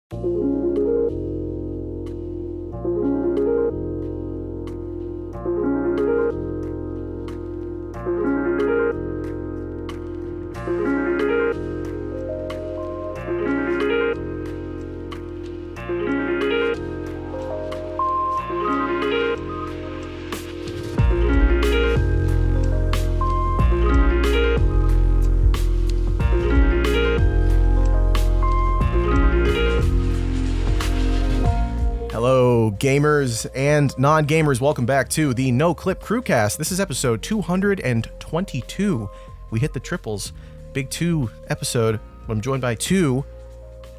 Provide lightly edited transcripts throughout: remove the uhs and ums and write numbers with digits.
Hello, gamers and non-gamers. Welcome back to the Noclip Crewcast. This is episode 222. We hit the triples. Big 2 episode. I'm joined by 2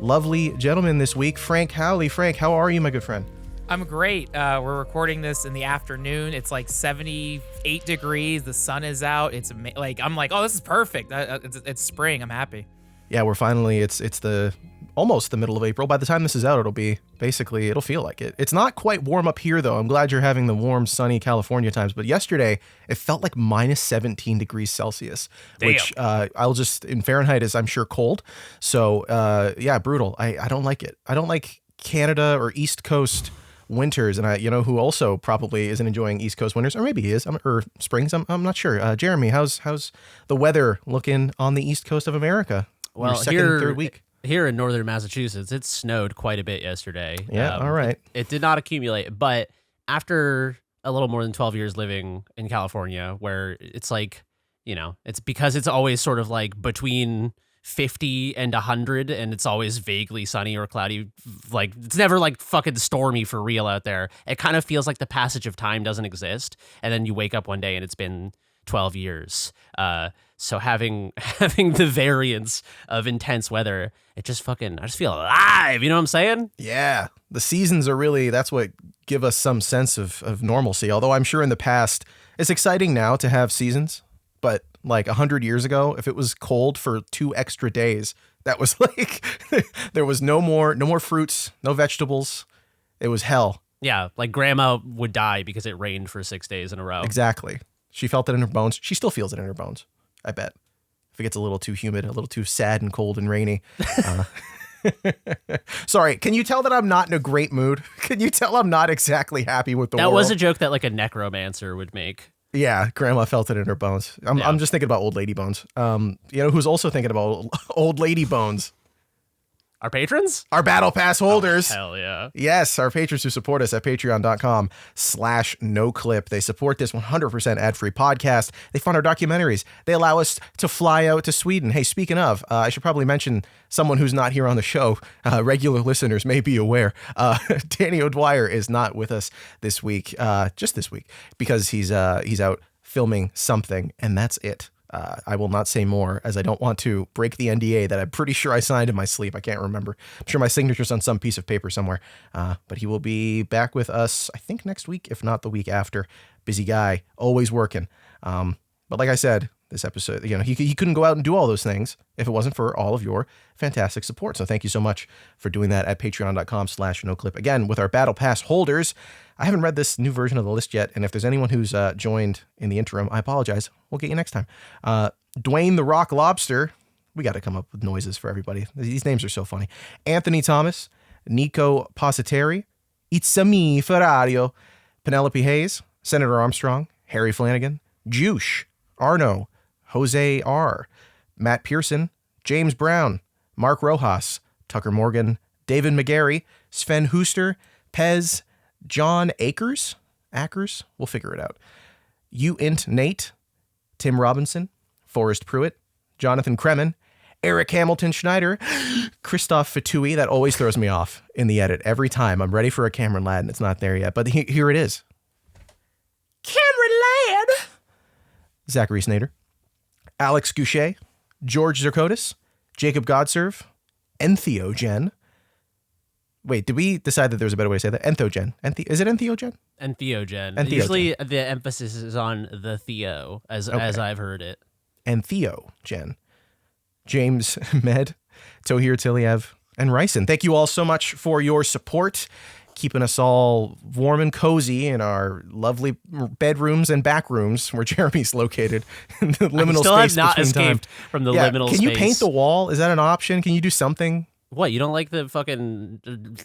lovely gentlemen this week. Frank Howley. Frank, how are you, my good friend? I'm great. We're recording this in the afternoon. It's like 78 degrees. The sun is out. It's I'm like, oh, this is perfect. It's spring. I'm happy. Yeah, we're finally, it's the almost the middle of April. By the time this is out, it'll feel like it. It's not quite warm up here, though. I'm glad you're having the warm, sunny California times. But yesterday, it felt like minus 17 degrees Celsius, Damn. Which in Fahrenheit is, I'm sure, cold. So, yeah, brutal. I don't like it. I don't like Canada or East Coast winters. And who also probably isn't enjoying East Coast winters, or maybe he is, or springs. I'm not sure. Jeremy, how's the weather looking on the East Coast of America? Well, second and third week. Here in northern Massachusetts, it snowed quite a bit yesterday. Yeah, all right. It did not accumulate, but after a little more than 12 years living in California, where it's like, it's because it's always sort of like between 50 and 100, and it's always vaguely sunny or cloudy. Like, it's never like fucking stormy for real out there. It kind of feels like the passage of time doesn't exist, and then you wake up one day and it's been 12 years. So having the variance of intense weather, I just feel alive. You know what I'm saying? Yeah. The seasons are really, that's what give us some sense of normalcy. Although I'm sure in the past, it's exciting now to have seasons, but like 100 years ago, if it was cold for 2 extra days, that was like, there was no more fruits, no vegetables. It was hell. Yeah. Like grandma would die because it rained for 6 days in a row. Exactly. She felt it in her bones. She still feels it in her bones, I bet. If it gets a little too humid, a little too sad and cold and rainy. Sorry, can you tell that I'm not in a great mood? Can you tell I'm not exactly happy with the world? That was a joke that like a necromancer would make. Yeah, grandma felt it in her bones. I'm just thinking about old lady bones. Who's also thinking about old lady bones? Our patrons? Our Battle Pass holders. Oh, hell yeah. Yes, our patrons who support us at patreon.com/noclip. They support this 100% ad-free podcast. They fund our documentaries. They allow us to fly out to Sweden. Hey, speaking of, I should probably mention someone who's not here on the show. Regular listeners may be aware. Danny O'Dwyer is not with us this week, just this week, because he's out filming something, and that's it. I will not say more, as I don't want to break the NDA that I'm pretty sure I signed in my sleep. I can't remember. I'm sure my signature's on some piece of paper somewhere. But he will be back with us, I think, next week, if not the week after. Busy guy, always working. But like I said, this episode, he couldn't go out and do all those things if it wasn't for all of your fantastic support. So thank you so much for doing that at patreon.com/noclip. Again, with our Battle Pass holders. I haven't read this new version of the list yet, and if there's anyone who's joined in the interim, I apologize. We'll get you next time. Dwayne the Rock Lobster. We got to come up with noises for everybody. These names are so funny. Anthony Thomas, Nico Positeri, Itzami Ferrario, Penelope Hayes, Senator Armstrong, Harry Flanagan, Juice, Arno, Jose R., Matt Pearson, James Brown, Mark Rojas, Tucker Morgan, David McGarry, Sven Hooster, Pez, John Akers, we'll figure it out. Int Nate, Tim Robinson, Forrest Pruitt, Jonathan Kremen, Eric Hamilton Schneider, Christoph Fatui. That always throws me off in the edit every time. I'm ready for a Cameron Ladd and it's not there yet, but here it is. Cameron Ladd. Zachary Snader, Alex Goucher, George Zerkotis, Jacob Godserve, Entheogen. Wait, did we decide that there's a better way to say that? Entheogen. Is it Entheogen? Entheogen. Usually the emphasis is on the Theo, as I've heard it. Entheogen. James Med, Tohir Tiliev, and Ryson. Thank you all so much for your support, keeping us all warm and cozy in our lovely bedrooms and back rooms where Jeremy's located in the liminal space. Still have not escaped from the liminal space. Can you paint the wall? Is that an option? Can you do something? What, you don't like the fucking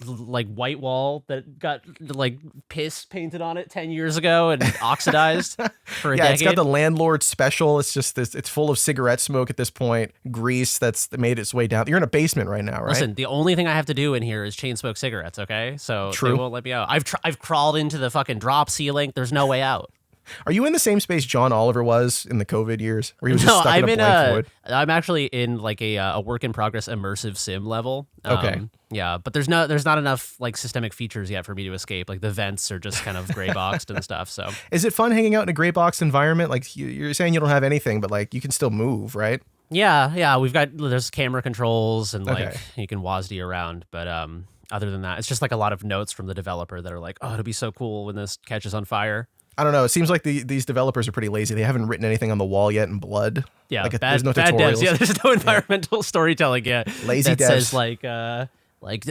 like white wall that got like piss painted on it 10 years ago and oxidized for a Yeah, decade? it's got the landlord special. It's just this. It's full of cigarette smoke at this point. Grease that's made its way down. You're in a basement right now, right? Listen, the only thing I have to do in here is chain smoke cigarettes, okay? So True. they won't let me out. I've crawled into the fucking drop ceiling. There's no way out. Are you in the same space John Oliver was in the COVID years, where he was No, just stuck I'm in a in blank void? I'm actually in like a work in progress immersive sim level. Okay. Yeah, but there's not enough like systemic features yet for me to escape. Like the vents are just kind of gray boxed and stuff. So Is it fun hanging out in a gray box environment? Like you're saying you don't have anything, but like you can still move, right? yeah, there's camera controls and like Okay. you can WASD around, but other than that, it's just like a lot of notes from the developer that are like, oh, it'll be so cool when this catches on fire. I don't know. It seems like these developers are pretty lazy. They haven't written anything on the wall yet in blood. Yeah, like bad, there's no bad tutorials. devs. Yeah, there's no environmental storytelling yet. Lazy that devs. says like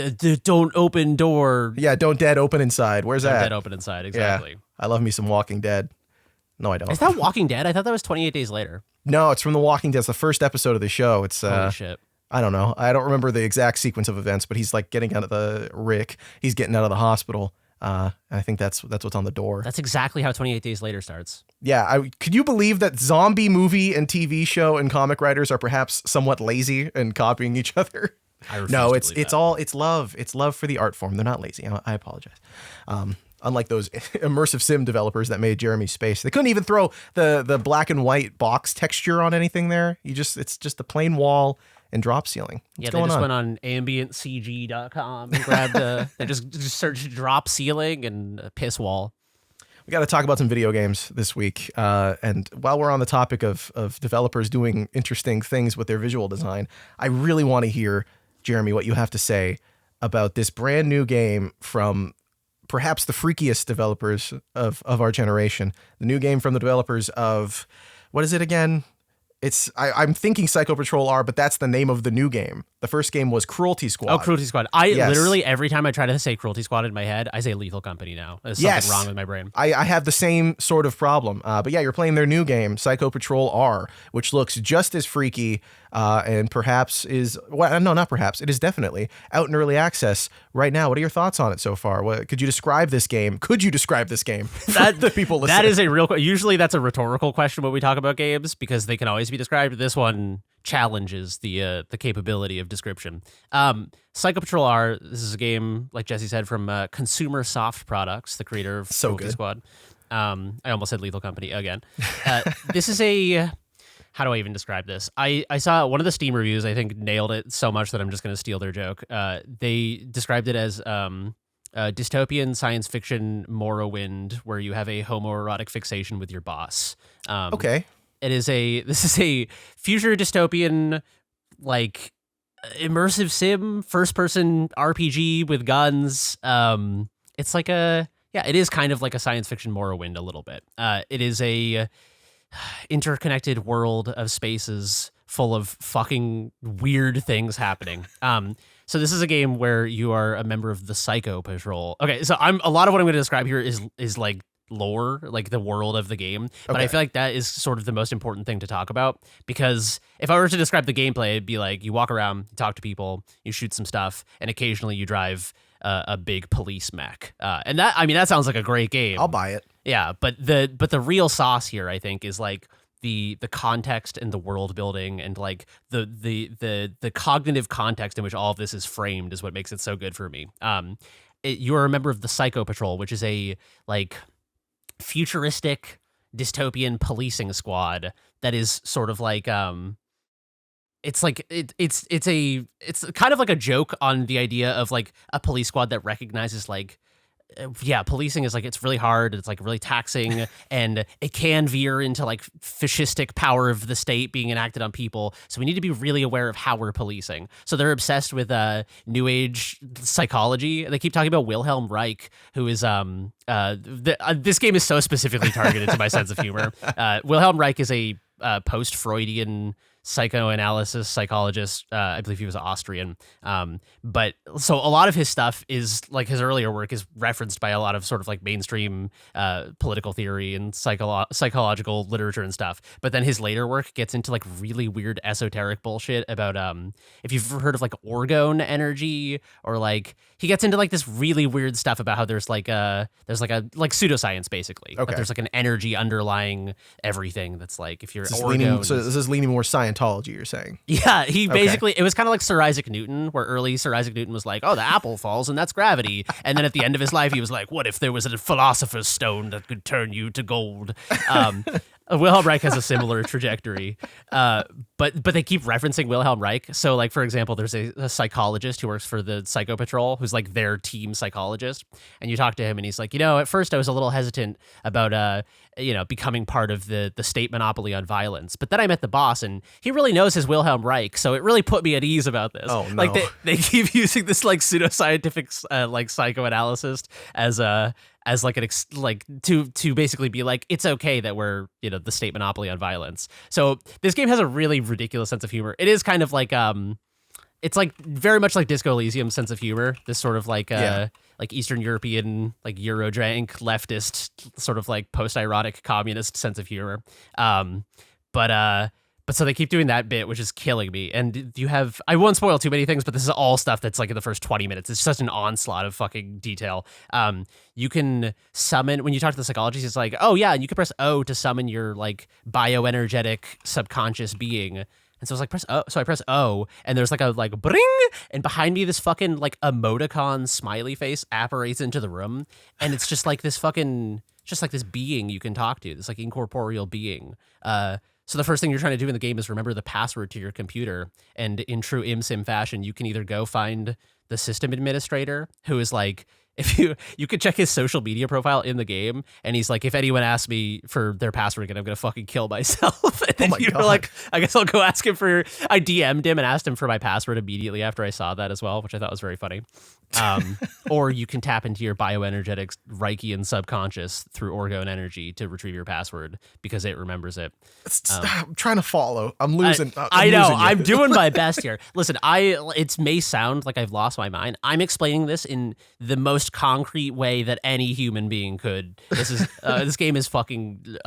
don't open door. Yeah, don't dead open inside. Where's that? Dead open inside. Exactly. Yeah, I love me some Walking Dead. No, I don't. Is that Walking Dead? I thought that was 28 Days Later. No, it's from The Walking Dead. It's the first episode of the show. It's Holy shit. I don't know. I don't remember the exact sequence of events, but he's like getting out of he's getting out of the hospital. I think that's what's on the door. That's exactly how 28 Days Later starts. Yeah, could you believe that zombie movie and TV show and comic writers are perhaps somewhat lazy and copying each other? I refuse No, to it's believe that. all it's love. It's love for the art form. They're not lazy. I apologize. Unlike those immersive sim developers that made Jeremy's Space, they couldn't even throw the black and white box texture on anything there. It's just a plain wall and drop ceiling. What's Yeah, they going just on? went on ambientcg.com and grabbed they just searched drop ceiling and a piss wall. We got to talk about some video games this week. And while we're on the topic of developers doing interesting things with their visual design, I really want to hear, Jeremy, what you have to say about this brand new game from perhaps the freakiest developers of our generation. The new game from the developers of, what is it again? I'm thinking Psycho Patrol R, but that's the name of the new game. The first game was Cruelty Squad. Oh, Cruelty Squad. Yes. Literally every time I try to say Cruelty Squad in my head, I say Lethal Company now. There's something Yes. wrong with my brain. I have the same sort of problem. But yeah, you're playing their new game, Psycho Patrol R, which looks just as freaky and perhaps is, well, no, not perhaps, it is definitely out in early access right now. What are your thoughts on it so far? Could you describe this game? Could you describe this game? That the people listening. That is a real usually that's a rhetorical question when we talk about games because they can always be described. This one challenges the capability of description. Psycho Patrol R, this is a game, like Jesse said, from Consumer Soft Products, the creator of So Cruelty good. Squad. I almost said Lethal Company again. This is how do I even describe this? I saw one of the Steam reviews, I think nailed it so much that I'm just going to steal their joke. They described it as dystopian science fiction Morrowind, where you have a homoerotic fixation with your boss. Okay. This is a future dystopian, like immersive sim, first person RPG with guns. It's like it is kind of like a science fiction Morrowind a little bit. It is a interconnected world of spaces full of fucking weird things happening. So this is a game where you are a member of the Psycho Patrol. Okay, so a lot of what I'm going to describe here is like lore, like the world of the game. But I Okay. feel like that is sort of the most important thing to talk about because if I were to describe the gameplay, it'd be like you walk around, you talk to people, you shoot some stuff, and occasionally you drive a big police mech. And that sounds like a great game. I'll buy it. Yeah, but the real sauce here, I think, is like the context and the world building and like the cognitive context in which all of this is framed is what makes it so good for me. You're a member of the Psycho Patrol, which is a like futuristic dystopian policing squad that is sort of like it's like it's kind of like a joke on the idea of like a police squad that recognizes like policing is like it's really hard, it's like really taxing, and it can veer into like fascistic power of the state being enacted on people. So we need to be really aware of how we're policing. So they're obsessed with new age psychology. They keep talking about Wilhelm Reich, who is this game is so specifically targeted to my sense of humor. Wilhelm Reich is a post-Freudian psychoanalysis psychologist. I believe he was Austrian. But so a lot of his stuff is like his earlier work is referenced by a lot of sort of like mainstream political theory and psychological literature and stuff. But then his later work gets into like really weird esoteric bullshit about if you've heard of like orgone energy, or like he gets into like this really weird stuff about how there's like a pseudoscience basically. Okay. But there's like an energy underlying everything that's like if you're So orgone. this is leaning more Scientology, you're saying? Yeah, he basically, it was kind of like Sir Isaac Newton, where early Sir Isaac Newton was like, oh, the apple falls and that's gravity. And then at the end of his life, he was like, what if there was a philosopher's stone that could turn you to gold? Wilhelm Reich has a similar trajectory, but they keep referencing Wilhelm Reich. So, like, for example, there's a psychologist who works for the Psycho Patrol, who's like their team psychologist, and you talk to him, and he's like, at first I was a little hesitant about, becoming part of the state monopoly on violence, but then I met the boss, and he really knows his Wilhelm Reich, so it really put me at ease about this. Oh no! Like they keep using this like pseudoscientific like psychoanalyst as like to basically be like, it's okay that we're the state monopoly on violence. So this game has a really ridiculous sense of humor. It is kind of like it's like very much like Disco Elysium's sense of humor. This sort of like like Eastern European, like Eurodrank leftist sort of like post-ironic communist sense of humor. But so they keep doing that bit, which is killing me. And I won't spoil too many things, but this is all stuff that's like in the first 20 minutes. It's such an onslaught of fucking detail. You can summon, when you talk to the psychologist, it's like, oh yeah, and you can press O to summon your like bioenergetic subconscious being. And so I was like, press O. So I press O, and there's like a like bring, and behind me this fucking like emoticon smiley face apparates into the room, and it's just like this fucking, just like this being you can talk to, this like incorporeal being. So the first thing you're trying to do in the game is remember the password to your computer. And in true ImSim fashion, you can either go find the system administrator, who is like, if you could check his social media profile in the game, and he's like, if anyone asks me for their password again, I'm gonna fucking kill myself. And then you're like, I guess I'll go ask him for. I DM'd him and asked him for my password immediately after I saw that as well, which I thought was very funny. Or you can tap into your bioenergetic Reichian subconscious through orgone energy to retrieve your password because it remembers it. I'm trying to follow. I'm losing. I know. I'm doing my best here. Listen, it may sound like I've lost my mind. I'm explaining this in the most concrete way that any human being could. This is this game is fucking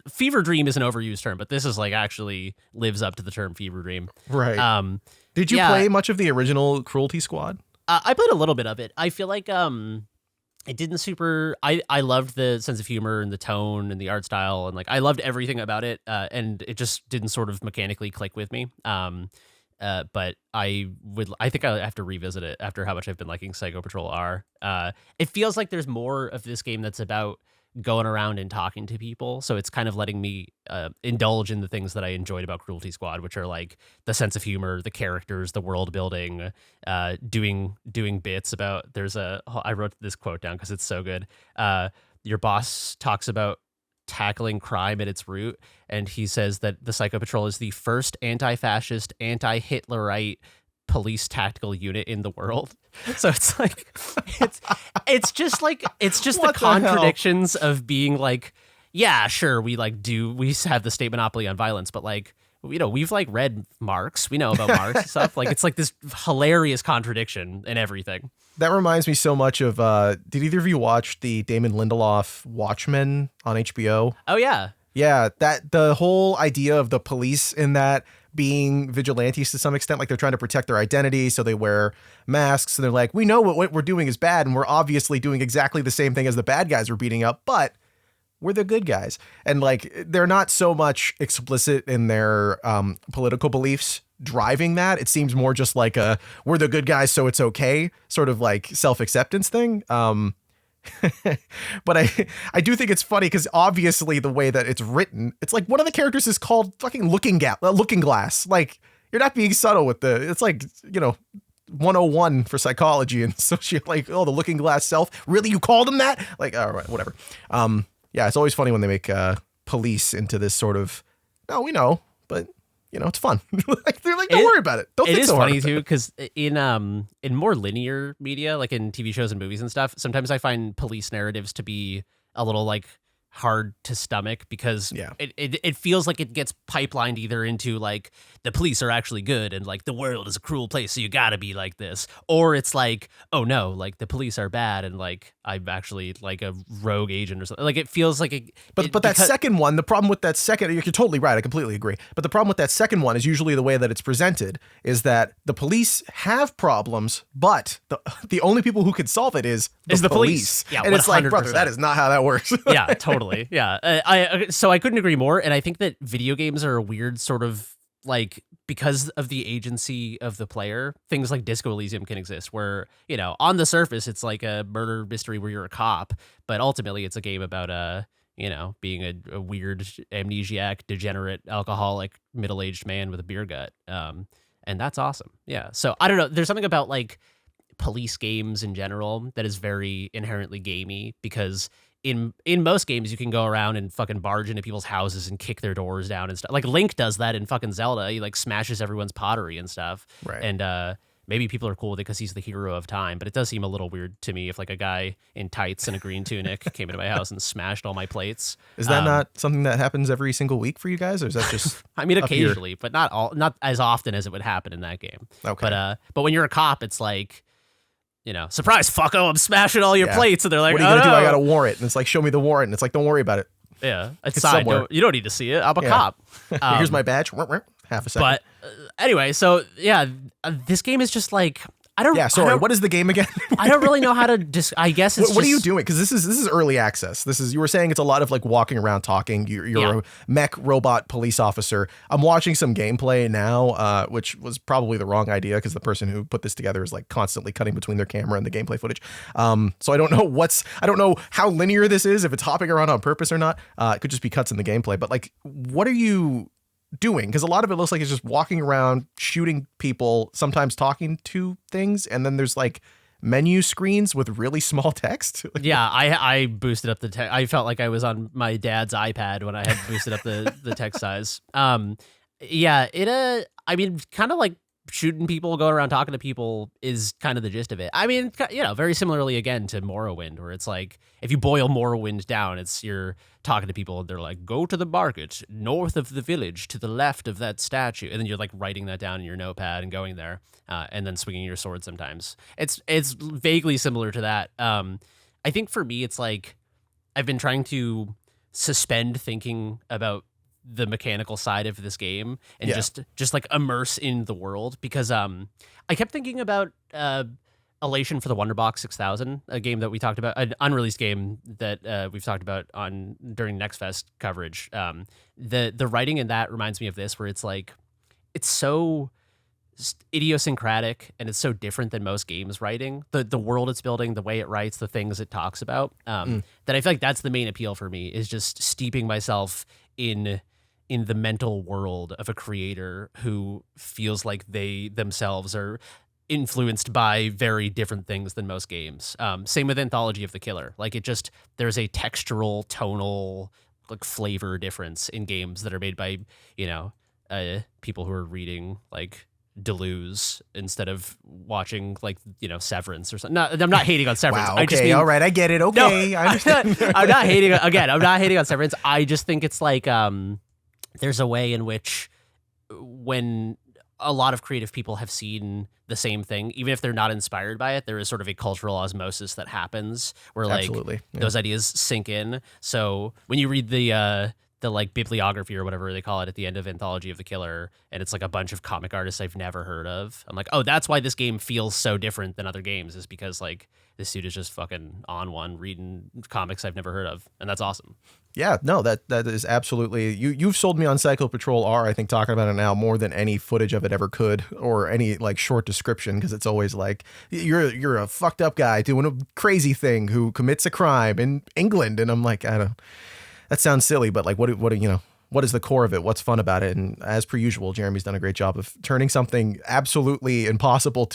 fever dream is an overused term, but this is like actually lives up to the term fever dream. Right. Did you play much of the original Cruelty Squad? I played a little bit of it. I feel like it didn't super. I loved the sense of humor and the tone and the art style, and like I loved everything about it. And it just didn't sort of mechanically click with me. But I think I have to revisit it after how much I've been liking Psycho Patrol R. It feels like there's more of this game that's about going around and talking to people, so it's kind of letting me indulge in the things that I enjoyed about Cruelty Squad, which are like the sense of humor, the characters, the world building, doing bits about. I wrote this quote down because it's so good. Your boss talks about tackling crime at its root, and he says that the Psycho Patrol is the first anti-fascist, anti-Hitlerite police tactical unit in the world. So it's like it's just the contradictions of being like, yeah, sure, we have the state monopoly on violence, but like, we've like read Marx, we know about Marx and stuff. Like, it's like this hilarious contradiction in everything. That reminds me so much of did either of you watch the Damon Lindelof Watchmen on HBO? Oh yeah. Yeah, that the whole idea of the police in that being vigilantes to some extent, like they're trying to protect their identity, so they wear masks, and they're like, we know what we're doing is bad, and we're obviously doing exactly the same thing as the bad guys we're beating up, but we're the good guys. And like, they're not so much explicit in their political beliefs driving that. It seems more just like we're the good guys, so it's okay, sort of like self-acceptance thing. But I do think it's funny because obviously the way that it's written, it's like one of the characters is called fucking Looking Glass. Like, you're not being subtle with it's like, 101 for psychology and so she like, oh, the Looking Glass self. Really? You called him that? Like, all right, whatever. Yeah, it's always funny when they make police into this sort of, no, we know, but it's fun. Like, they're like, don't worry about it. Don't think so hard. It is funny too, because in more linear media, like in TV shows and movies and stuff, sometimes I find police narratives to be a little like hard to stomach because Yeah. it feels like it gets pipelined either into like the police are actually good and like the world is a cruel place, so you gotta be like this, or it's like, oh no, like the police are bad and like I'm actually like a rogue agent or something. Like it feels like it. But that second one, the problem with that second, you're totally right. I completely agree. But the problem with that second one is usually the way that it's presented is that the police have problems, but the only people who can solve it is the police. Yeah, and 100%. it's like, brother, that is not how that works. Yeah, totally. Yeah, so I couldn't agree more. And I think that video games are a weird sort of like, because of the agency of the player, things like Disco Elysium can exist where, you know, on the surface, it's like a murder mystery where you're a cop, but ultimately it's a game about, you know, being a weird amnesiac, degenerate, alcoholic, middle-aged man with a beer gut. And that's awesome. Yeah. So I don't know. There's something about like police games in general that is very inherently gamey because in most games you can go around and fucking barge into people's houses and kick their doors down and stuff. Like Link does that in fucking Zelda. He like smashes everyone's pottery and stuff. Right. And maybe people are cool with it because he's the hero of time, but it does seem a little weird to me if like a guy in tights and a green tunic came into my house and smashed all my plates. Is that not something that happens every single week for you guys, or is that just I mean, up here? occasionally, but not as often as it would happen in that game. Okay. But when you're a cop, it's like, you know, surprise, fucko, I'm smashing all your Yeah. plates. And they're like, What are you going to do? no. I got a warrant. And it's like, show me the warrant. And it's like, don't worry about it. Yeah, it's It's somewhere. You don't need to see it. I'm a Yeah. cop. Here's my badge. Half a second. But anyway, so yeah, this game is just like, What is the game again? I don't really know how to I guess it's What are you just- doing? Because this is early access. You were saying it's a lot of like walking around talking. You're a mech robot police officer. I'm watching some gameplay now, which was probably the wrong idea because the person who put this together is like constantly cutting between their camera and the gameplay footage. So I don't know how linear this is, if it's hopping around on purpose or not. It could just be cuts in the gameplay. But like, what are you doing? Because a lot of it looks like it's just walking around, shooting people, sometimes talking to things, and then there's like menu screens with really small text. Yeah, I boosted up the text. I felt like I was on my dad's iPad when I had boosted up the text size. Yeah, I mean, kind of like shooting people, going around talking to people is kind of the gist of it. I mean, you know, very similarly again to Morrowind, where it's like if you boil Morrowind down, it's you're talking to people and they're like, go to the market north of the village to the left of that statue, and then you're like writing that down in your notepad and going there, and then swinging your sword. Sometimes it's vaguely similar to that. I think for me, it's like I've been trying to suspend thinking about the mechanical side of this game and just like immerse in the world, because I kept thinking about Elation for the Wonderbox 6000, a game that we talked about, an unreleased game that we've talked about during Next Fest coverage. The writing in that reminds me of this, where it's like it's so idiosyncratic and it's so different than most games writing. The world it's building, the way it writes, the things it talks about, that I feel like that's the main appeal for me, is just steeping myself in the mental world of a creator who feels like they themselves are influenced by very different things than most games. Same with Anthology of the Killer. Like there's a textural, tonal, like flavor difference in games that are made by, you know, people who are reading like Deleuze instead of watching like, you know, Severance or something. No, I'm not hating on Severance. Wow, I just mean, all right, I get it. Okay, no, I understand. I'm not hating. Again, I'm not hating on Severance. I just think it's like there's a way in which when a lot of creative people have seen the same thing, even if they're not inspired by it, there is sort of a cultural osmosis that happens where like Absolutely, yeah. those ideas sink in. So when you read the like bibliography or whatever they call it at the end of Anthology of the Killer, and it's like a bunch of comic artists I've never heard of, I'm like, oh, that's why this game feels so different than other games, is because like this dude is just fucking on one reading comics I've never heard of, and that's awesome. Yeah, no, that is absolutely, you've sold me on Psycho Patrol R, I think, talking about it now more than any footage of it ever could, or any like short description, because it's always like you're a fucked up guy doing a crazy thing who commits a crime in England, and I'm like, that sounds silly, but like what is the core of it? What's fun about it? And as per usual, Jeremy's done a great job of turning something absolutely impossible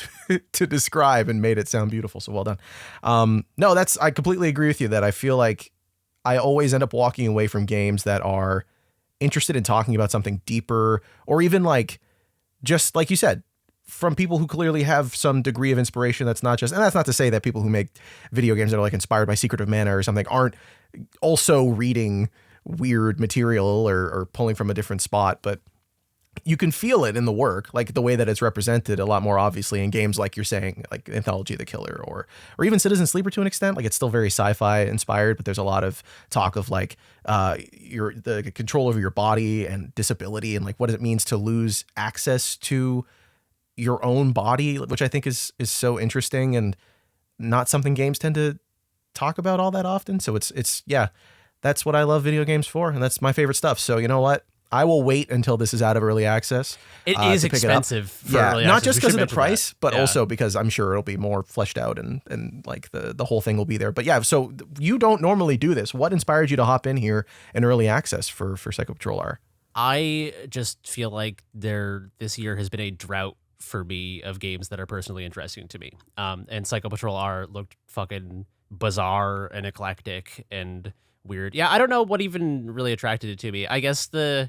to describe and made it sound beautiful. So well done. No, I completely agree with you that I feel like I always end up walking away from games that are interested in talking about something deeper, or even like, just like you said, from people who clearly have some degree of inspiration. That's not just, and that's not to say that people who make video games that are like inspired by Secret of Mana or something aren't also reading weird material or pulling from a different spot, but you can feel it in the work, like the way that it's represented a lot more obviously in games like you're saying, like Anthology of the Killer or even Citizen Sleeper to an extent. Like it's still very sci-fi inspired, but there's a lot of talk of like the control over your body and disability and like what it means to lose access to your own body, which I think is so interesting and not something games tend to talk about all that often. So it's yeah, that's what I love video games for, and that's my favorite stuff. So you know what? I will wait until this is out of early access. It is expensive for early access. Not just because of the price, but also because I'm sure it'll be more fleshed out and like the whole thing will be there. But yeah, so you don't normally do this. What inspired you to hop in here in early access for Psycho Patrol R? I just feel like this year has been a drought for me of games that are personally interesting to me. And Psycho Patrol R looked fucking bizarre and eclectic and weird. Yeah, I don't know what even really attracted it to me. I guess the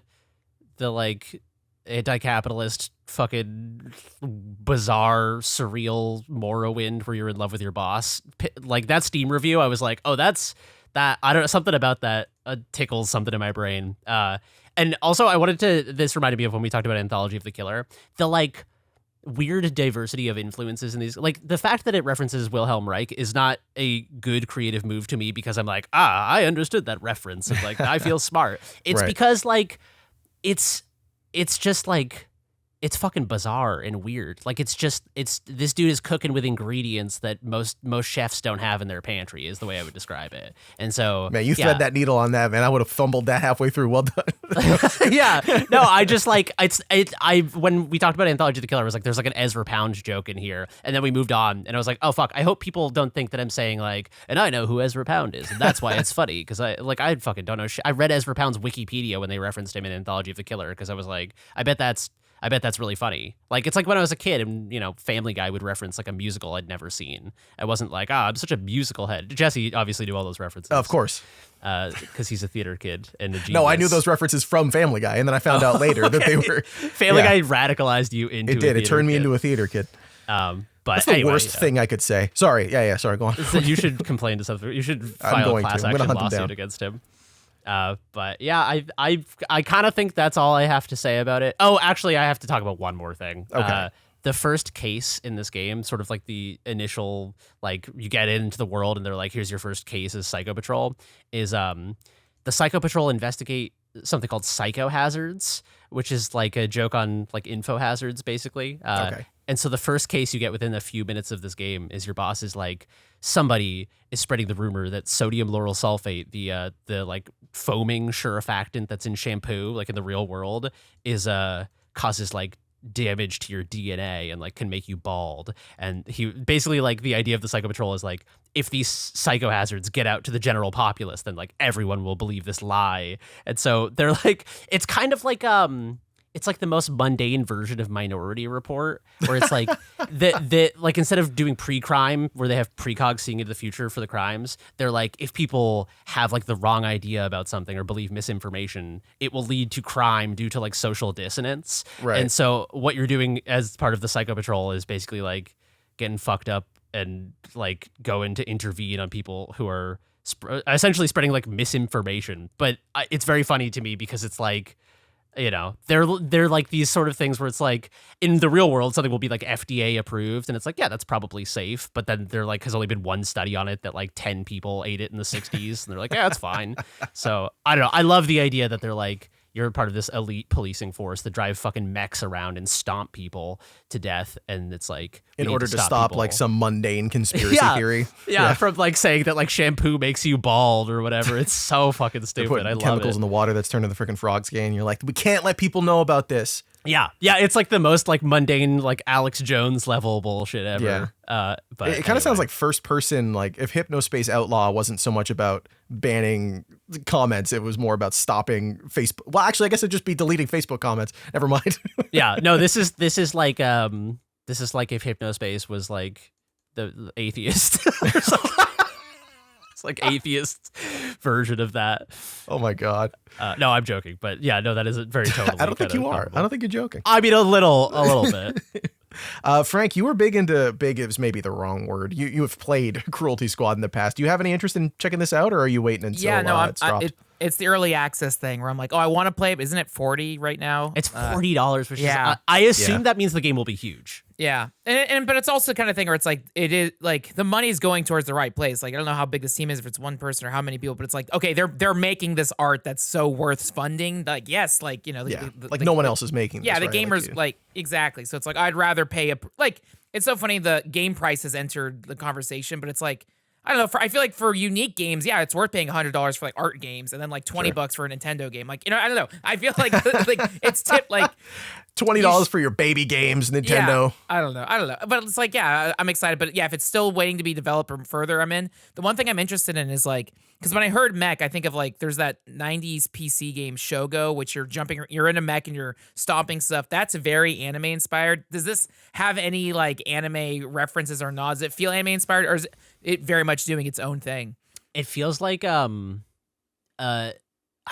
like anti-capitalist fucking bizarre surreal Morrowind where you're in love with your boss, like that Steam review, I was like, oh, that's that. I don't know, something about that tickles something in my brain. And also this reminded me of when we talked about Anthology of the Killer, the like weird diversity of influences in these, like the fact that it references Wilhelm Reich is not a good creative move to me because I'm like, I understood that reference and like I feel smart. It's right. Because like it's just like it's fucking bizarre and weird. Like it's this dude is cooking with ingredients that most chefs don't have in their pantry is the way I would describe it. And so man, you thread that needle on that, man. I would have fumbled that halfway through. Well done. Yeah. No, I just like when we talked about Anthology of the Killer, I was like, there's like an Ezra Pound joke in here. And then we moved on and I was like, oh fuck, I hope people don't think that I'm saying like, and I know who Ezra Pound is. And that's why it's funny. Because I fucking don't know shit. I read Ezra Pound's Wikipedia when they referenced him in Anthology of the Killer because I was like, I bet that's really funny. Like, it's like when I was a kid and, you know, Family Guy would reference like a musical I'd never seen. I wasn't like, I'm such a musical head. Jesse obviously knew all those references. Of course. Because he's a theater kid and a genius. No, I knew those references from Family Guy, and then I found out later that they were... Family Guy radicalized you into It did. It turned me kid. into a theater kid. But that's the worst thing I could say. Sorry. Yeah. Sorry, go on. So you should complain to something. You should file a class action lawsuit against him. But yeah, I kind of think that's all I have to say about it. Oh, actually, I have to talk about one more thing. Okay. The first case in this game, sort of like the initial, like you get into the world and they're like, here's your first case as Psycho Patrol, is the Psycho Patrol investigate something called psycho hazards, which is like a joke on like info hazards, basically. Okay. And so the first case you get within a few minutes of this game is your boss is like, somebody is spreading the rumor that sodium lauryl sulfate, the like foaming surfactant that's in shampoo, like in the real world, is causes like damage to your DNA and like can make you bald. And he basically, like, the idea of the Psycho Patrol is like, if these psycho hazards get out to the general populace, then like everyone will believe this lie. And so they're like, it's kind of like it's like the most mundane version of Minority Report, where it's like like instead of doing pre-crime where they have precog seeing into the future for the crimes, they're like, if people have like the wrong idea about something or believe misinformation, it will lead to crime due to like social dissonance. Right. And so what you're doing as part of the Psycho Patrol is basically like getting fucked up and like going to intervene on people who are essentially spreading like misinformation. But it's very funny to me because it's like, you know, they're like these sort of things where it's like in the real world, something will be like FDA approved and it's like, yeah, that's probably safe. But then there like has only been one study on it that like 10 people ate it in the 60s and they're like, yeah, it's fine. So I don't know. I love the idea that they're like, you're part of this elite policing force that drive fucking mechs around and stomp people to death. And it's like, in order to stop people. Like some mundane conspiracy theory. Yeah, from like saying that like shampoo makes you bald or whatever. It's so fucking stupid. I love it. Chemicals in the water that's turned into the freaking frog skin. You're like, we can't let people know about this. Yeah, it's like the most like mundane, like Alex Jones level bullshit ever. Yeah. But it kind of sounds like first person, like if Hypnospace Outlaw wasn't so much about banning comments, it was more about stopping Facebook. Well, actually, I guess it'd just be deleting Facebook comments. Never mind. Yeah, no, this is like if Hypnospace was like the atheist or something. like atheist version of that. Oh my God. No, I'm joking, but yeah, no, that isn't very totally. I don't think you are. horrible. I don't think you're joking. I mean, a little bit. Frank, you were big is maybe the wrong word. You have played Cruelty Squad in the past. Do you have any interest in checking this out, or are you waiting until it's dropped? It's the early access thing where I'm like, oh, I want to play it, but isn't it $40 right now? It's $40, which yeah. is I assume that means the game will be huge. Yeah, but it's also the kind of thing where it's like it is like the money is going towards the right place. Like I don't know how big this team is, if it's one person or how many people, but it's like okay, they're making this art that's so worth funding. Like yes, like you know, no one else is making. This, yeah, the right? gamers like exactly. So it's like I'd rather pay it's so funny the game price has entered the conversation, but it's like. I don't know. I feel like for unique games, yeah, it's worth paying $100 for like art games, and then like $20 for a Nintendo game. Like I don't know. I feel like it's tipped like $20 for your baby games, Nintendo. Yeah, I don't know. But it's like yeah, I'm excited. But yeah, if it's still waiting to be developed or further, I'm in. The one thing I'm interested in is like because when I heard mech, I think of like there's that '90s PC game Shogo, which you're in a mech and you're stomping stuff. That's very anime inspired. Does this have any like anime references or nods? Does it feel anime inspired, or is it very much doing its own thing? It feels like I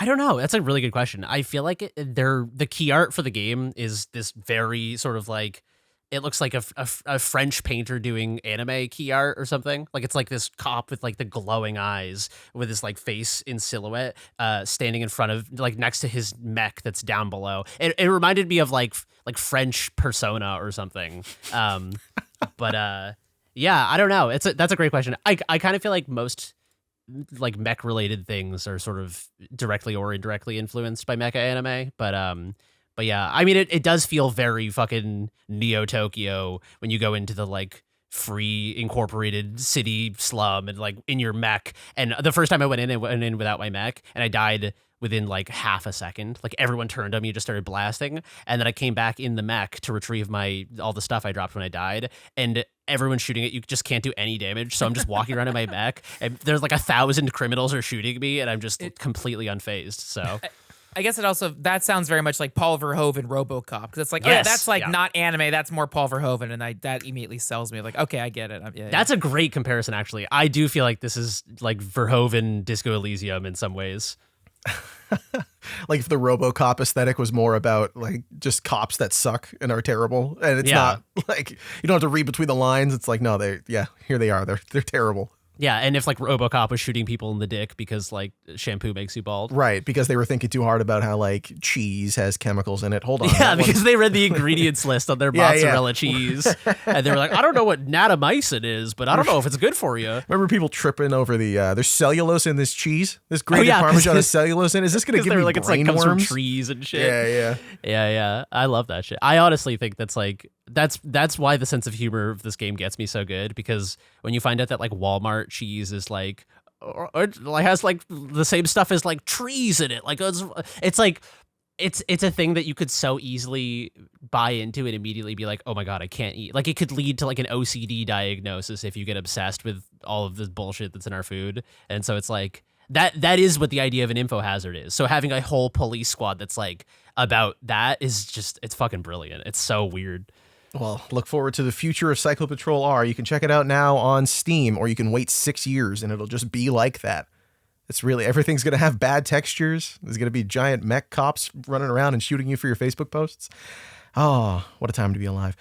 don't know. That's a really good question. I feel like the key art for the game is this very sort of like it looks like a French painter doing anime key art or something. Like it's like this cop with like the glowing eyes with his like face in silhouette, standing in front of like next to his mech that's down below. It reminded me of like French Persona or something. But yeah, I don't know. That's a great question. I kind of feel like most like mech related things are sort of directly or indirectly influenced by mecha anime, but yeah, I mean it does feel very fucking Neo Tokyo when you go into the like free incorporated city slum and like in your mech. And the first time I went in without my mech and I died within like half a second. Like everyone turned on me and just started blasting. And then I came back in the mech to retrieve all the stuff I dropped when I died. And everyone's shooting at you, just can't do any damage. So I'm just walking around in my mech and there's like 1,000 criminals are shooting me and I'm just completely unfazed. So I guess that sounds very much like Paul Verhoeven RoboCop because it's like yes, that's like not anime, that's more Paul Verhoeven, and that immediately sells me like okay, I get it. That's a great comparison actually. I do feel like this is like Verhoeven Disco Elysium in some ways. Like if the RoboCop aesthetic was more about like just cops that suck and are terrible, and it's not like you don't have to read between the lines. It's like no, here they are. They're terrible. Yeah, and if like RoboCop was shooting people in the dick because like shampoo makes you bald. Right, because they were thinking too hard about how like cheese has chemicals in it. Hold on. Yeah, because they read the ingredients list on their mozzarella cheese. And they were like, I don't know what natamycin is, but I don't know if it's good for you. Remember people tripping over there's cellulose in this cheese? This grated Parmesan has cellulose in it? Is this going to give me like, brain it's like comes worms? From trees and shit. Yeah. I love that shit. I honestly think that's like that's why the sense of humor of this game gets me so good, because when you find out that like Walmart cheese is like or has like the same stuff as like trees in it, like it's like it's a thing that you could so easily buy into and immediately be like, oh my god, I can't eat. Like it could lead to like an OCD diagnosis if you get obsessed with all of the bullshit that's in our food. And so it's like that is what the idea of an info hazard is. So having a whole police squad that's like about that is just, it's fucking brilliant. It's so weird. Well, look forward to the future of Cycle Patrol R. You can check it out now on Steam, or you can wait 6 years and it'll just be like that. It's really, everything's going to have bad textures. There's going to be giant mech cops running around and shooting you for your Facebook posts. Oh, what a time to be alive.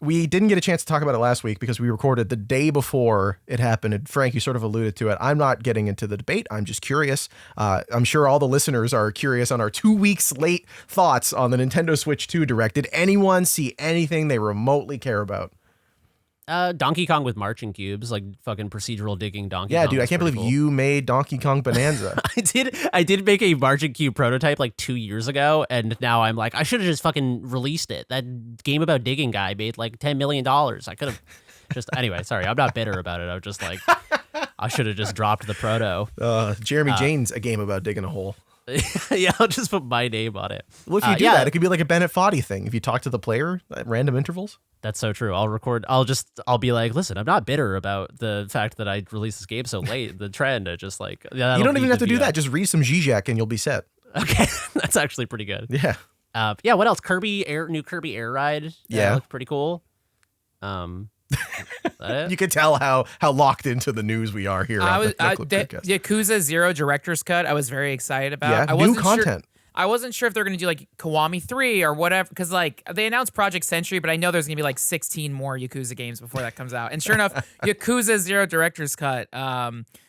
We didn't get a chance to talk about it last week because we recorded the day before it happened. And Frank, you sort of alluded to it. I'm not getting into the debate. I'm just curious. I'm sure all the listeners are curious on our 2 weeks late thoughts on the Nintendo Switch 2 Direct. Did anyone see anything they remotely care about? Donkey Kong with marching cubes, like fucking procedural digging Donkey Kong. Yeah, dude, I can't believe you made Donkey Kong Bonanza. I did make a marching cube prototype like 2 years ago, and now I'm like, I should have just fucking released it. That game about digging guy made like $10 million. I could have just, anyway, sorry, I'm not bitter about it. I was just like, I should have just dropped the proto. Jeremy Jane's a game about digging a hole. Yeah, I'll just put my name on it. Well, if you do that, it could be like a Bennett Foddy thing. If you talk to the player at random intervals. That's so true. I'll be like, listen, I'm not bitter about the fact that I released this game so late. The trend, I just like, you don't even have to do that. Just read some Zizek and you'll be set. Okay, that's actually pretty good. Yeah. Yeah. What else? New Kirby Air Ride. Yeah, looked pretty cool. Is that it? You can tell how locked into the news we are here. Yakuza 0 Director's Cut, I was very excited about. Yeah, I new wasn't content. I wasn't sure if they're going to do like Kiwami 3 or whatever, because like they announced Project Century, but I know there's going to be like 16 more Yakuza games before that comes out. And sure enough, Yakuza 0 Director's Cut,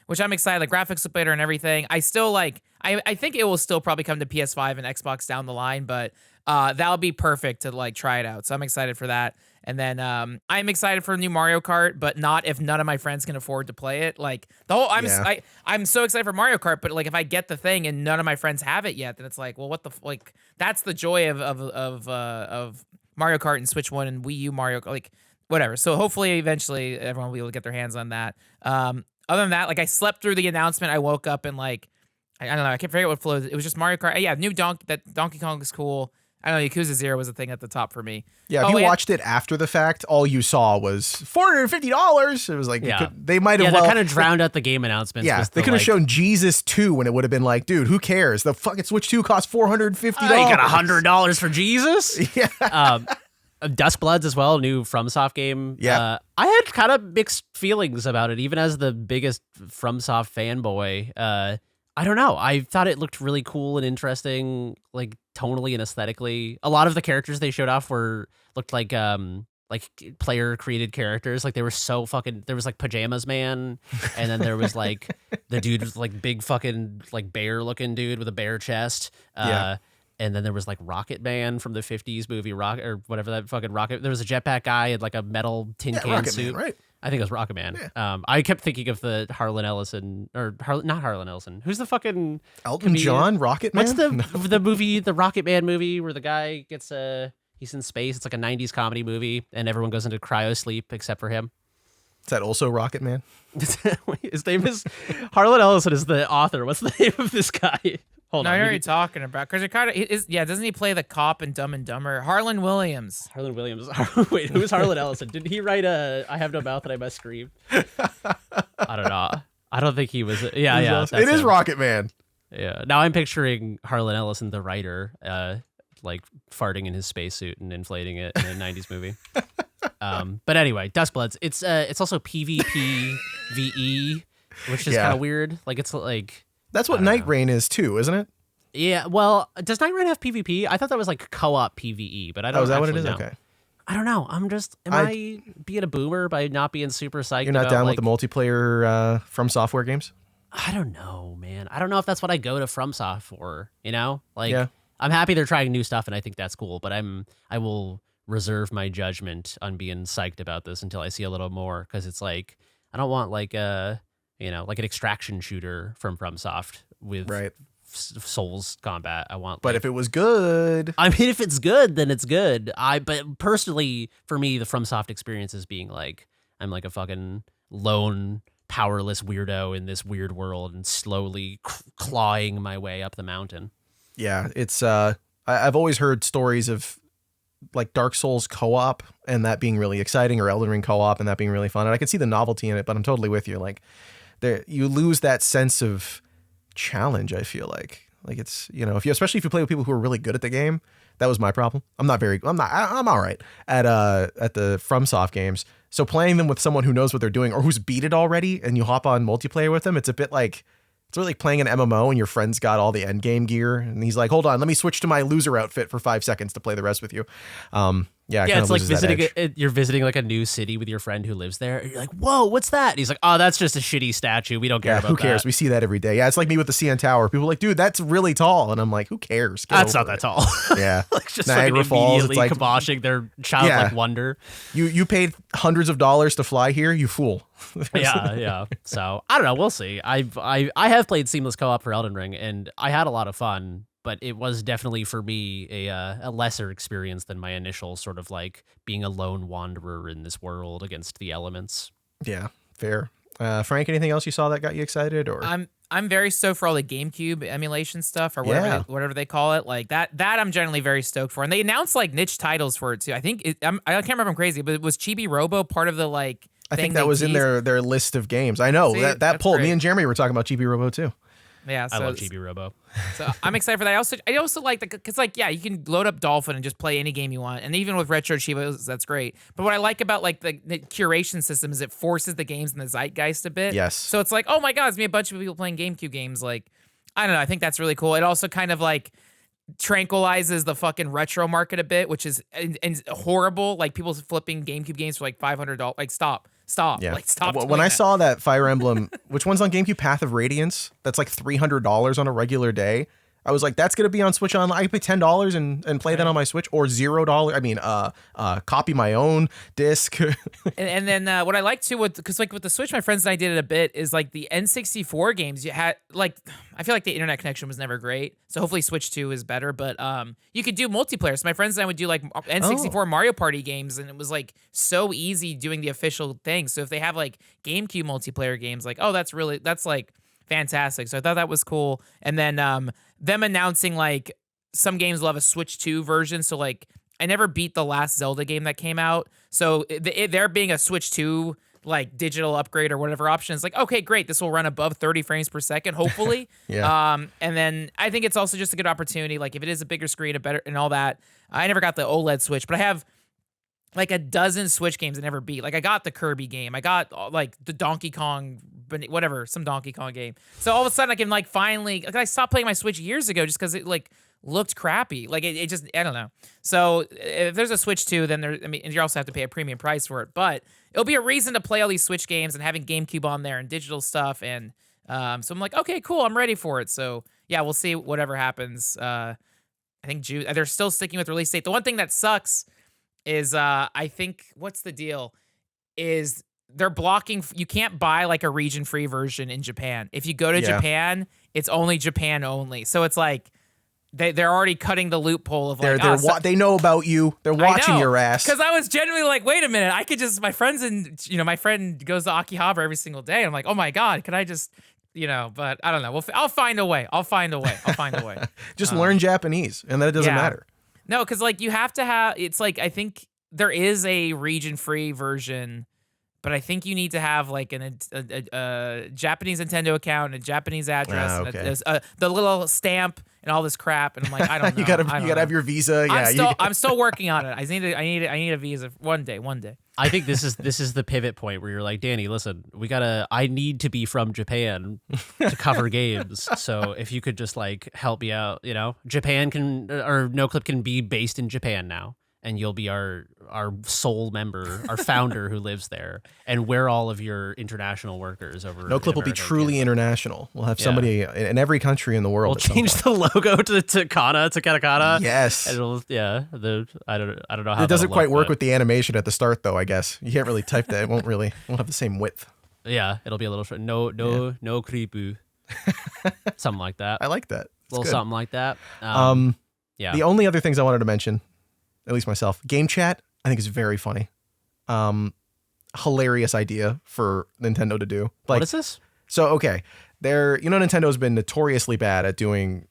which I'm excited, like graphics look better and everything. I still like, I think it will still probably come to PS5 and Xbox down the line, but that'll be perfect to like try it out. So I'm excited for that. And then I'm excited for a new Mario Kart, but not if none of my friends can afford to play it. Like the whole, I'm so excited for Mario Kart, but like if I get the thing and none of my friends have it yet, then it's like, well, what the like? That's the joy of Mario Kart and Switch 1 and Wii U Mario, like whatever. So hopefully, eventually, everyone will be able to get their hands on that. Other than that, like I slept through the announcement. I woke up and like I don't know, I can't forget what flows. It was just Mario Kart. Yeah, new Donkey Kong is cool. I don't know, Yakuza 0 was a thing at the top for me. Yeah, if you watched it after the fact, all you saw was $450. It was like, they might have that kind of drowned out the game announcements. Yeah, they could have shown Jesus 2 and it would have been like, dude, who cares? The fucking Switch 2 cost $450. You got $100 for Jesus? Yeah. Dusk Bloods as well, new FromSoft game. Yeah. I had kind of mixed feelings about it, even as the biggest FromSoft fanboy. I don't know. I thought it looked really cool and interesting, like tonally and aesthetically. A lot of the characters they showed off looked like player created characters. Like they were so fucking. There was like Pajamas Man, and then there was like the dude with like big fucking like bear looking dude with a bear chest. And then there was like Rocket Man from the 50s movie Rocket or whatever that fucking Rocket. There was a jetpack guy in like a metal tin can Rocket suit. Man, right? I think it was Rocket Man. Yeah. I kept thinking of the Harlan Ellison not Harlan Ellison. Who's the fucking Elton comedian? John, Rocket Man? What's the movie, the Rocket Man movie where the guy gets he's in space. It's like a 90s comedy movie and everyone goes into cryo sleep except for him. Is that also Rocket Man? His name is Harlan Ellison is the author. What's the name of this guy? Hold on. I know what you're talking about. Because it kind of is. Yeah, doesn't he play the cop in Dumb and Dumber? Harlan Williams. Harlan Williams. Wait, who's Harlan Ellison? Did he write I Have No Mouth and I Must Scream? I don't know. I don't think he was. Yeah. It is Rocket Man. Yeah. Now I'm picturing Harlan Ellison, the writer, like farting in his spacesuit and inflating it in a 90s movie. But anyway, Duskbloods. It's also PvP VE, which is kind of weird. Like it's like. That's what Night Rain is too, isn't it? Yeah, well, does Night Rain have PvP? I thought that was like co-op PvE, but I don't know. Oh, is that what it is? Okay. I don't know. Am I being a boomer by not being super psyched? You're not down with the multiplayer From Software games? I don't know, man. I don't know if that's what I go to FromSoft for, you know? Like, yeah. I'm happy they're trying new stuff, and I think that's cool, but I will reserve my judgment on being psyched about this until I see a little more, because it's like, I don't want like like an extraction shooter from FromSoft with Souls combat. I want. But if it was good, I mean, if it's good, then it's good. But personally, for me, the FromSoft experience is being like I'm like a fucking lone, powerless weirdo in this weird world and slowly clawing my way up the mountain. Yeah, it's. I've always heard stories of like Dark Souls co-op and that being really exciting, or Elden Ring co-op and that being really fun. And I can see the novelty in it, but I'm totally with you. Like, you lose that sense of challenge. I feel like it's, especially if you play with people who are really good at the game. That was my problem. I'm all right at the FromSoft games. So playing them with someone who knows what they're doing or who's beat it already, and you hop on multiplayer with them, it's a bit like. It's really like playing an MMO and your friend's got all the end game gear and he's like, hold on, let me switch to my loser outfit for 5 seconds to play the rest with you. It's like you're visiting like a new city with your friend who lives there. And you're like, whoa, what's that? And he's like, oh, that's just a shitty statue. We don't care about that. Who cares? We see that every day. Yeah, it's like me with the CN Tower. People are like, dude, that's really tall. And I'm like, who cares? That's not that tall. Yeah. Like just Niagara Falls, it's like kiboshing their childlike wonder. You paid hundreds of dollars to fly here, you fool. Yeah. So I don't know. We'll see. I have played Seamless Co-op for Elden Ring, and I had a lot of fun. But it was definitely for me a lesser experience than my initial sort of like being a lone wanderer in this world against the elements. Yeah, fair. Frank, anything else you saw that got you excited? Or I'm very stoked for all the GameCube emulation stuff or whatever they call it. Like that I'm generally very stoked for. And they announced like niche titles for it too. I think I can't remember if I'm crazy, but was Chibi Robo part of the I think that was in their list of games. I know that pulled me and Jeremy were talking about GB Robo too. Yeah, I love GB Robo. So I'm excited for that. I also like because you can load up Dolphin and just play any game you want, and even with Retro Chivos, that's great. But what I like about like the curation system is it forces the games in the zeitgeist a bit. Yes. So it's like, oh my god, it's me a bunch of people playing GameCube games. Like, I don't know. I think that's really cool. It also kind of like tranquilizes the fucking retro market a bit, which is and horrible. Like people flipping GameCube games for like $500. Like stop. Yeah. Like stop. When I saw that Fire Emblem, which one's on GameCube? Path of Radiance. That's like $300 on a regular day. I was like, that's gonna be on Switch Online. I can pay $10 and play that on my Switch, or $0. I mean, copy my own disc. and then what I like too, because like with the Switch, my friends and I did it a bit, is like the N64 games. You had like, I feel like the internet connection was never great, so hopefully Switch 2 is better. But you could do multiplayer. So my friends and I would do like N64 Mario Party games, and it was like so easy doing the official thing. So if they have like GameCube multiplayer games, like that's like fantastic. So I thought that was cool. And then them announcing like some games will have a Switch 2 version. So like I never beat the last Zelda game that came out. So there being a Switch 2 like digital upgrade or whatever option, it's like, okay, great. This will run above 30 frames per second, hopefully. Yeah. And then I think it's also just a good opportunity. Like if it is a bigger screen, a better and all that. I never got the OLED Switch, but I have like a dozen Switch games I never beat. Like I got the Kirby game. I got like the Donkey Kong, whatever, some Donkey Kong game. So all of a sudden I can like finally, like I stopped playing my Switch years ago just because it like looked crappy. Like it just, I don't know. So if there's a Switch 2, then you also have to pay a premium price for it. But it'll be a reason to play all these Switch games and having GameCube on there and digital stuff. And so I'm like, okay, cool. I'm ready for it. So yeah, we'll see whatever happens. I think June, they're still sticking with release date. The one thing that sucks is I think what's the deal is they're blocking. You can't buy like a region free version in Japan. If you go to Japan, it's only Japan only. So it's like they're already cutting the loophole of like they know about you. They're watching your ass. Because I was genuinely like, wait a minute, I could just my friend goes to Akihabara every single day. And I'm like, oh my god, can I just But I don't know. I'll find a way. Just learn Japanese, and then it doesn't matter. No, because like you have to have. It's like I think there is a region-free version, but I think you need to have like a Japanese Nintendo account, and a Japanese address, and the little stamp, and all this crap. And I'm like, I don't know. you gotta have your visa. I'm still working on it. I need a visa one day. I think this is the pivot point where you're like, Danny, listen, I need to be from Japan to cover games. So if you could just like help me out, Japan can, or Noclip can be based in Japan now. And you'll be our sole member, our founder who lives there, and we're all of your international workers over. Noclip will be truly international. We'll have somebody in every country in the world. We'll change the logo to katakana. Yes. And I don't know how it doesn't quite work with the animation at the start, though. I guess you can't really type that. It won't have the same width. Yeah, it'll be a little no creepu, something like that. I like that. A little something like that. Yeah. The only other things I wanted to mention, at least myself, game chat, I think is very funny. Hilarious idea for Nintendo to do. Like, what is this? So, okay. Nintendo's been notoriously bad at doing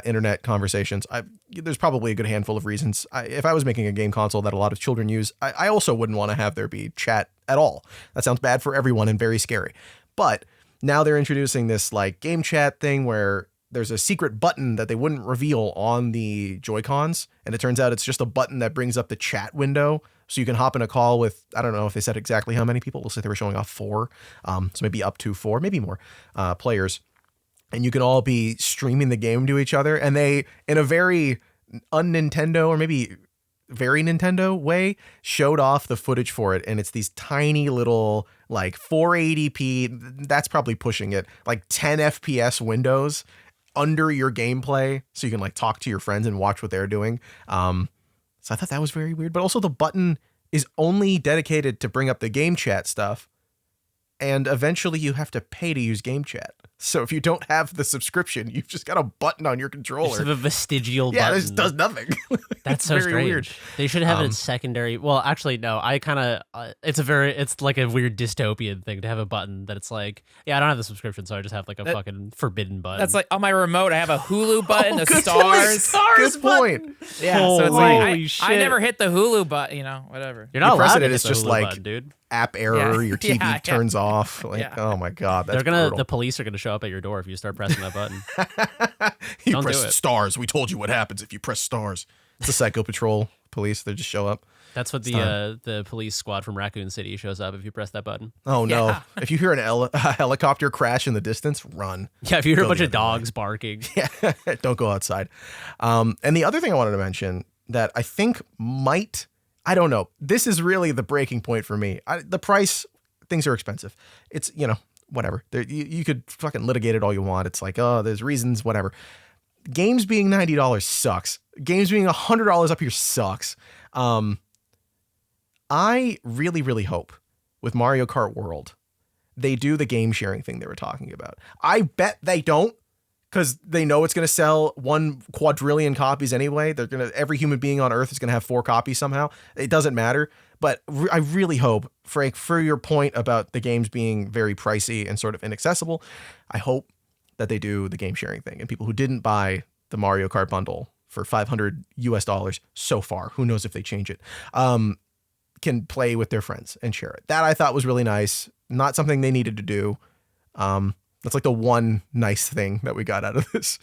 internet conversations. There's probably a good handful of reasons. If I was making a game console that a lot of children use, I also wouldn't want to have there be chat at all. That sounds bad for everyone and very scary. But now they're introducing this like game chat thing where there's a secret button that they wouldn't reveal on the Joy-Cons. And it turns out it's just a button that brings up the chat window. So you can hop in a call with, I don't know if they said exactly how many people. We'll say they were showing off 4. So maybe up to 4, maybe more players. And you can all be streaming the game to each other. And they, in a very un-Nintendo or maybe very Nintendo way, showed off the footage for it. And it's these tiny little like 480p, that's probably pushing it, like 10 FPS windows under your gameplay, so you can like talk to your friends and watch what they're doing. So I thought that was very weird. But also the button is only dedicated to bring up the game chat stuff, and eventually you have to pay to use game chat. So if you don't have the subscription, you've just got a button on your controller. It's a vestigial button. Yeah, this does nothing. That's so strange. Weird. They should have it as secondary. Well, actually, no. I kind of. It's like a weird dystopian thing to have a button that it's like, I don't have the subscription, so I just have like a fucking forbidden button. That's like on my remote. I have a Hulu button, a stars. Good point. Yeah, so it's like I never hit the Hulu button. Whatever. You're not allowed to hit it's the just Hulu like button, dude. App error. Your TV turns off. Like, oh my god, that's brutal. The police are gonna show show up at your door if you start pressing that button. You Don't do press it. stars. We told you what happens if you press stars. It's the Psycho Patrol police. They just show up. That's what the police squad from Raccoon City shows up if you press that button. Oh, no. Yeah. If you hear a helicopter crash in the distance, run. Yeah, if you hear a Go bunch the of other way. dogs barking. Yeah, don't go outside. And the other thing I wanted to mention that I think might, I don't know, this is really the breaking point for me. The price, things are expensive. It's, whatever. You could fucking litigate it all you want. It's like, oh, there's reasons, whatever. Games being $90 sucks. Games being $100 up here sucks. I really, really hope with Mario Kart World, they do the game sharing thing they were talking about. I bet they don't, because they know it's going to sell 1 quadrillion copies anyway. Every human being on Earth is going to have 4 copies somehow. It doesn't matter. But I really hope, Frank, for your point about the games being very pricey and sort of inaccessible, I hope that they do the game sharing thing. And people who didn't buy the Mario Kart bundle for $500 so far, who knows if they change it, can play with their friends and share it. That I thought was really nice. Not something they needed to do. That's like the one nice thing that we got out of this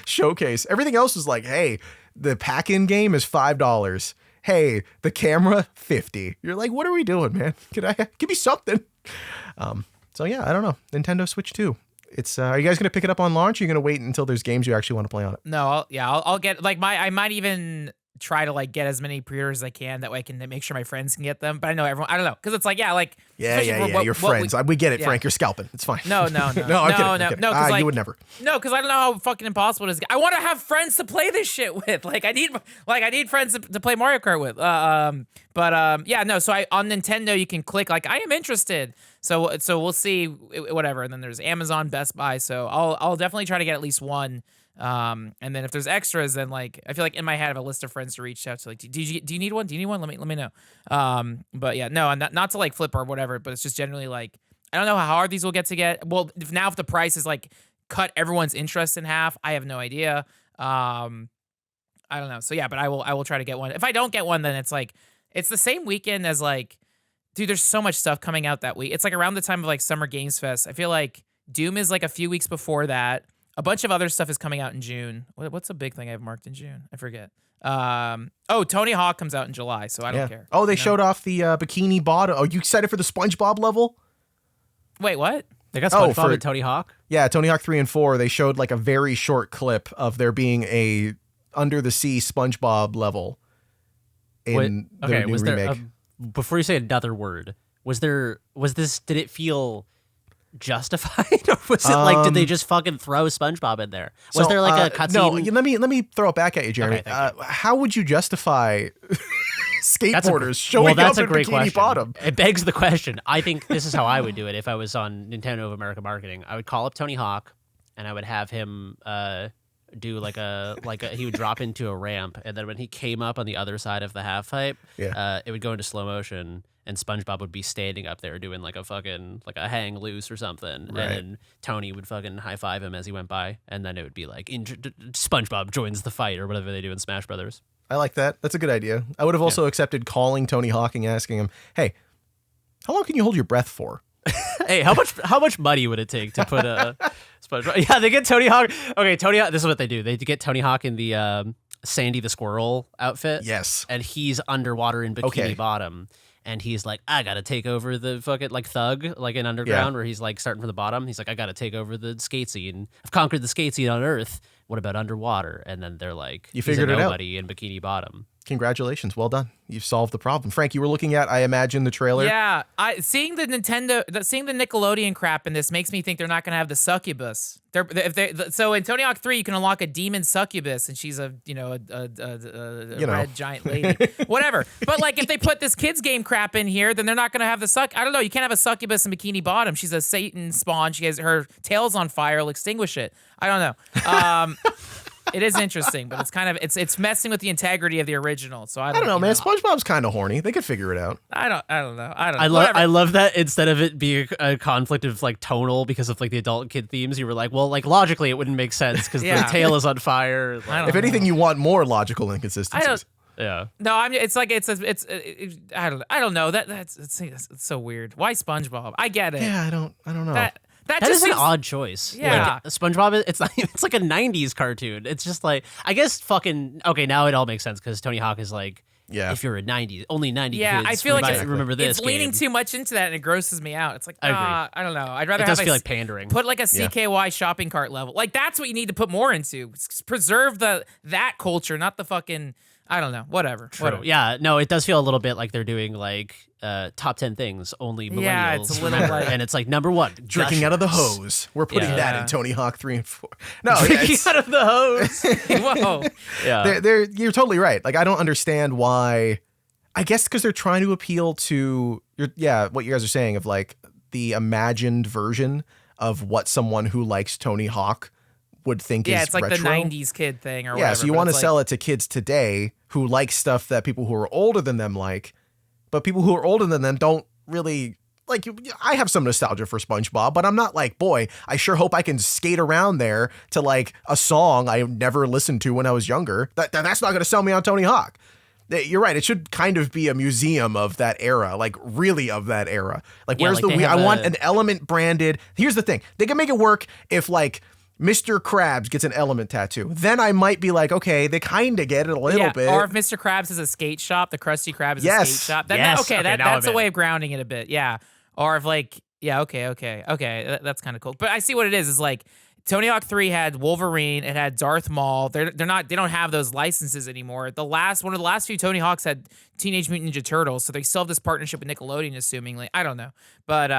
showcase. Everything else was like, hey, the pack-in game is $5. Hey, the camera, $50. You're like, what are we doing, man? Give me something. So yeah, I don't know. Nintendo Switch 2. It's are you guys gonna pick it up on launch? Or are you gonna wait until there's games you actually want to play on it? No, I'll get like I might even try to like get as many pre-orders as I can. That way I can make sure my friends can get them. But I know everyone, I don't know. Cause it's like, yeah, Your friends. We get it, Frank. You're scalping. It's fine. No. I'm kidding. No, cause you would never. No, because I don't know how fucking impossible it is. I want to have friends to play this shit with. I need friends to play Mario Kart with. Yeah, no. So on Nintendo you can click like I am interested. So we'll see whatever. And then there's Amazon, Best Buy. So I'll definitely try to get at least one. And then if there's extras, then like I feel like in my head I have a list of friends to reach out to. Like, do you need one? Do you need one? Let me know. But yeah, no, not to like flip or whatever. But it's just generally like I don't know how hard these will get. Well, if the price is like cut everyone's interest in half, I have no idea. I don't know. So yeah, but I will try to get one. If I don't get one, then it's like it's the same weekend as like, dude. There's so much stuff coming out that week. It's like around the time of like Summer Games Fest. I feel like Doom is like a few weeks before that. A bunch of other stuff is coming out in June. What's a big thing I have marked in June? I forget. Tony Hawk comes out in July, so I don't care. Oh, they showed off the Bikini Bottom. Oh, you excited for the SpongeBob level? Wait, what? They got SpongeBob and Tony Hawk? Yeah, Tony Hawk 3 and 4, they showed like a very short clip of there being a under the sea SpongeBob level in the new remake. Before you say another word, did it feel justified, or was it like did they just fucking throw SpongeBob in there? Was there like a cutscene? No, let me throw it back at you, Jeremy. Okay, how would you justify skateboarders showing up in Bikini question. Bottom? It begs the question. I think this is how I would do it if I was on Nintendo of America Marketing. I would call up Tony Hawk and I would have him do he would drop into a ramp, and then when he came up on the other side of the half pipe, it would go into slow motion. And SpongeBob would be standing up there doing like a hang loose or something, right. And then Tony would fucking high five him as he went by, and then it would be like SpongeBob joins the fight or whatever they do in Smash Brothers. I like that. That's a good idea. I would have also accepted calling Tony Hawk and asking him, "Hey, how long can you hold your breath for?" Hey, how much money would it take to put a SpongeBob? Yeah, they get Tony Hawk. Okay, Tony Hawk. This is what they do. They get Tony Hawk in the Sandy the Squirrel outfit. Yes, and he's underwater in Bikini Bottom. And he's like, I gotta take over the fucking like Thug, like in Underground, where he's like starting from the bottom. He's like, I gotta take over the skate scene. I've conquered the skate scene on Earth. What about underwater? And then they're like, you figured it out. Nobody in Bikini Bottom. Congratulations, well done. You've solved the problem. Frank, you were looking at, I imagine, the trailer. Yeah, seeing the Nickelodeon crap in this makes me think they're not gonna have the succubus. So in Tony Hawk 3, you can unlock a demon succubus, and she's a red giant lady, whatever. But like if they put this kids game crap in here, then they're not gonna have the I don't know. You can't have a succubus in Bikini Bottom. She's a Satan spawn. She has her tail's on fire. Will extinguish it. I don't know. It is interesting, but it's kind of it's messing with the integrity of the original. So I don't know, man. SpongeBob's kind of horny. They could figure it out. I don't know. I love that instead of it being a conflict of like tonal because of like the adult and kid themes, you were like, well, like logically it wouldn't make sense because the tail is on fire. Like, if anything, you want more logical inconsistencies. Yeah. No, I mean I don't know. It's so weird. Why SpongeBob? I get it. Yeah, I don't know. That just is an seems- odd choice. Yeah. Like, SpongeBob, it's not, it's like a 90s cartoon. It's just like, I guess fucking, okay, now it all makes sense because Tony Hawk is like, Yeah. if you're a 90s, only 90 Yeah, kids I feel like remember this it's leaning game. too much into that, and it grosses me out. It's like, I agree. I don't know. I'd rather It does have feel like pandering. put like a CKY shopping cart level. Like that's what you need to put more into. Preserve that culture, not the fucking. I don't know. Whatever. True. Whatever. Yeah, no, it does feel a little bit like they're doing like top 10 things only millennials Yeah, it's a little remember. like- And it's like number one, Drinking out of the gushers. hose. We're putting Yeah. that Yeah. in Tony Hawk 3 and 4. No, Drinking it's, out of the hose. Whoa. Yeah. you're totally right. Like, I don't understand why. I guess because they're trying to appeal to what you guys are saying of like the imagined version of what someone who likes Tony Hawk would think is It's like retro. the '90s kid thing or Yeah, whatever. so you want to sell it to kids today who like stuff that people who are older than them like, but people who are older than them don't really like. I have some nostalgia for SpongeBob, but I'm not like, boy, I sure hope I can skate around there to like a song I never listened to when I was younger. That's not going to sell me on Tony Hawk. You're right. It should kind of be a museum of that era, like really of that era. Like, Yeah, where's like the they I have want a- an Element branded. Here's the thing. They can make it work if like Mr. Krabs gets an Element tattoo. Then I might be like, okay, they kind of get it a little bit. Or if Mr. Krabs is a skate shop, the Krusty Krab is a Yes. skate shop. Then Yes. okay, Okay, now that's I'm a way in. of grounding it a bit. Yeah. Or if like, yeah, okay. That's kind of cool. But I see what it is like Tony Hawk 3 had Wolverine, it had Darth Maul. They don't have those licenses anymore. One of the last few Tony Hawks had Teenage Mutant Ninja Turtles, so they still have this partnership with Nickelodeon, assumingly. I don't know. But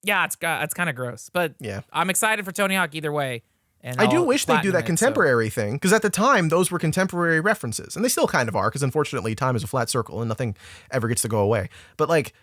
yeah, it's kind of gross. But Yeah. I'm excited for Tony Hawk either way. And I do I'll wish they do platinum that it, so- contemporary thing, because at the time, those were contemporary references. And they still kind of are, because unfortunately, time is a flat circle and nothing ever gets to go away. But like,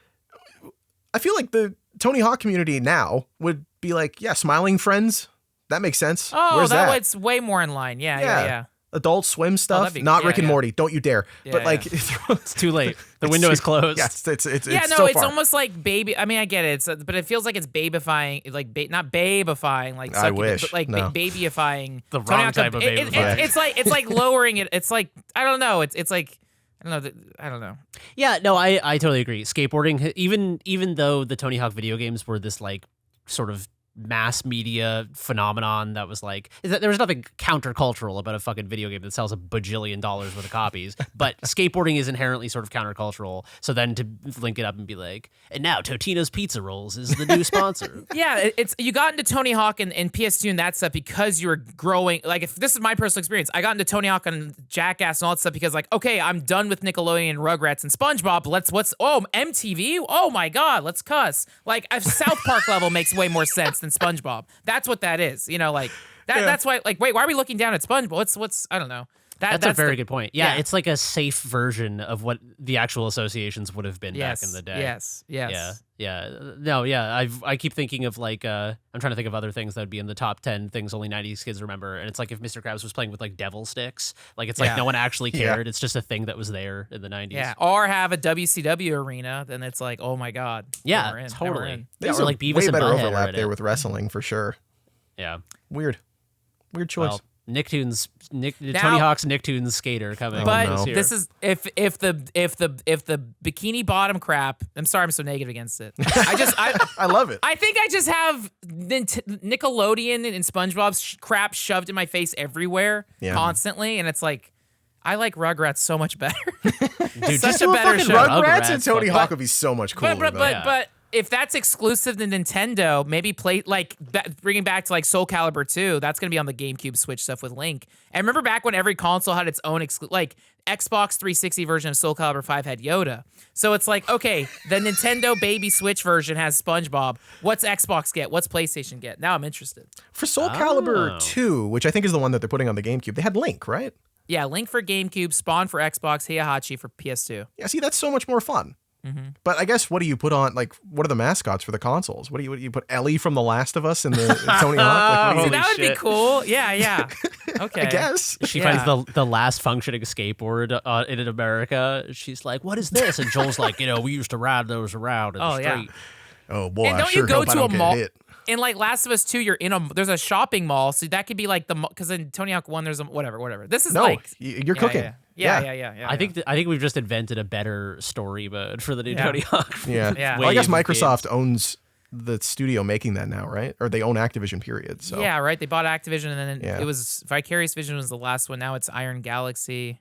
I feel like the Tony Hawk community now would be like, yeah, Smiling Friends. That makes sense. Oh, Where's that? it's way more in line. Yeah. Adult Swim stuff, that'd be- not yeah, Rick and yeah. Morty. Don't you dare! Yeah, but like, It's too late. The window is closed. Yes, it's Yeah, it's no, so it's far. almost like baby. I mean, I get it, but it feels like it's babyifying, like not babyifying, like I sucking it, wish. but like No. babyifying. The Tony wrong Hawk- type of babyifying. It's like lowering it. It's like I don't know. It's like I don't know. I don't know. Yeah, no, I totally agree. Skateboarding, even though the Tony Hawk video games were this like sort of mass media phenomenon that was like there was nothing countercultural about a fucking video game that sells $1 bajillion worth of copies, but skateboarding is inherently sort of countercultural. So then to link it up and be like, and now Totino's Pizza Rolls is the new sponsor. Yeah, it's you got into Tony Hawk and PS2 and that stuff because you were growing. Like, if this is my personal experience, I got into Tony Hawk and Jackass and all that stuff because, like, okay, I'm done with Nickelodeon, Rugrats, and SpongeBob. MTV? Oh my God, let's cuss. Like, a South Park level makes way more sense than SpongeBob. That's what that is. You know, like that. Yeah. That's why. Like, wait, why are we looking down at SpongeBob? What's I don't know. That's a very good point. Yeah, yeah. it's like a safe version of what the actual associations would have been back in the day. Yes. Yeah. No, yeah. I keep thinking of like I'm trying to think of other things that would be in the top 10 things only 90s kids remember. And it's like if Mr. Krabs was playing with like devil sticks, like it's like Yeah. no one actually Yeah. cared. It's just a thing that was there in the 90s. Yeah. Or have a WCW arena, then it's like, oh my God. Yeah, Now we're in. Now we're totally. in. Yeah, There's or a like Beavis way and better Butthead overlap are there in with wrestling for sure. Yeah. Weird choice. Well, Tony Now- Hawk's Nicktoons skater coming. But no. this is if the bikini bottom crap. I'm sorry, I'm so negative against it. I love it. I think I just have Nickelodeon and SpongeBob's crap shoved in my face everywhere Yeah. constantly, and it's like I like Rugrats so much better. Dude, Such just a do better fucking show. Rugrats and Tony fucking- Hawk would be so much cooler. But if that's exclusive to Nintendo, maybe play like that, bringing back to like Soul Calibur 2. That's gonna be on the GameCube Switch stuff with Link. And remember back when every console had its own like Xbox 360 version of Soul Calibur 5 had Yoda. So it's like, okay, the Nintendo Baby Switch version has SpongeBob. What's Xbox get? What's PlayStation get? Now I'm interested. For Soul Calibur Oh. 2, which I think is the one that they're putting on the GameCube, they had Link, right? Yeah, Link for GameCube, Spawn for Xbox, Heihachi for PS2. Yeah, see, that's so much more fun. But I guess what do you put on? Like, what are the mascots for the consoles? What do you put? Ellie from The Last of Us in the in Tony Hawk? Like, what do you Holy See, that would shit. be cool. Yeah. Okay. I guess. She Yeah. finds the last functioning skateboard in America. She's like, "What is this?" And Joel's like, "We used to ride those around in the Oh, yeah. street." Oh boy, And I don't sure you go hope I to don't a get mall? hit. In like Last of Us 2, there's a shopping mall, so that could be like because in Tony Hawk 1 there's a whatever. This is No, like you're cooking. Yeah. I think we've just invented a better story mode for the new Yeah. Tony Hawk. Yeah. Yeah. Well, I guess wave of Microsoft games. owns the studio making that now, right? Or they own Activision, period. So Yeah, right. They bought Activision, and then Yeah. it was Vicarious Vision was the last one. Now it's Iron Galaxy,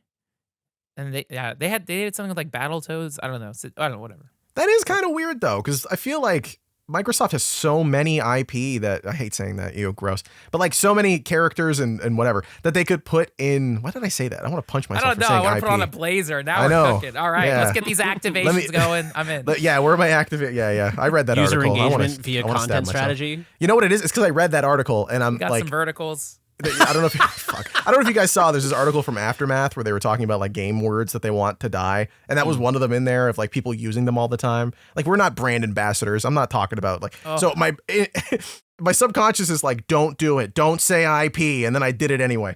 and they did something with like Battletoads. I don't know. I don't know. Whatever. that is kind of weird though, because I feel like Microsoft has so many IP that I hate saying that, gross, but like so many characters and whatever that they could put in. Why did I say that? I want to punch myself. I don't know. For I saying want to IP. put on a blazer. Now I we're know. cooking. All right, Yeah. let's get these activations going. I'm in. But yeah, where am I activate? Yeah. I read that User article. engagement via I wanna stab content myself. strategy. You know what it is? It's because I read that article and I'm Got like, some verticals. I don't know if I don't know if you guys saw. There's this article from Aftermath where they were talking about like game words that they want to die, and that was one of them in there of like people using them all the time. Like we're not brand ambassadors. I'm not talking about like. So my subconscious is like, don't do it. Don't say IP, and then I did it anyway.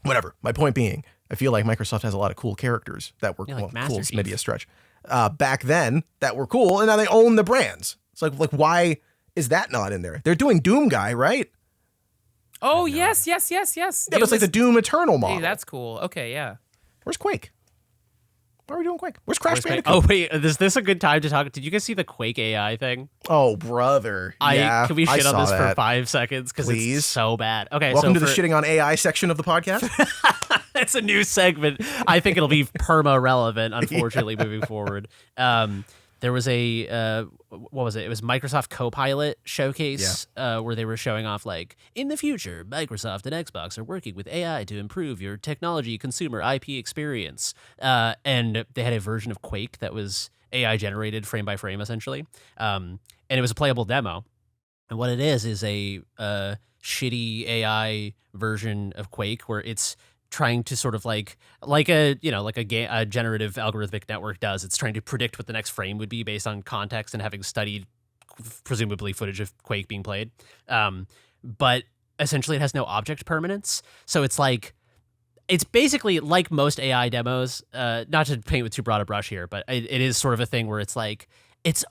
Whatever. My point being, I feel like Microsoft has a lot of cool characters that were like cool. Master Chief. Maybe a stretch. Back then that were cool, and now they own the brands. It's like why is that not in there? They're doing Doom Guy, right? Oh yes. Yeah, but it's like the Doom Eternal model. Hey, that's cool. Okay, yeah. Where's Quake? Why are we doing Quake? Where's Crash Bandicoot? Oh wait, is this a good time to talk? Did you guys see the Quake AI thing? Oh, brother. Yeah, Can we I shit on saw this that. for 5 seconds? Because Please. it's so bad. Okay, Welcome so to the shitting on AI section of the podcast. It's a new segment. I think it'll be perma-relevant, unfortunately, moving forward. There was a, what was it? It was Microsoft Copilot showcase where they were showing off like, in the future, Microsoft and Xbox are working with AI to improve your technology consumer IP experience. And they had a version of Quake that was AI generated frame by frame, essentially. And it was a playable demo. And what it is a shitty AI version of Quake where it's trying to sort of like a generative algorithmic network does. It's trying to predict what the next frame would be based on context and having studied presumably footage of Quake being played. But essentially it has no object permanence. So it's like, it's basically like most AI demos, not to paint with too broad a brush here, but it is sort of a thing where it's like, it's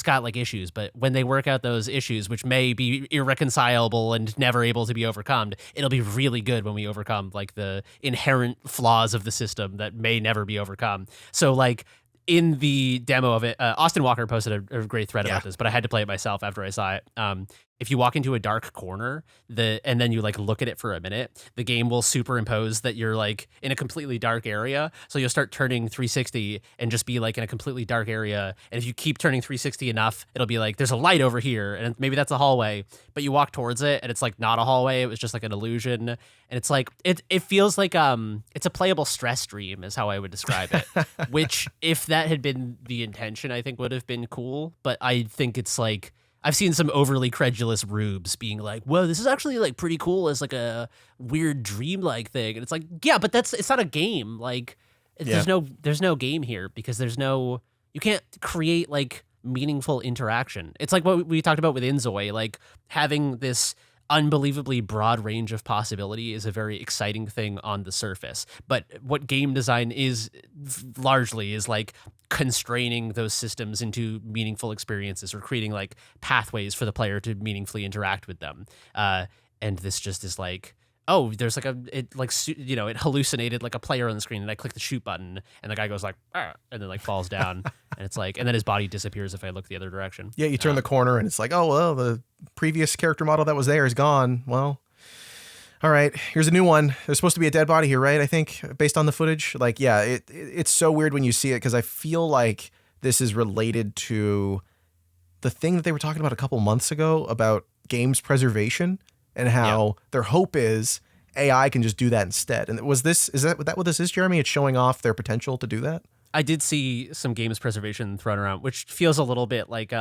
got like issues, but when they work out those issues, which may be irreconcilable and never able to be overcome, it'll be really good when we overcome like the inherent flaws of the system that may never be overcome. So like in the demo of it, Austin Walker posted a great thread about this, but I had to play it myself after I saw it. If you walk into a dark corner, and then you like look at it for a minute, the game will superimpose that you're like in a completely dark area. So you'll start turning 360 and just be like in a completely dark area. And if you keep turning 360 enough, it'll be like there's a light over here, and maybe that's a hallway. But you walk towards it, and it's like not a hallway. It was just like an illusion, and it's like it feels like it's a playable stress dream is how I would describe it. Which, if that had been the intention, I think would have been cool. But I think it's like, I've seen some overly credulous rubes being like, "Whoa, this is actually like pretty cool as like a weird dreamlike thing," and it's like, yeah, but it's not a game. Like, there's no game here because you can't create like meaningful interaction. It's like what we talked about with Inzoi, like having this unbelievably broad range of possibility is a very exciting thing on the surface. But what game design is largely is like constraining those systems into meaningful experiences or creating like pathways for the player to meaningfully interact with them. And this just is like, oh, there's like it hallucinated like a player on the screen, and I click the shoot button, and the guy goes like, ah, and then like falls down, and it's like, and then his body disappears if I look the other direction. Yeah, you turn the corner, and it's like, oh well, the previous character model that was there is gone. Well, all right, here's a new one. There's supposed to be a dead body here, right? I think based on the footage. Like, yeah, it's so weird when you see it because I feel like this is related to the thing that they were talking about a couple months ago about games preservation. And how their hope is AI can just do that instead. And is that what this is, Jeremy? It's showing off their potential to do that? I did see some games preservation thrown around, which feels a little bit like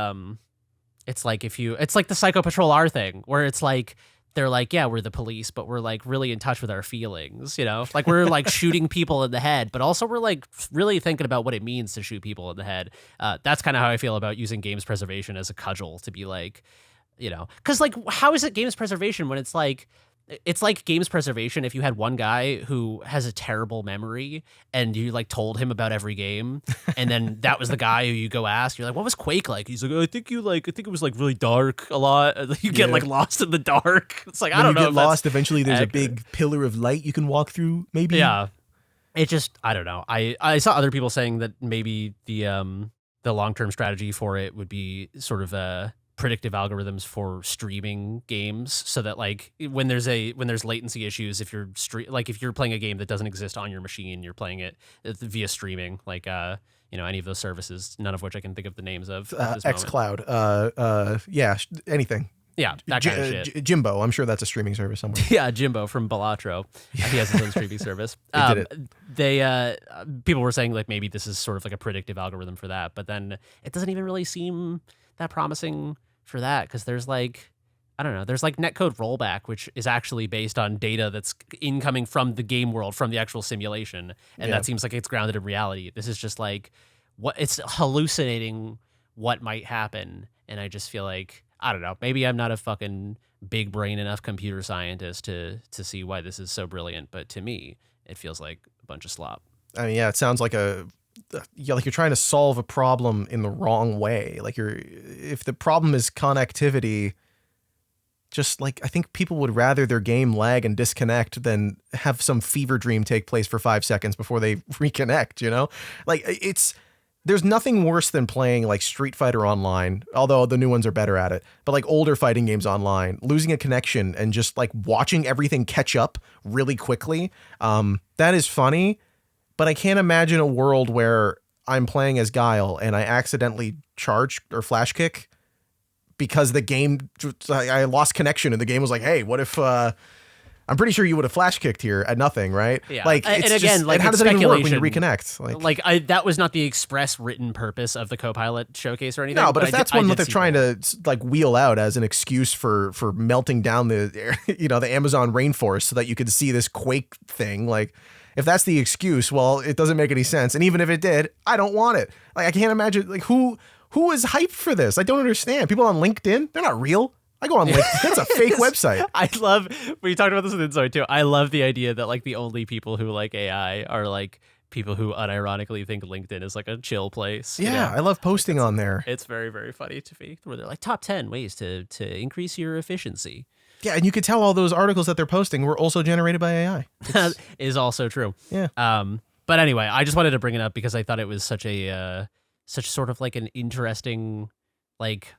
it's like the Psycho Patrol R thing, where it's like they're like, yeah, we're the police, but we're like really in touch with our feelings, you know? Like we're like shooting people in the head, but also we're like really thinking about what it means to shoot people in the head. That's kind of how I feel about using games preservation as a cudgel to be like, you know, because like, how is it games preservation when it's like games preservation if you had one guy who has a terrible memory and you like told him about every game, and then that was the guy who you go ask, you're like, what was Quake like? He's like, I think it was like really dark a lot. You get like lost in the dark. It's like, I don't know. You get lost. Eventually, there's a big pillar of light you can walk through. Maybe. Yeah. It just, I don't know. I saw other people saying that maybe the long-term strategy for it would be sort of predictive algorithms for streaming games, so that like when there's latency issues, if you're if you're playing a game that doesn't exist on your machine, you're playing it via streaming, like any of those services, none of which I can think of the names of at this moment. xCloud, anything. Yeah, that kind of shit. Jimbo, I'm sure that's a streaming service somewhere. Yeah, Jimbo from Balatro. He has his own streaming service. People were saying like maybe this is sort of like a predictive algorithm for that, but then it doesn't even really seem that promising for that, because there's like, I don't know, there's like netcode rollback, which is actually based on data that's incoming from the game world, from the actual simulation, and that seems like it's grounded in reality. This is just like it's hallucinating what might happen, and I just feel like, I don't know, maybe I'm not a fucking big brain enough computer scientist to see why this is so brilliant, but to me, it feels like a bunch of slop. I mean, it sounds like you're trying to solve a problem in the wrong way. Like if the problem is connectivity, just like, I think people would rather their game lag and disconnect than have some fever dream take place for 5 seconds before they reconnect, Like there's nothing worse than playing like Street Fighter online, although the new ones are better at it, but like older fighting games online, losing a connection and just like watching everything catch up really quickly. That is funny, but I can't imagine a world where I'm playing as Guile and I accidentally charge or flash kick because the game, I lost connection and the game was like, hey, what if, I'm pretty sure you would have flash kicked here at nothing, right? Yeah. Like, and again, like, how does that even work when you reconnect? That was not the express written purpose of the Copilot showcase or anything. No, but if that's one that they're trying to like wheel out as an excuse for melting down the the Amazon rainforest so that you could see this Quake thing, like if that's the excuse, well, it doesn't make any sense. And even if it did, I don't want it. Like I can't imagine like who is hyped for this. I don't understand. People on LinkedIn, they're not real. I go on LinkedIn. It's a fake website. I love, we talked about this with Insight too. I love the idea that like the only people who like AI are like people who unironically think LinkedIn is like a chill place. Yeah, I love posting on there. It's very, very funny to me, where they're like top 10 ways to increase your efficiency. Yeah, and you could tell all those articles that they're posting were also generated by AI. That is also true. Yeah. But anyway, I just wanted to bring it up because I thought it was such sort of like an interesting, like,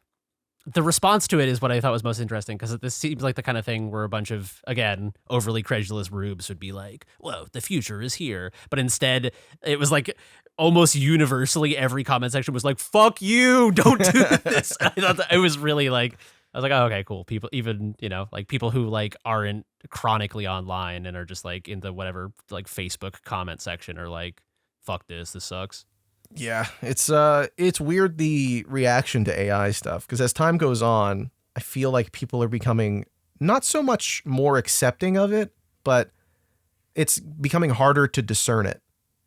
the response to it is what I thought was most interesting, because this seems like the kind of thing where a bunch of, again, overly credulous rubes would be like, whoa, the future is here. But instead, it was like almost universally every comment section was like, fuck you, don't do this. I thought that it was really like, I was like, oh, okay, cool. People, even, like people who like aren't chronically online and are just like in the whatever, like Facebook comment section are like, fuck this sucks. Yeah, it's weird, the reaction to AI stuff, because as time goes on, I feel like people are becoming not so much more accepting of it, but it's becoming harder to discern it.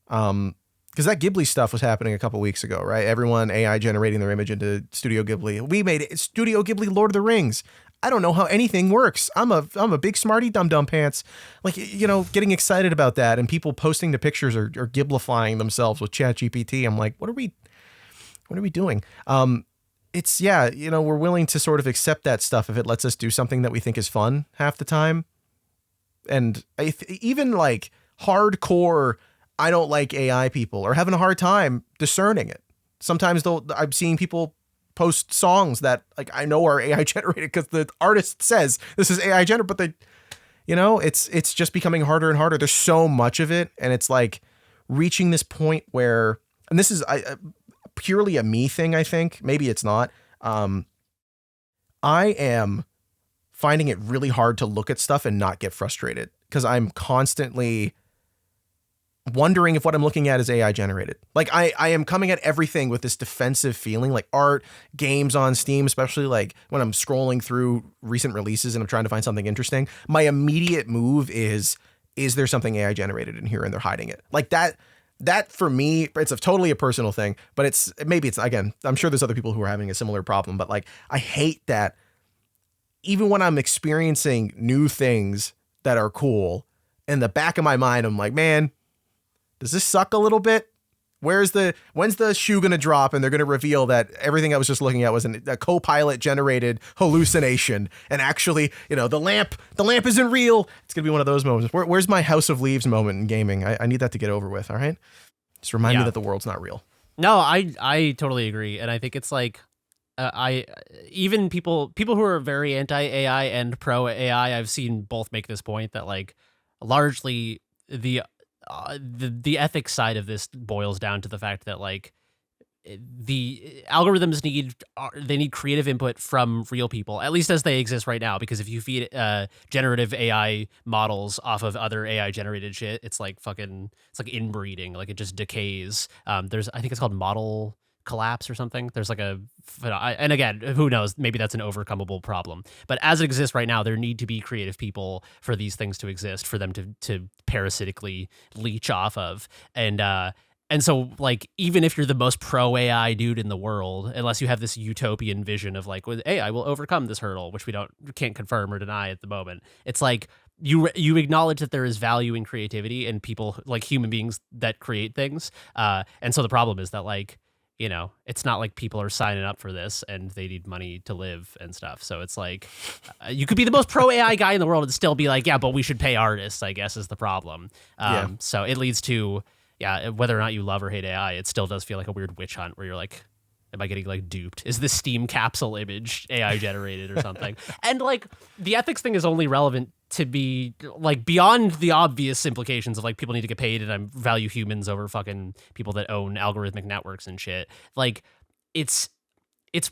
Because that Ghibli stuff was happening a couple weeks ago, right? Everyone AI generating their image into Studio Ghibli. We made it Studio Ghibli Lord of the Rings. I don't know how anything works. I'm a big smarty dum pants. Like, getting excited about that and people posting the pictures or Ghiblifying themselves with ChatGPT. I'm like, what are we doing? We're willing to sort of accept that stuff if it lets us do something that we think is fun half the time. And even like hardcore, I don't like AI people are having a hard time discerning it. Sometimes I'm seeing people post songs that like I know are AI generated because the artist says this is AI generated, but it's just becoming harder and harder. There's so much of it, and it's like reaching this point where, and this is purely a me thing, I think. Maybe it's not. I am finding it really hard to look at stuff and not get frustrated because I'm constantly wondering if what I'm looking at is AI generated. Like I am coming at everything with this defensive feeling, like art, games on Steam, especially like when I'm scrolling through recent releases and I'm trying to find something interesting. My immediate move is there something AI generated in here and they're hiding it? Like that for me, it's totally a personal thing, but maybe it's, again, I'm sure there's other people who are having a similar problem, but like, I hate that even when I'm experiencing new things that are cool, in the back of my mind, I'm like, man, does this suck a little bit? When's the shoe going to drop and they're going to reveal that everything I was just looking at was a Copilot generated hallucination, and actually, the lamp isn't real. It's going to be one of those moments. Where's my House of Leaves moment in gaming? I need that to get over with. All right. Just remind me that the world's not real. No, I totally agree, and I think it's like I even people who are very anti AI and pro AI, I've seen both make this point that like largely the ethics side of this boils down to the fact that like the algorithms need creative input from real people, at least as they exist right now, because if you feed generative AI models off of other AI generated shit, it's like inbreeding, like it just decays. There's, I think it's called model collapse or something. There's like and again, who knows, maybe that's an overcomable problem, but as it exists right now, there need to be creative people for these things to exist, for them to parasitically leech off of. And so, like, even if you're the most pro AI dude in the world, unless you have this utopian vision of like, with AI will overcome this hurdle, which we can't confirm or deny at the moment, it's like you acknowledge that there is value in creativity and people, like human beings that create things. And so the problem is that, like, you know, it's not like people are signing up for this and they need money to live and stuff. So it's like you could be the most pro AI guy in the world and still be like, yeah, but we should pay artists, I guess, is the problem. So it leads to, yeah, whether or not you love or hate AI, it still does feel like a weird witch hunt where you're like, am I getting like duped? Is this Steam capsule image AI generated or something? And like the ethics thing is only relevant to be like beyond the obvious implications of like people need to get paid and I value humans over fucking people that own algorithmic networks and shit. Like it's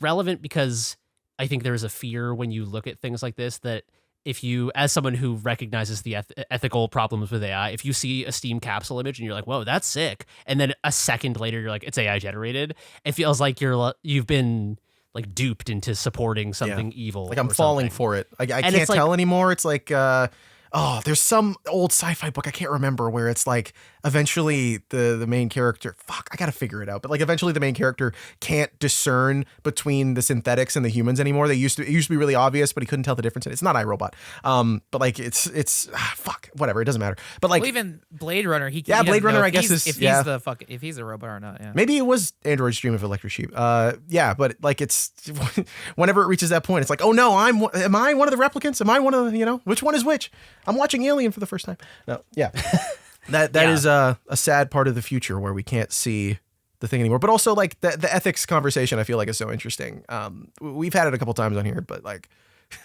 relevant because I think there is a fear when you look at things like this that if you, as someone who recognizes the ethical problems with AI, if you see a Steam capsule image and you're like, whoa, that's sick, and then a second later you're like, it's AI generated, it feels like you've been like duped into supporting something evil. Like I'm falling for it. I can't tell anymore. It's like, there's some old sci-fi book, I can't remember, where it's like eventually the main character, I gotta figure it out, but like eventually the main character can't discern between the synthetics and the humans anymore. It used to be really obvious, but he couldn't tell the difference. It's not iRobot. But like it's whatever, it doesn't matter. But like, well, even Blade Runner, Blade Runner, I guess if he's a robot or not. Yeah. Maybe it was Android's Dream of Electric Sheep. But like it's whenever it reaches that point, it's like, oh no, am I one of the replicants? Am I one of the, which one is which? I'm watching Alien for the first time. No, yeah. That is a sad part of the future where we can't see the thing anymore. But also like the ethics conversation, I feel like is so interesting. We've had it a couple times on here, but like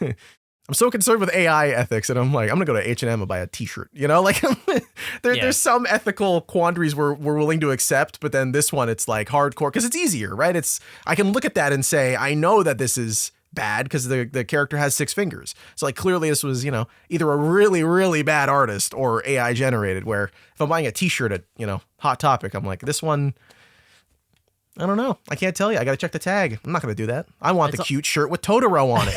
I'm so concerned with AI ethics, and I'm like, I'm gonna go to H&M and buy a T-shirt. Like there's some ethical quandaries we're willing to accept, but then this one, it's like hardcore because it's easier, right? I can look at that and say I know that this is bad because the character has 6 fingers. So like clearly this was, either a really, really bad artist or AI generated, where if I'm buying a T-shirt at, Hot Topic, I'm like, this one, I don't know. I can't tell you. I got to check the tag. I'm not going to do that. I want the cute shirt with Totoro on it.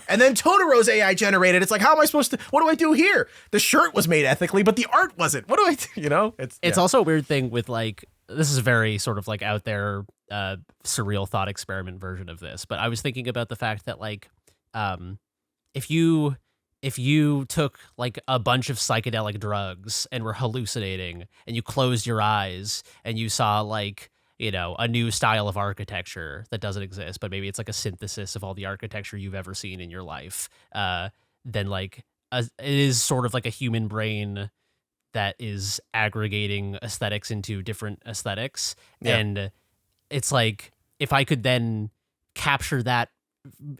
And then Totoro's AI generated. It's like, how am I supposed to, what do I do here? The shirt was made ethically, but the art wasn't. What do I do? It's also a weird thing with like, this is very sort of like out there, surreal thought experiment version of this, but I was thinking about the fact that like if you took like a bunch of psychedelic drugs and were hallucinating and you closed your eyes and you saw like a new style of architecture that doesn't exist, but maybe it's like a synthesis of all the architecture you've ever seen in your life, then like it is sort of like a human brain that is aggregating aesthetics into different aesthetics. Yeah. And it's like, if I could then capture that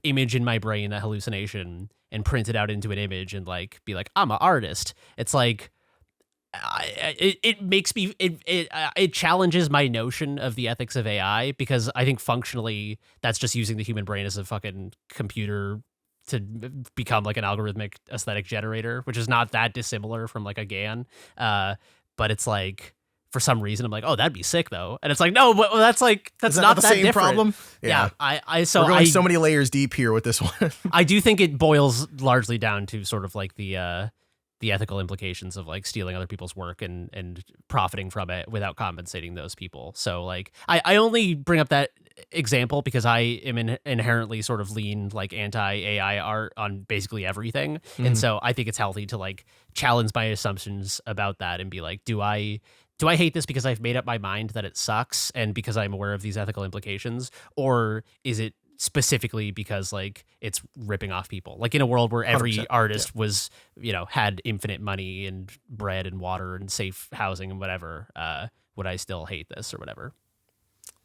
image in my brain, that hallucination, and print it out into an image and like be like, I'm an artist. It's like, it makes me, it challenges my notion of the ethics of AI, because I think functionally that's just using the human brain as a fucking computer to become like an algorithmic aesthetic generator, which is not that dissimilar from like a GAN. But it's like, for some reason, I'm like, oh, that'd be sick though. And it's like, no, but that's not the same different problem. Yeah. So we're going so many layers deep here with this one. I do think it boils largely down to sort of like the ethical implications of like stealing other people's work and profiting from it without compensating those people. So like, I only bring up that example because I am inherently sort of lean like anti-AI art on basically everything. Mm-hmm. And so I think it's healthy to like challenge my assumptions about that and be like, do I hate this because I've made up my mind that it sucks and because I'm aware of these ethical implications? Or is it specifically because like it's ripping off people? Like in a world where every artist was, had infinite money and bread and water and safe housing and whatever, would I still hate this or whatever?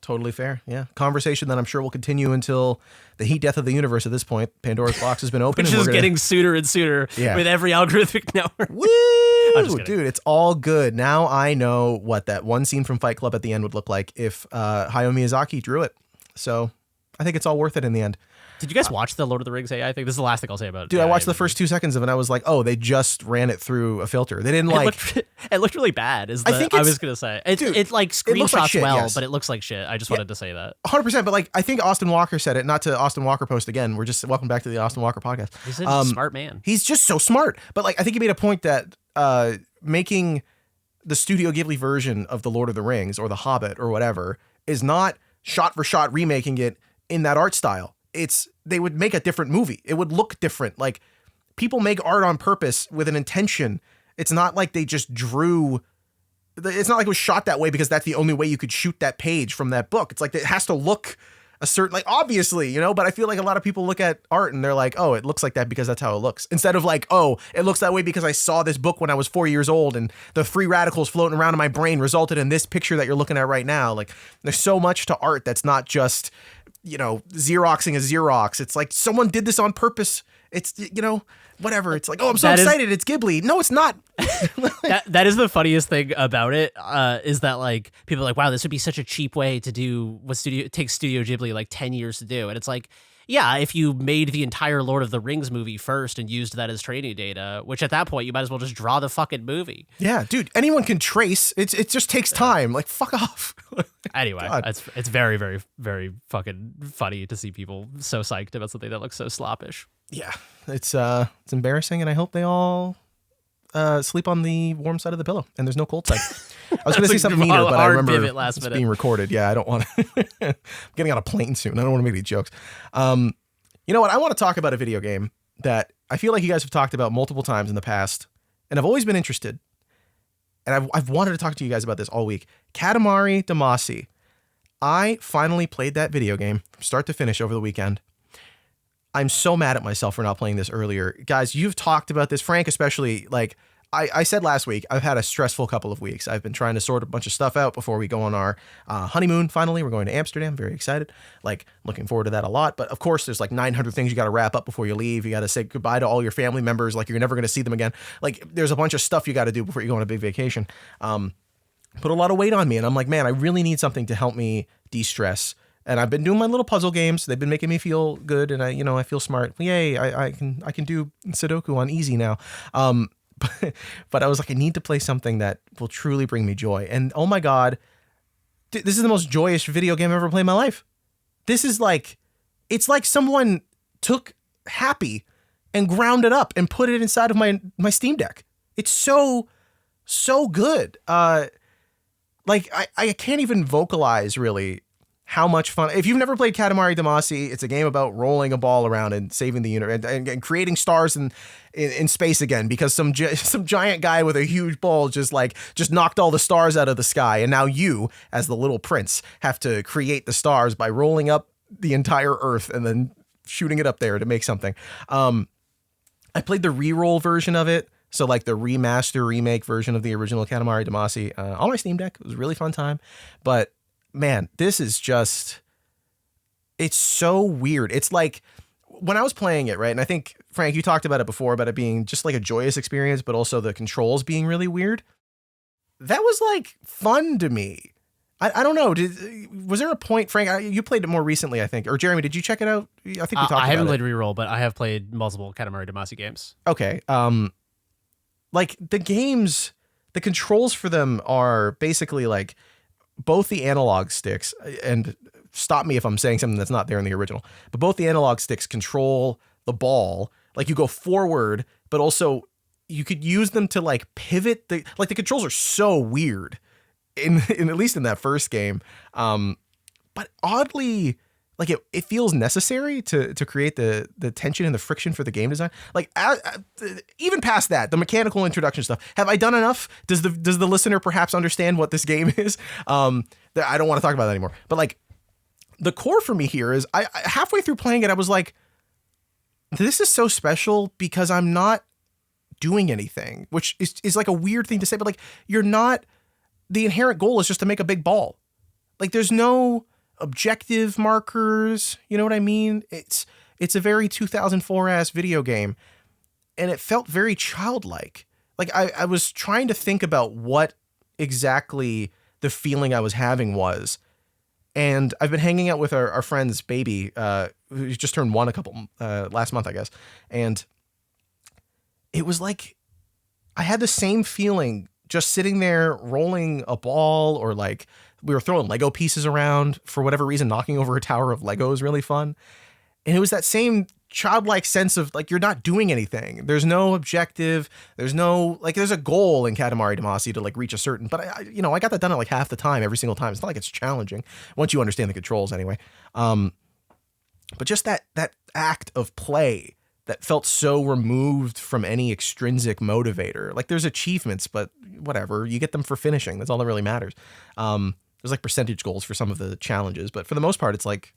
Totally fair. Yeah. Conversation that I'm sure will continue until the heat death of the universe at this point. Pandora's box has been opened. Which is getting sooner and sooner with every algorithmic network. Woo! Dude, it's all good. Now I know what that one scene from Fight Club at the end would look like if Hayao Miyazaki drew it. So I think it's all worth it in the end. Did you guys watch the Lord of the Rings AI thing? This is the last thing I'll say about it. Dude, I watched the first 2 seconds of it and I was like, oh, they just ran it through a filter. They didn't it looked really bad, I was going to say. It like screenshots like shit, well, yes. But it looks like shit. I just wanted to say that. 100%, but like I think Austin Walker said it, not to Austin Walker post again. We're just welcome back to the Austin Walker podcast. He's a smart man. He's just so smart. But like I think he made a point that making the Studio Ghibli version of The Lord of the Rings or The Hobbit or whatever is not shot for shot remaking it in that art style. They would make a different movie. It would look different. Like people make art on purpose with an intention. It's not like they just drew. It's not like it was shot that way because that's the only way you could shoot that page from that book. It's like it has to look a certain, like obviously, you know, but I feel like a lot of people look at art and they're like, oh, it looks like that because that's how it looks. Instead of like, oh, it looks that way because I saw this book when I was 4 years old and the free radicals floating around in my brain resulted in this picture that you're looking at right now. Like there's so much to art that's not just, you know, Xeroxing a Xerox. It's like someone did this on purpose. It's, you know, whatever. It's like, oh, I'm so excited. It's Ghibli. No, it's not. that is the funniest thing about it, is that like people are like, wow, this would be such a cheap way to do what takes Studio Ghibli like 10 years to do. And it's like, yeah, if you made the entire Lord of the Rings movie first and used that as training data, which at that point you might as well just draw the fucking movie. Yeah, dude, anyone can trace. It just takes time. Like, fuck off. Anyway, it's very, very, very fucking funny to see people so psyched about something that looks so sloppish. Yeah, it's embarrassing, and I hope they all sleep on the warm side of the pillow, and there's no cold side. I was going to say something meaner, but I remember it's being recorded. Yeah, I don't want to. I'm getting on a plane soon. I don't want to make any jokes. You know what? I want to talk about a video game that I feel like you guys have talked about multiple times in the past, and I've always been interested. And I've wanted to talk to you guys about this all week. Katamari Damacy. I finally played that video game from start to finish over the weekend. I'm so mad at myself for not playing this earlier. Guys, you've talked about this, Frank especially. Like I said last week, I've had a stressful couple of weeks. I've been trying to sort a bunch of stuff out before we go on our honeymoon. Finally, we're going to Amsterdam. Very excited. Like looking forward to that a lot. But of course, there's like 900 things you got to wrap up before you leave. You got to say goodbye to all your family members. Like you're never going to see them again. Like there's a bunch of stuff you got to do before you go on a big vacation. Put a lot of weight on me. And I'm like, man, I really need something to help me de-stress. And I've been doing my little puzzle games. They've been making me feel good, and I feel smart. Yay! I can do Sudoku on easy now. But I was like, I need to play something that will truly bring me joy. And oh my god, this is the most joyous video game I've ever played in my life. This is like, it's like someone took Happy and ground it up and put it inside of my Steam Deck. It's so good. Like I can't even vocalize really how much fun. If you've never played Katamari Damacy, it's a game about rolling a ball around and saving the universe and creating stars in space again, because some giant guy with a huge ball just knocked all the stars out of the sky. And now you, as the little prince, have to create the stars by rolling up the entire Earth and then shooting it up there to make something. I played the Reroll version of it. So like the remaster remake version of the original Katamari Damacy on my Steam Deck. It was a really fun time. But man, this is just, it's so weird. It's like when I was playing it, right? And I think, Frank, you talked about it before, about it being just like a joyous experience, but also the controls being really weird. That was like fun to me. I don't know. Was there a point, Frank? You played it more recently, I think. Or Jeremy, did you check it out? I think we talked about it. I haven't played Reroll, but I have played multiple Katamari Damacy games. Okay. Like the games, the controls for them are basically like both the analog sticks, and stop me if I'm saying something that's not there in the original, but both the analog sticks control the ball. Like you go forward, but also you could use them to like pivot. The controls are so weird in at least in that first game. But oddly, like it feels necessary to create the tension and the friction for the game design. Like even past that, the mechanical introduction stuff. Have I done enough? Does the listener perhaps understand what this game is? I don't want to talk about that anymore. But like the core for me here is I halfway through playing it, I was like, this is so special because I'm not doing anything, which is like a weird thing to say, but like you're not, the inherent goal is just to make a big ball. Like there's no objective markers. You know what I mean? It's a very 2004 ass video game, and it felt very childlike. Like I was trying to think about what exactly the feeling I was having was. And I've been hanging out with our friend's baby, who just turned 1 last month, I guess. And it was like, I had the same feeling just sitting there rolling a ball, or like we were throwing Lego pieces around for whatever reason. Knocking over a tower of Lego is really fun. And it was that same childlike sense of like, you're not doing anything. There's no objective. There's no, like, there's a goal in Katamari Damacy to like reach a certain, but I got that done at like half the time, every single time. It's not like it's challenging once you understand the controls anyway. But just that act of play that felt so removed from any extrinsic motivator. Like, there's achievements, but whatever, you get them for finishing. That's all that really matters. There's like percentage goals for some of the challenges, but for the most part, it's like,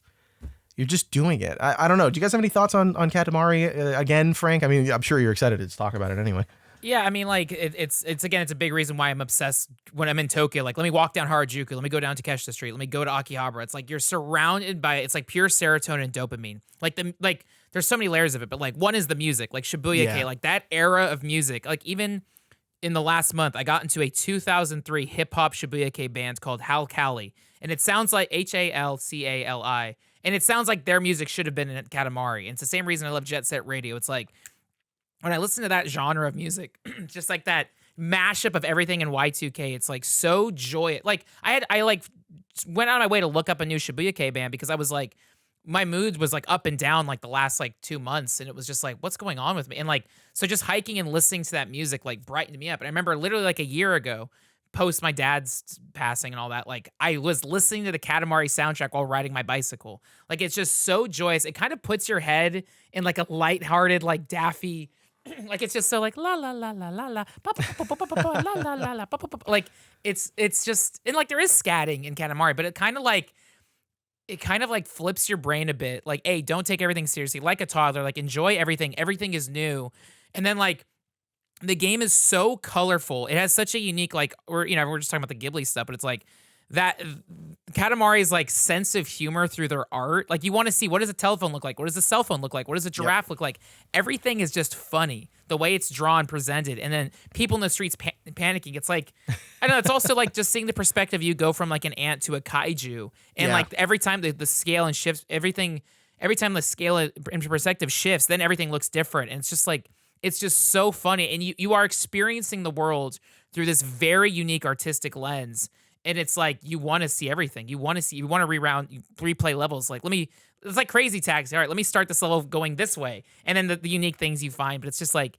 you're just doing it. I don't know. Do you guys have any thoughts on Katamari again, Frank? I mean, I'm sure you're excited to talk about it anyway. Yeah, I mean, like, it's a big reason why I'm obsessed when I'm in Tokyo. Like, let me walk down Harajuku, let me go down to Takeshita Street, let me go to Akihabara. It's like you're surrounded by, it's like pure serotonin and dopamine. Like there's so many layers of it, but like one is the music, like Shibuya-kei, like that era of music. Like even in the last month, I got into a 2003 hip hop Shibuya-kei band called Halcali, and it sounds like Halcali. And it sounds like their music should have been in Katamari. And it's the same reason I love Jet Set Radio. It's like, when I listen to that genre of music, just like that mashup of everything in Y2K, it's like so joyous. Like, I like went out of my way to look up a new Shibuya-kei band because I was like, my mood was like up and down like the last like 2 months. And it was just like, what's going on with me? And like, so just hiking and listening to that music like brightened me up. And I remember literally like a year ago, post my dad's passing and all that, like I was listening to the Katamari soundtrack while riding my bicycle. Like, it's just so joyous. It kind of puts your head in like a lighthearted, like daffy, like it's just so like la la la la la la la la la la. Like it's just, and like there is scatting in Katamari, but it kind of like flips your brain a bit. Like, hey, don't take everything seriously. Like a toddler, like enjoy everything. Everything is new, and then like. The game is so colorful. It has such a unique, like, we're just talking about the Ghibli stuff, but it's like that Katamari's like sense of humor through their art. Like, you want to see, what does a telephone look like? What does a cell phone look like? What does a giraffe look like? Everything is just funny. The way it's drawn, presented, and then people in the streets panicking. It's like, I don't know. It's also like just seeing the perspective you go from like an ant to a kaiju, and like every time the scale and shifts, every time the scale into perspective shifts, then everything looks different, and it's just like. It's just so funny, and you are experiencing the world through this very unique artistic lens, and it's like you want to see everything. You want to replay levels. Like, it's like Crazy Taxi. All right, let me start this level going this way, and then the unique things you find. But it's just like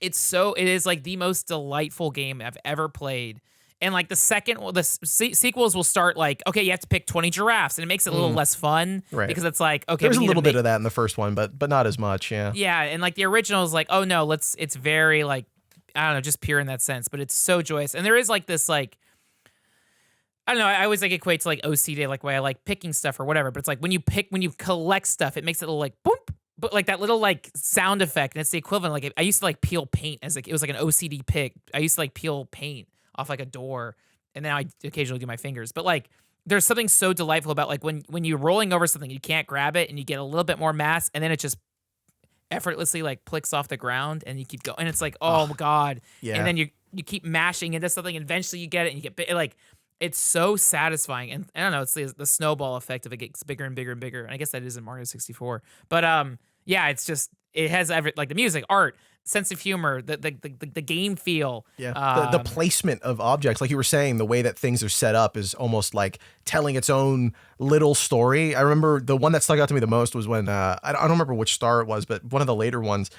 it is like the most delightful game I've ever played. And like the sequels will start like, okay, you have to pick 20 giraffes, and it makes it a little less fun, right? Because it's like, okay, there's a little bit of that in the first one, but not as much, yeah. Yeah, and like the original is like, oh no, it's very like, I don't know, just pure in that sense, but it's so joyous. And there is like this like, I don't know, I always like equate to like OCD, like way I like picking stuff or whatever, but it's like when you collect stuff, it makes it a little like boop, but like that little like sound effect, and it's the equivalent. Like I used to like peel paint as like, it was like an OCD pick. I used to like peel paint off like a door, and then I occasionally do my fingers. But like, there's something so delightful about like when you're rolling over something, you can't grab it, and you get a little bit more mass, and then it just effortlessly like plicks off the ground, and you keep going, and it's like, oh god, yeah. And then you keep mashing into something, and eventually you get it, and you get like, it's so satisfying. And I don't know, it's the snowball effect of it gets bigger and bigger and bigger. And I guess that is in Mario 64, but yeah, it's just, it has like the music, art, sense of humor, the game feel. Yeah, the placement of objects, like you were saying, the way that things are set up is almost like telling its own little story. I remember the one that stuck out to me the most was when I don't remember which star it was, but one of the later ones.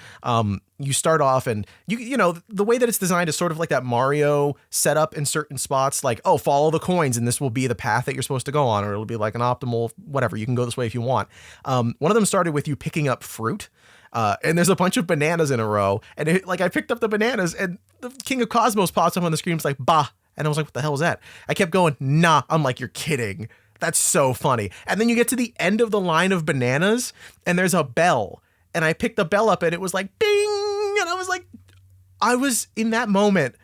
You start off, and you know the way that it's designed is sort of like that Mario setup in certain spots, like, oh, follow the coins, and this will be the path that you're supposed to go on, or it'll be like an optimal whatever. You can go this way if you want. One of them started with you picking up fruit. And there's a bunch of bananas in a row, and I picked up the bananas, and the King of Cosmos pops up on the screen. It's like, bah. And I was like, what the hell is that? I kept going, nah. I'm like, you're kidding. That's so funny. And then you get to the end of the line of bananas, and there's a bell, and I picked the bell up, and it was like, bing. And I was in that moment,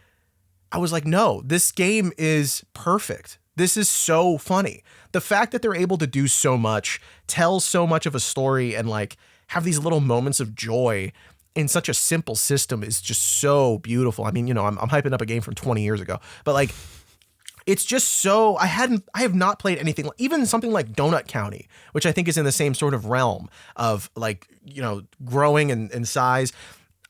I was like, no, this game is perfect. This is so funny. The fact that they're able to do so much, tell so much of a story, and like have these little moments of joy in such a simple system is just so beautiful. I mean, you know, I'm hyping up a game from 20 years ago, but like, it's just so, I have not played anything, even something like Donut County, which I think is in the same sort of realm of like, you know, growing in size.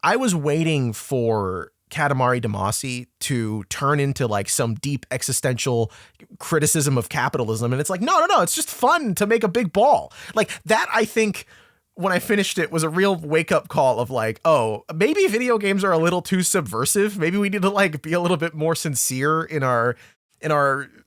I was waiting for Katamari Damacy to turn into like some deep existential criticism of capitalism. And it's like, no, it's just fun to make a big ball. Like that, I think, when I finished it, was a real wake up call of like, oh, maybe video games are a little too subversive. Maybe we need to like be a little bit more sincere in our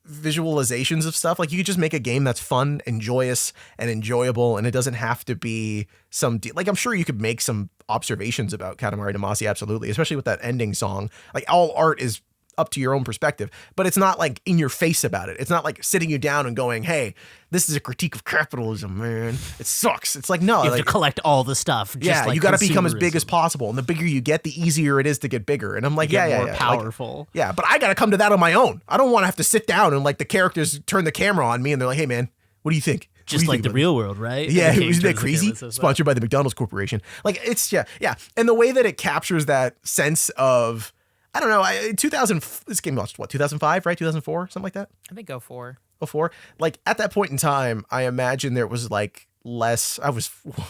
visualizations of stuff. Like you could just make a game that's fun and joyous and enjoyable, and it doesn't have to be some like, I'm sure you could make some observations about Katamari Damacy, absolutely, especially with that ending song. Like all art is up to your own perspective, but it's not like in your face about it. It's not like sitting you down and going, hey, this is a critique of capitalism, man. It sucks. It's like, no, you have like, to collect all the stuff. Just yeah, like you got to become as big consumerism. as possible. And the bigger you get, the easier it is to get bigger. And I'm like, Get yeah. more Like, powerful. yeah, but I got to come to that on my own. I don't want to have to sit down and like the characters turn the camera on me and they're like, hey, man, what do you think? What do Just you like think the about real world, right? Yeah, And the isn't that characters crazy? and the camera says that. Sponsored by the McDonald's Corporation. Like it's yeah. And the way that it captures that sense of, I don't know, 2000, this game launched what, 2005, right? 2004, something like that. I think go 4. Before, like at that point in time, I imagine there was like less. What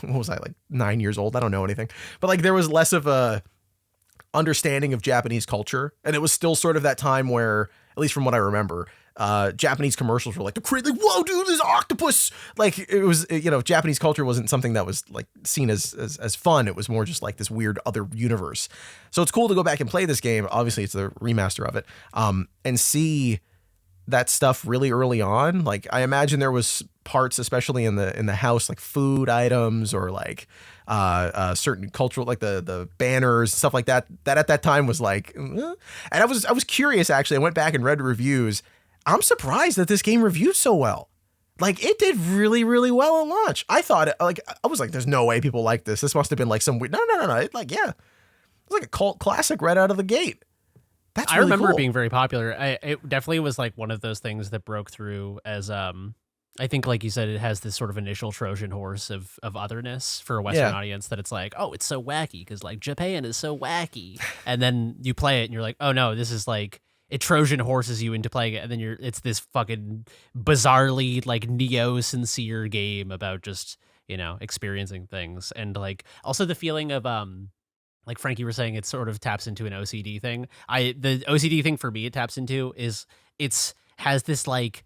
was I, like 9 years old? I don't know anything, but like there was less of a understanding of Japanese culture, and it was still sort of that time where, at least from what I remember, Japanese commercials were like, whoa, dude, this octopus. Like it was, you know, Japanese culture wasn't something that was like seen as fun. It was more just like this weird other universe. So it's cool to go back and play this game. Obviously, it's the remaster of it, and see that stuff really early on. Like I imagine there was parts, especially in the house, like food items or like certain cultural, like the banners, stuff like that at that time was like, and I was curious, actually. I went back and read reviews. I'm surprised that this game reviewed so well. Like it did really, really well at launch. I thought I was like, there's no way people like this. This must have been like some weird, no. It, like, yeah, it's like a cult classic right out of the gate. That's I really remember cool. it being very popular. It definitely was like one of those things that broke through as I think, like you said, it has this sort of initial Trojan horse of otherness for a Western audience, that it's like, oh, it's so wacky because like Japan is so wacky, and then you play it and you're like, oh no, this is like, it Trojan horses you into playing it, and then it's this fucking bizarrely like neo-sincere game about just, you know, experiencing things, and like also the feeling of like Frankie was saying, it sort of taps into an OCD thing. The OCD thing for me it taps into is has this like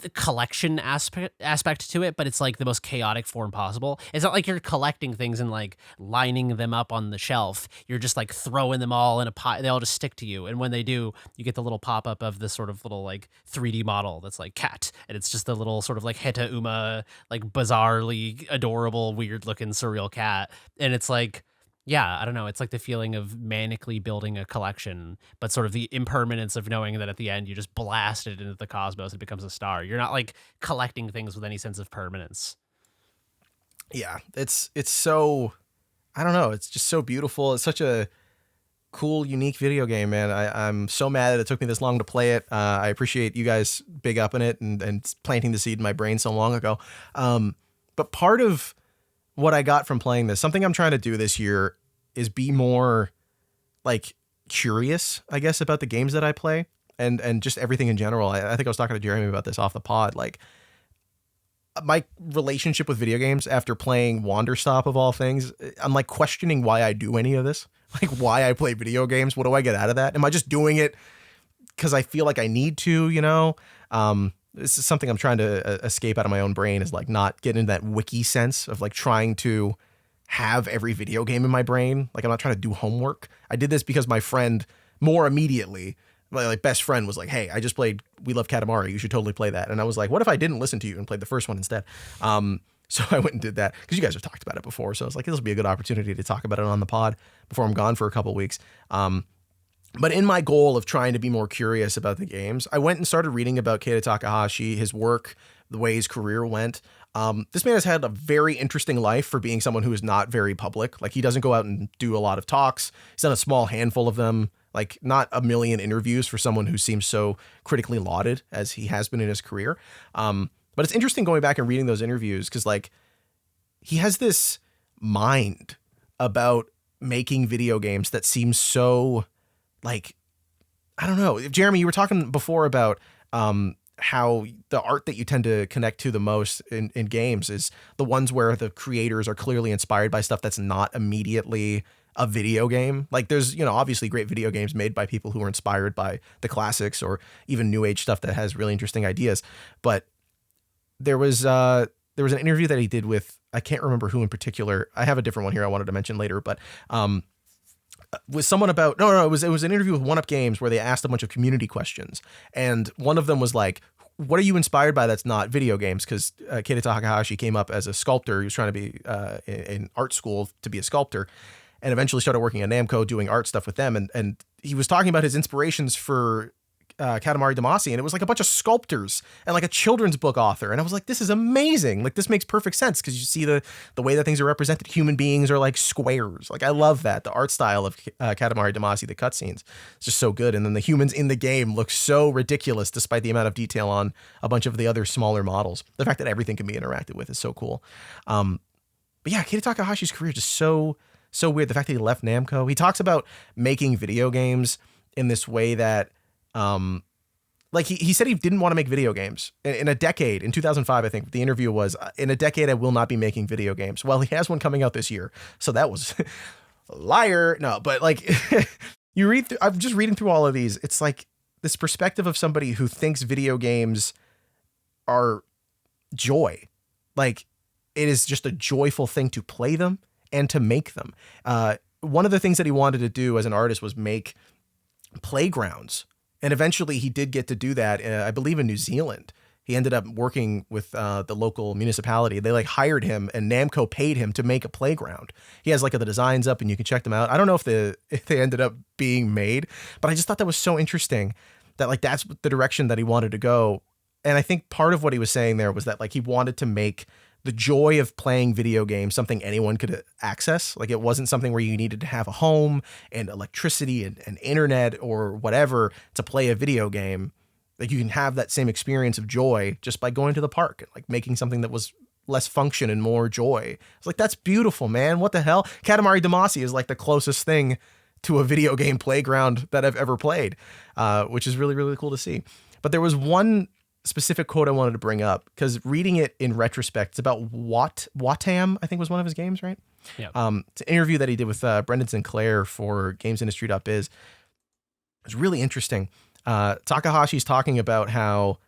the collection aspect to it, but it's like the most chaotic form possible. It's not like you're collecting things and like lining them up on the shelf. You're just like throwing them all in a pile. They all just stick to you. And when they do, you get the little pop-up of this sort of little like 3D model that's like cat. And it's just a little sort of like Heta Uma, like bizarrely adorable, weird looking surreal cat. And it's like, yeah, I don't know. It's like the feeling of manically building a collection, but sort of the impermanence of knowing that at the end you just blast it into the cosmos and it becomes a star. You're not like collecting things with any sense of permanence. Yeah, it's so, I don't know. It's just so beautiful. It's such a cool, unique video game, man. I'm so mad that it took me this long to play it. I appreciate you guys big upping it and planting the seed in my brain so long ago. But part of what I got from playing this, something I'm trying to do this year, is be more like curious, I guess, about the games that I play and just everything in general. I think I was talking to Jeremy about this off the pod. Like my relationship with video games after playing Wanderstop of all things, I'm like questioning why I do any of this, like why I play video games. What do I get out of that? Am I just doing it because I feel like I need to, you know? This is something I'm trying to escape out of my own brain, is like not getting into that wiki sense of like trying to have every video game in my brain. Like I'm not trying to do homework. I did this because my friend more immediately, my like best friend, was like, hey, I just played We Love Katamari. You should totally play that. And I was like, what if I didn't listen to you and played the first one instead? So I went and did that because you guys have talked about it before. So I was like, this will be a good opportunity to talk about it on the pod before I'm gone for a couple weeks. But in my goal of trying to be more curious about the games, I went and started reading about Keita Takahashi, his work, the way his career went. This man has had a very interesting life for being someone who is not very public. Like he doesn't go out and do a lot of talks. He's done a small handful of them. Like, not a million interviews for someone who seems so critically lauded as he has been in his career. But it's interesting going back and reading those interviews because, like, he has this mind about making video games that seems so, like, I don't know. Jeremy, you were talking before about how the art that you tend to connect to the most in games is the ones where the creators are clearly inspired by stuff that's not immediately a video game. Like, there's, you know, obviously great video games made by people who are inspired by the classics or even new age stuff that has really interesting ideas. But there was an interview that he did with, I can't remember who in particular. I have a different one here I wanted to mention later, but with someone about, no, it was an interview with 1UP Games where they asked a bunch of community questions. And one of them was like, what are you inspired by that's not video games? Because Keita Takahashi came up as a sculptor. He was trying to be in art school to be a sculptor, and eventually started working at Namco doing art stuff with them. And he was talking about his inspirations for Katamari Damacy, and it was like a bunch of sculptors and like a children's book author. And I was like, this is amazing. Like, this makes perfect sense because you see the way that things are represented. Human beings are like squares. Like, I love that. The art style of Katamari Damacy, the cutscenes, it's just so good. And then the humans in the game look so ridiculous despite the amount of detail on a bunch of the other smaller models. The fact that everything can be interacted with is so cool. But yeah, Keita Takahashi's career is just so weird. The fact that he left Namco. He talks about making video games in this way that like he said he didn't want to make video games in a decade. In 2005, I think the interview was, in a decade I will not be making video games. Well, he has one coming out this year, so that was liar. No, but like you read through, I'm just reading through all of these. It's like this perspective of somebody who thinks video games are joy. Like, it is just a joyful thing to play them and to make them. One of the things that he wanted to do as an artist was make playgrounds. And eventually he did get to do that, I believe, in New Zealand. He ended up working with the local municipality. They like hired him, and Namco paid him to make a playground. He has like the designs up, and you can check them out. I don't know if they ended up being made, but I just thought that was so interesting that like that's the direction that he wanted to go. And I think part of what he was saying there was that like he wanted to make the joy of playing video games something anyone could access. Like, it wasn't something where you needed to have a home and electricity and internet or whatever to play a video game. Like, you can have that same experience of joy just by going to the park and like making something that was less function and more joy. It's like, that's beautiful, man. What the hell? Katamari Damacy is like the closest thing to a video game playground that I've ever played, which is really, really cool to see. But there was one specific quote I wanted to bring up because reading it in retrospect, it's about Watam, I think was one of his games, right? Yeah. It's an interview that he did with Brendan Sinclair for GamesIndustry.biz. It was really interesting. Takahashi's talking about how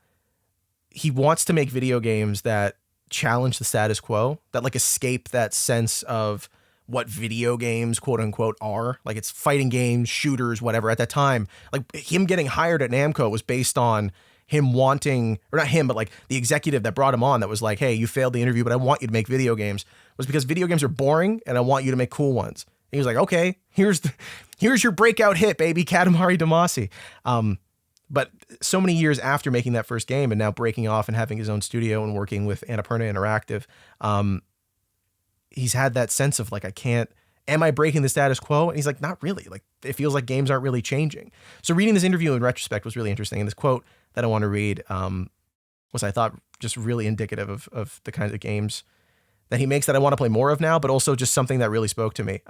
he wants to make video games that challenge the status quo, that like escape that sense of what video games, quote unquote, are. Like, it's fighting games, shooters, whatever. At that time, like, him getting hired at Namco was based on him wanting, or not him, but like the executive that brought him on that was like, hey, you failed the interview, but I want you to make video games, was because video games are boring and I want you to make cool ones. And he was like, okay, here's your breakout hit, baby, Katamari Damacy. But so many years after making that first game and now breaking off and having his own studio and working with Annapurna Interactive, he's had that sense of like, am I breaking the status quo? And he's like, not really. Like, it feels like games aren't really changing. So reading this interview in retrospect was really interesting. And this quote that I want to read was, I thought, just really indicative of the kinds of games that he makes that I want to play more of now, but also just something that really spoke to me.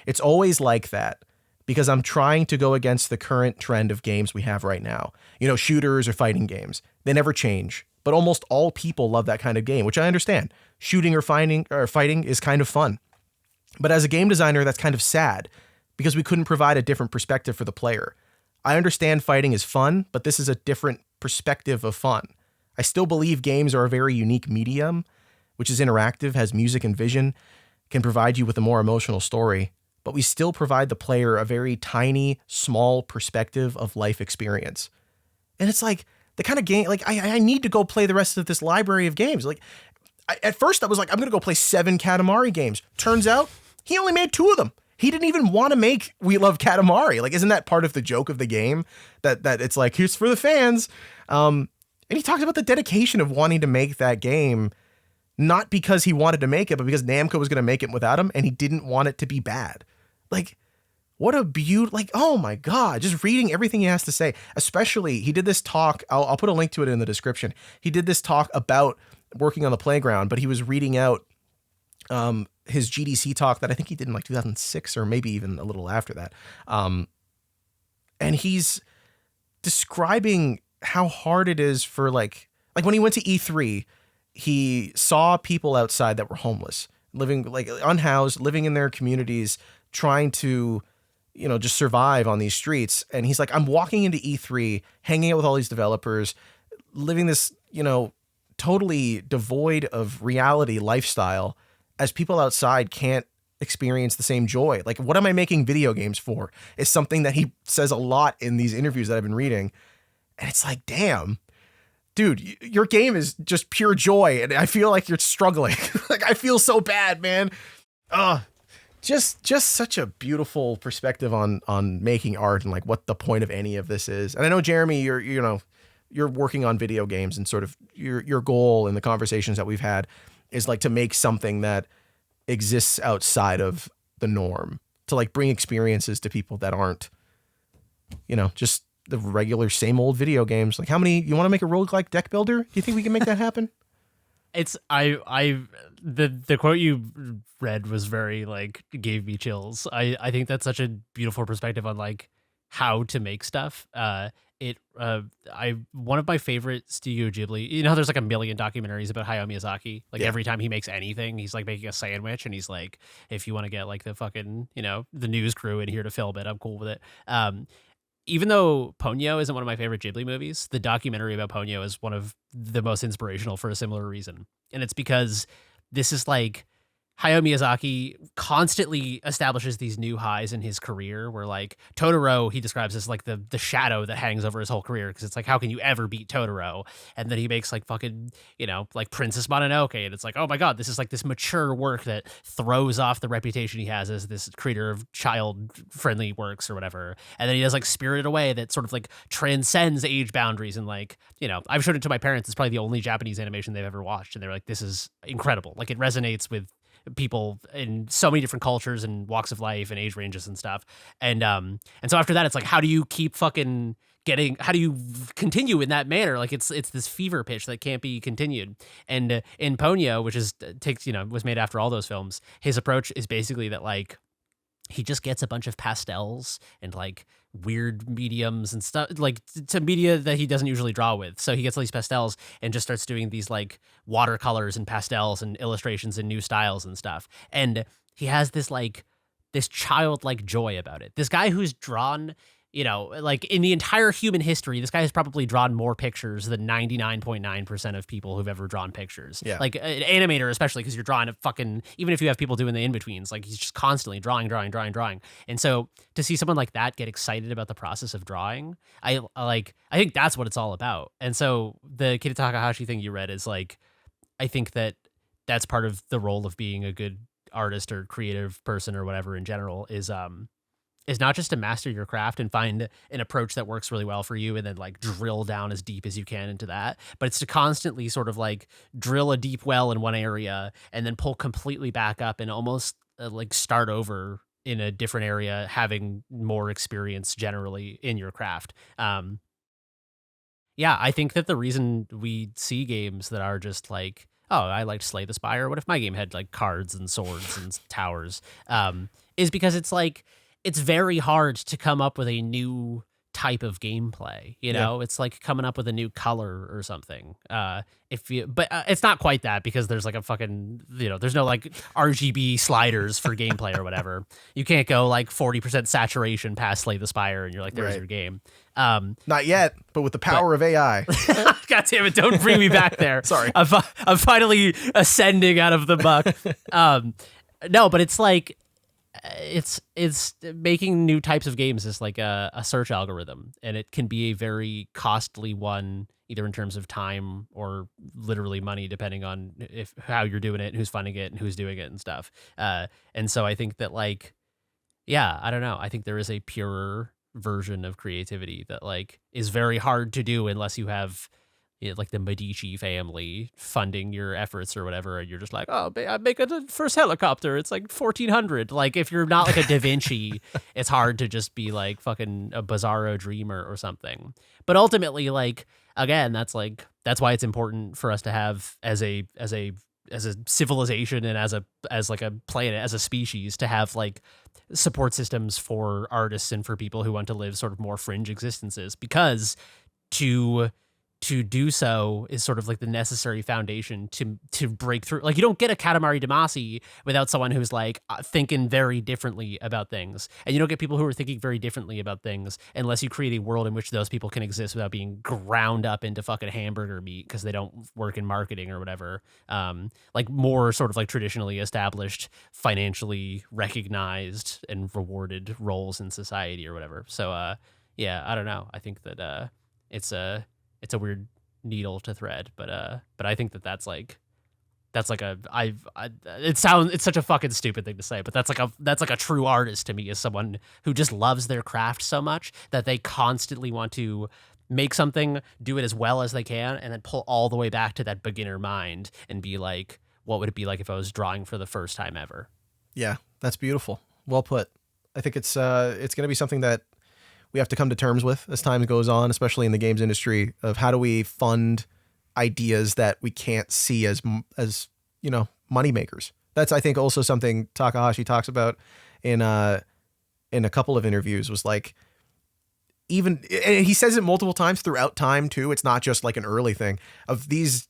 It's always like that because I'm trying to go against the current trend of games we have right now. You know, shooters or fighting games. They never change, but almost all people love that kind of game, which I understand. Shooting or fighting is kind of fun. But as a game designer, that's kind of sad because we couldn't provide a different perspective for the player. I understand fighting is fun, but this is a different perspective of fun. I still believe games are a very unique medium, which is interactive, has music and vision, can provide you with a more emotional story, but we still provide the player a very tiny, small perspective of life experience. And it's like the kind of game, like I need to go play the rest of this library of games. Like, at first I was like, I'm going to go play 7 Katamari games. Turns out he only made 2 of them. He didn't even want to make We Love Katamari. Like, isn't that part of the joke of the game? That it's like, here's for the fans. And he talks about the dedication of wanting to make that game, not because he wanted to make it, but because Namco was going to make it without him, and he didn't want it to be bad. Like, what a beauty, like, oh my God, just reading everything he has to say. Especially, he did this talk, I'll put a link to it in the description. He did this talk about working on the playground, but he was reading out his GDC talk that I think he did in like 2006 or maybe even a little after that. And he's describing how hard it is for like when he went to E3, he saw people outside that were homeless, living like unhoused, living in their communities, trying to, just survive on these streets. And he's like, I'm walking into E3, hanging out with all these developers, living this, totally devoid of reality lifestyle, as people outside can't experience the same joy. Like, what am I making video games for? Is something that he says a lot in these interviews that I've been reading. And it's like, damn, dude, your game is just pure joy. And I feel like you're struggling. Like, I feel so bad, man. Just such a beautiful perspective on making art and like what the point of any of this is. And I know, Jeremy, you're working on video games, and sort of your goal in the conversations that we've had is like to make something that exists outside of the norm, to like bring experiences to people that aren't, just the regular same old video games. Like, you want to make a roguelike deck builder? Do you think we can make that happen? It's the quote you read was very like gave me chills. I think that's such a beautiful perspective on like how to make stuff. One of my favorite Studio Ghibli, there's like a million documentaries about Hayao Miyazaki. Like every time he makes anything, he's like making a sandwich and he's like, if you want to get like the fucking, the news crew in here to film it, I'm cool with it. Even though Ponyo isn't one of my favorite Ghibli movies, the documentary about Ponyo is one of the most inspirational for a similar reason. And it's because this is like Hayao Miyazaki constantly establishes these new highs in his career where like Totoro, he describes as like the shadow that hangs over his whole career. Because it's like, how can you ever beat Totoro? And then he makes like fucking, like Princess Mononoke. And it's like, oh my God, this is like this mature work that throws off the reputation he has as this creator of child friendly works or whatever. And then he does like Spirited Away that sort of like transcends age boundaries. And like, I've showed it to my parents. It's probably the only Japanese animation they've ever watched. And they're like, this is incredible. Like, it resonates with people in so many different cultures and walks of life and age ranges and stuff. And so after that, it's like, how do you keep fucking how do you continue in that manner? Like, it's this fever pitch that can't be continued. And in Ponyo, which was made after all those films, his approach is basically that like, he just gets a bunch of pastels and like weird mediums and stuff, like to media that he doesn't usually draw with. So he gets all these pastels and just starts doing these like watercolors and pastels and illustrations and new styles and stuff. And he has this childlike joy about it. This guy who's drawn, like in the entire human history, this guy has probably drawn more pictures than 99.9% of people who've ever drawn pictures. Yeah. Like an animator, especially, because you're drawing a fucking, even if you have people doing the in-betweens, like he's just constantly drawing. And so to see someone like that get excited about the process of drawing, I think that's what it's all about. And so the Keita Takahashi thing you read is like, I think that's part of the role of being a good artist or creative person or whatever in general is not just to master your craft and find an approach that works really well for you and then like drill down as deep as you can into that, but it's to constantly sort of like drill a deep well in one area and then pull completely back up and almost like start over in a different area, having more experience generally in your craft. Yeah, I think that the reason we see games that are just like, oh, I liked Slay the Spire, what if my game had like cards and swords and towers, is because it's like, it's very hard to come up with a new type of gameplay. It's like coming up with a new color or something. But it's not quite that, because there's like a fucking, there's no like RGB sliders for gameplay or whatever. You can't go like 40% saturation past Slay the Spire and you're like, there's your game. Not yet, but with the power of AI. God damn it! Don't bring me back there. Sorry, I'm finally ascending out of the muck. No, but it's like, it's making new types of games is like a search algorithm, and it can be a very costly one, either in terms of time or literally money, depending on how you're doing it and who's funding it and who's doing it and stuff. And so I think that like, yeah, I don't know. I think there is a purer version of creativity that like is very hard to do unless you have, like the Medici family funding your efforts or whatever, and you're just like, oh, I make the first helicopter. It's like 1400. Like if you're not like a Da Vinci, it's hard to just be like fucking a bizarro dreamer or something. But ultimately, like again, that's why it's important for us to have as a civilization and as like a planet, as a species, to have like support systems for artists and for people who want to live sort of more fringe existences, because to do so is sort of like the necessary foundation to break through. Like you don't get a Katamari Damacy without someone who's like thinking very differently about things. And you don't get people who are thinking very differently about things unless you create a world in which those people can exist without being ground up into fucking hamburger meat because they don't work in marketing or whatever. Like more sort of like traditionally established, financially recognized and rewarded roles in society or whatever. So yeah, I don't know. I think that it's a weird needle to thread, but I think it's such a fucking stupid thing to say, but that's like a true artist to me, is someone who just loves their craft so much that they constantly want to make something, do it as well as they can, and then pull all the way back to that beginner mind and be like, what would it be like if I was drawing for the first time ever? Yeah, that's beautiful. Well put. I think it's going to be something that we have to come to terms with as time goes on, especially in the games industry, of how do we fund ideas that we can't see as money makers. That's, I think, also something Takahashi talks about in a couple of interviews, was like, even, and he says it multiple times throughout time too. It's not just like an early thing of these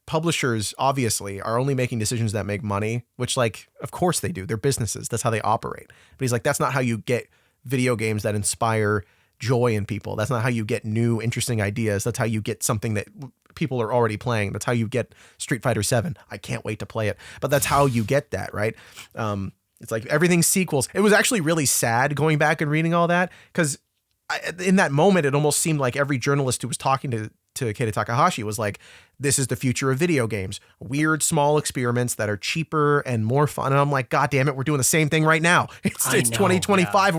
publishers obviously are only making decisions that make money, which like, of course they do. They're businesses. That's how they operate. But he's like, that's not how you get video games that inspire joy in people. That's not how you get new, interesting ideas. That's how you get something that people are already playing. That's how you get Street Fighter 7. I can't wait to play it. But that's how you get that, right? It's like everything's sequels. It was actually really sad going back and reading all that, because in that moment, it almost seemed like every journalist who was talking to Keita Takahashi was like, this is the future of video games. Weird, small experiments that are cheaper and more fun. And I'm like, God damn it, we're doing the same thing right now. It's 2025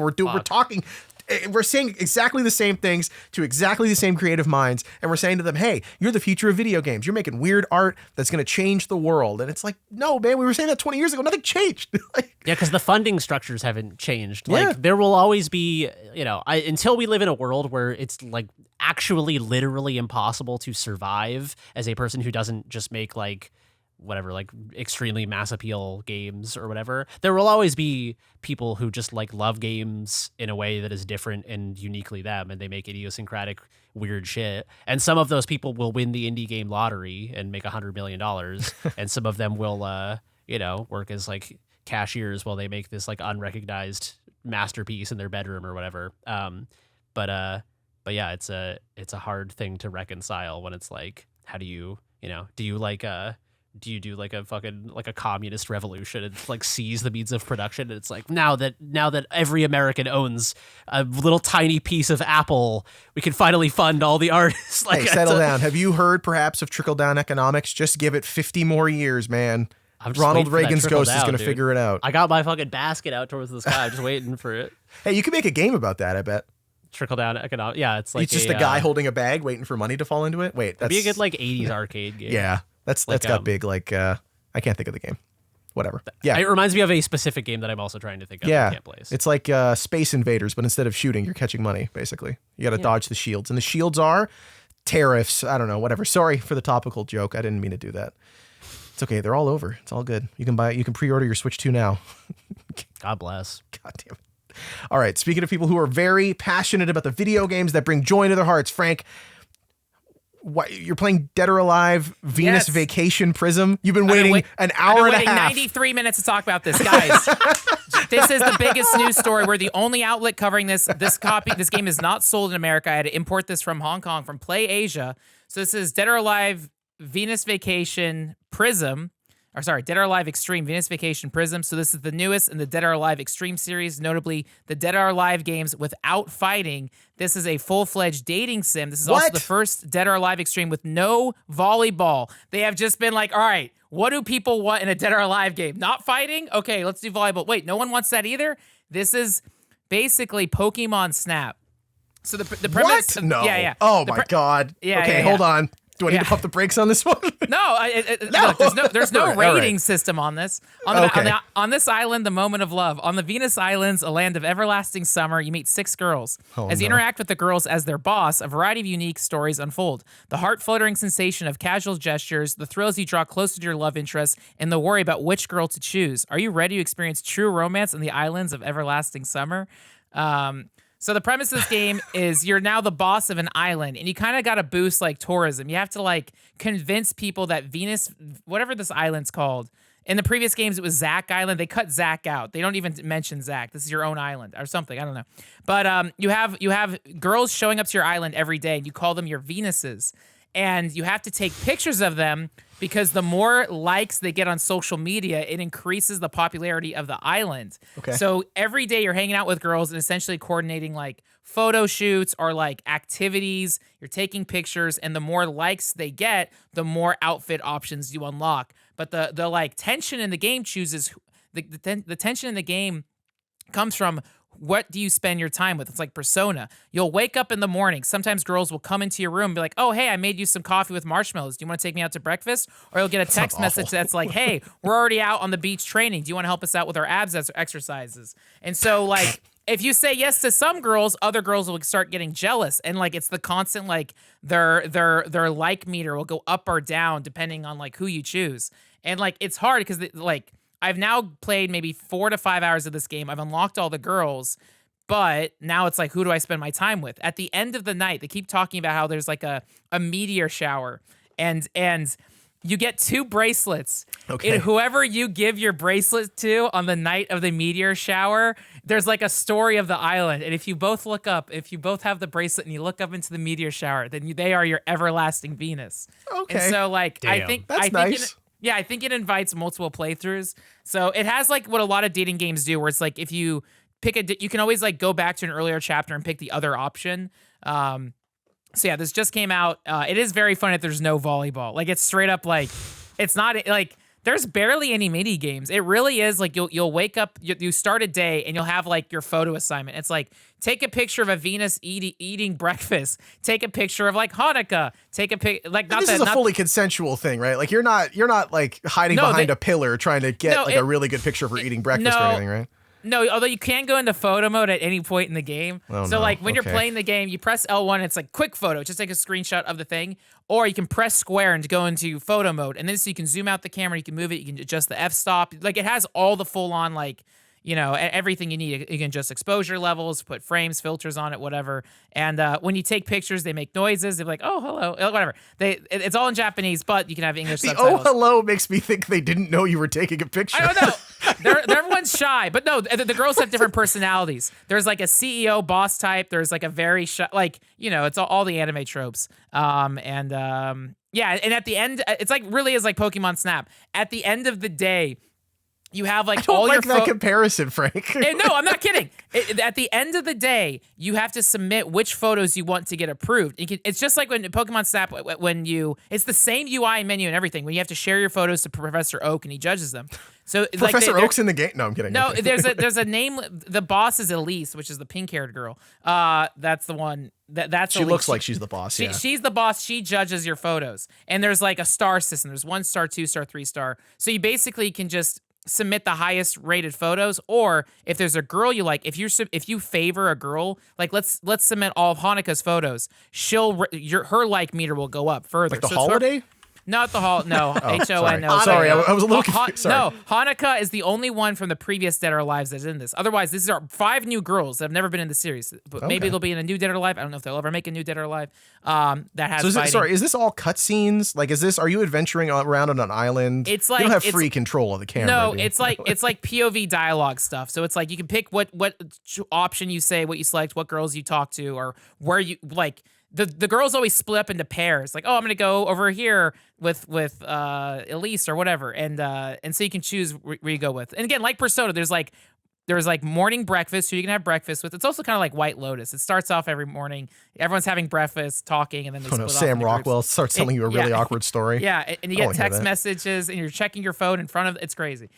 and we're saying exactly the same things to exactly the same creative minds. And we're saying to them, hey, you're the future of video games. You're making weird art that's going to change the world. And it's like, no, man, we were saying that 20 years ago. Nothing changed. Yeah, because the funding structures haven't changed. Like there will always be, until we live in a world where it's like actually literally impossible to survive as a person who doesn't just make like extremely mass appeal games or whatever, there will always be people who just like love games in a way that is different and uniquely them, and they make idiosyncratic weird shit. And some of those people will win the indie game lottery and make $100 million, and some of them will work as like cashiers while they make this like unrecognized masterpiece in their bedroom or whatever. But yeah, it's a hard thing to reconcile when it's like, how do you do you do like a fucking like a communist revolution and like seize the means of production? And it's like, now that every American owns a little tiny piece of Apple, we can finally fund all the artists. Like, hey, settle down. Have you heard perhaps of trickle down economics? Just give it 50 more years, man. Ronald Reagan's ghost is going to figure it out. I got my fucking basket out towards the sky. I'm just waiting for it. Hey, you could make a game about that, I bet. Trickle down economics. Yeah, it's like it's just a guy holding a bag waiting for money to fall into it. Wait, that's be a good like 80s arcade game. Yeah. That's got big, like, I can't think of the game. Whatever. Yeah. It reminds me of a specific game that I'm also trying to think of. Yeah. I can't play. It's like Space Invaders, but instead of shooting, you're catching money, basically. You got to dodge the shields. And the shields are tariffs. I don't know, whatever. Sorry for the topical joke. I didn't mean to do that. It's okay. They're all over. It's all good. You can pre-order your Switch 2 now. God bless. God damn it. All right. Speaking of people who are very passionate about the video games that bring joy into their hearts, Frank, what, you're playing Dead or Alive, Venus Vacation Prism. You've been waiting an hour and a half. 93 minutes to talk about this, guys. This is the biggest news story. We're the only outlet covering this. This game is not sold in America. I had to import this from Hong Kong, from Play Asia. So this is Dead or Alive, Venus Vacation Prism. Or sorry, Dead or Alive Xtreme, Venus Vacation Prism. So this is the newest in the Dead or Alive Xtreme series, notably the Dead or Alive games without fighting. This is a full-fledged dating sim. This is also the first Dead or Alive Xtreme with no volleyball. They have just been like, all right, what do people want in a Dead or Alive game? Not fighting? Okay, let's do volleyball. Wait, no one wants that either? This is basically Pokemon Snap. So the premise... What? No. Yeah. Oh my God. Yeah. Okay, hold on. Do I need to pump the brakes on this one? No, look, there's no rating system on this. On this island, the moment of love. On the Venus Islands, a land of everlasting summer, you meet 6 girls. As you interact with the girls as their boss, a variety of unique stories unfold. The heart-fluttering sensation of casual gestures, the thrills you draw closer to your love interest, and the worry about which girl to choose. Are you ready to experience true romance in the islands of everlasting summer? So the premise of this game is you're now the boss of an island, and you kind of got to boost like tourism. You have to like convince people that Venus, whatever this island's called. In the previous games, it was Zack Island. They cut Zack out. They don't even mention Zack. This is your own island or something. I don't know. But you have girls showing up to your island every day, and you call them your Venuses. And you have to take pictures of them because the more likes they get on social media, it increases the popularity of the island. Okay. So every day you're hanging out with girls and essentially coordinating like photo shoots or like activities. You're taking pictures, and the more likes they get, the more outfit options you unlock. But the like tension in the game the tension in the game comes from what do you spend your time with? It's like Persona. You'll wake up in the morning. Sometimes girls will come into your room and be like, oh, hey, I made you some coffee with marshmallows. Do you want to take me out to breakfast? Or you'll get a text message that's like, hey, we're already out on the beach training. Do you want to help us out with our abs exercises? And so, like, if you say yes to some girls, other girls will start getting jealous. And, like, it's the constant, like, their like meter will go up or down depending on, like, who you choose. And, like, it's hard because, like, I've now played maybe 4 to 5 hours of this game. I've unlocked all the girls, but now it's like, who do I spend my time with? At the end of the night, they keep talking about how there's like a meteor shower, and you get 2 bracelets. Okay. And whoever you give your bracelet to on the night of the meteor shower, there's like a story of the island. And if you both have the bracelet and you look up into the meteor shower, then they are your everlasting Venus. Okay. And so, like, Damn. I think nice. I think it invites multiple playthroughs. So it has like what a lot of dating games do, where it's like if you pick you can always like go back to an earlier chapter and pick the other option. So yeah, this just came out. It is very fun if there's no volleyball. Like it's straight up like it's not like there's barely any mini games. It really is like you'll wake up, you start a day, and you'll have like your photo assignment. It's like take a picture of a Venus eating breakfast. Take a picture of like Hanukkah. Take a pic like not this that is a not, fully consensual thing, right? Like you're not like hiding behind a pillar trying to get a really good picture of her eating breakfast or anything, right? No, although you can go into photo mode at any point in the game. Like when you're playing the game, you press L1, it's like quick photo, just take a screenshot of the thing. Or you can press square and go into photo mode. And then so you can zoom out the camera, you can move it, you can adjust the f-stop. Like it has all the full on like, you know, everything you need. You can adjust exposure levels, put frames, filters on it, whatever. And when you take pictures, they make noises. They're like, oh, hello, whatever. It's all in Japanese, but you can have English subtitles. Oh, hello makes me think they didn't know you were taking a picture. I don't know. Everyone's shy. But no, the girls have different personalities. There's like a CEO boss type. There's like a very shy, like, you know, it's all the anime tropes. Yeah, and at the end, it's like really is like Pokemon Snap. At the end of the day, you have like all your that comparison, Frank. No, I'm not kidding. At the end of the day, you have to submit which photos you want to get approved. It's just like when Pokemon Snap, it's the same UI and menu and everything. When you have to share your photos to Professor Oak and he judges them. So Professor Oak's in the game. No, I'm kidding. No, there's a name. The boss is Elise, which is the pink-haired girl. That's the one. That's she Elise. looks like she's the boss. She's the boss. She judges your photos, and there's like a star system. There's 1 star, 2 star, 3 star. So you basically can just submit the highest rated photos, or if there's a girl you like, if you favor a girl, like let's submit all of Hanukkah's photos, her like meter will go up further. Like the holiday? Not the hall. No, HON. No, sorry, I was a little confused. Sorry. No, Hanukkah is the only one from the previous Dead or Alive that's in this. Otherwise, these are 5 new girls that have never been in the series. But maybe they'll be in a new Dead or Alive. I don't know if they'll ever make a new Dead or Alive. That has. So is this all cutscenes? Like, are you adventuring around on an island? It's like you don't have free control of the camera. No, it's like POV dialogue stuff. So it's like you can pick what option you say, what you select, what girls you talk to, or where you like. The girls always split up into pairs. Like, oh, I'm gonna go over here with Elise or whatever, and so you can choose where you go with. And again, like Persona, there's like morning breakfast, who you can have breakfast with. It's also kind of like White Lotus. It starts off every morning, everyone's having breakfast, talking, and then they split off. Sam Rockwell starts telling you a really awkward story. Yeah, and you get text messages, and you're checking your phone in front of. It's crazy.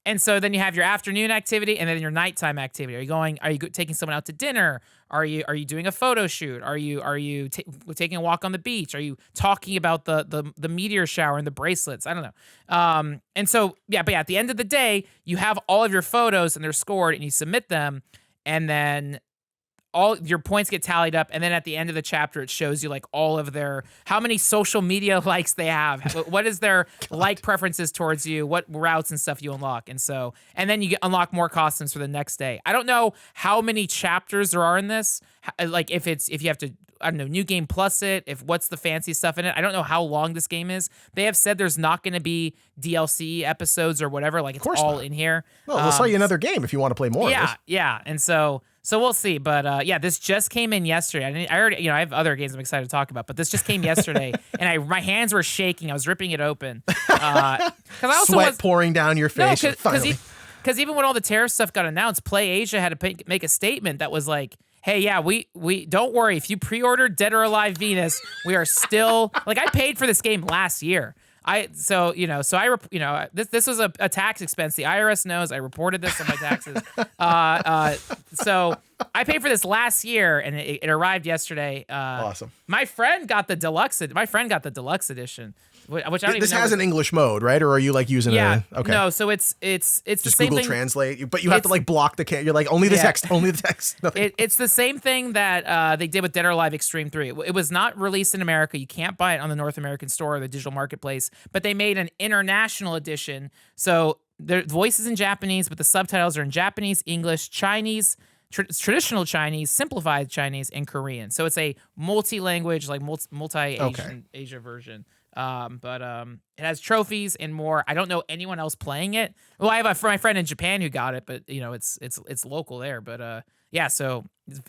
And so then you have your afternoon activity and then your nighttime activity. Are you taking someone out to dinner? Are you doing a photo shoot? Are you taking a walk on the beach? Are you talking about the meteor shower and the bracelets? I don't know. And so but at the end of the day, you have all of your photos and they're scored and you submit them, and then all your points get tallied up, and then at the end of the chapter, it shows you like all of how many social media likes they have, what is their like preferences towards you, what routes and stuff you unlock, and then you unlock more costumes for the next day. I don't know how many chapters there are in this, like if you have to, I don't know, new game plus it, what's the fancy stuff in it. I don't know how long this game is. They have said there's not going to be DLC episods or whatever, like it's all in here. Well, they'll sell you another game if you want to play more of this. Yeah, and so we'll see, but this just came in yesterday. I already, I have other games I'm excited to talk about, but this just came yesterday, and my hands were shaking. I was ripping it open. Sweat pouring down your face. Because even when all the tariff stuff got announced, Play Asia had to make a statement that was like, hey, yeah, we don't worry. If you pre-ordered Dead or Alive Venus, we are still like, I paid for this game last year. This was a tax expense. The IRS knows I reported this on my taxes. So I paid for this last year, and it arrived yesterday. Awesome. My friend got the deluxe edition, which I don't even know. This has an English mode, right? Or are you like using okay. No, so it's just the same Google thing. Translate, but you have to like block the you're like only the text. Nothing. It's the same thing that they did with Dead or Alive Xtreme 3. It was not released in America. You can't buy it on the North American store or the digital marketplace, but they made an international edition. So the voice is in Japanese, but the subtitles are in Japanese, English, Chinese, traditional Chinese, simplified Chinese, and Korean. So it's a multi-language, like multi-Asian Asia version. But it has trophies and more. I don't know anyone else playing it. Well, I have my friend in Japan who got it, but it's local there. But so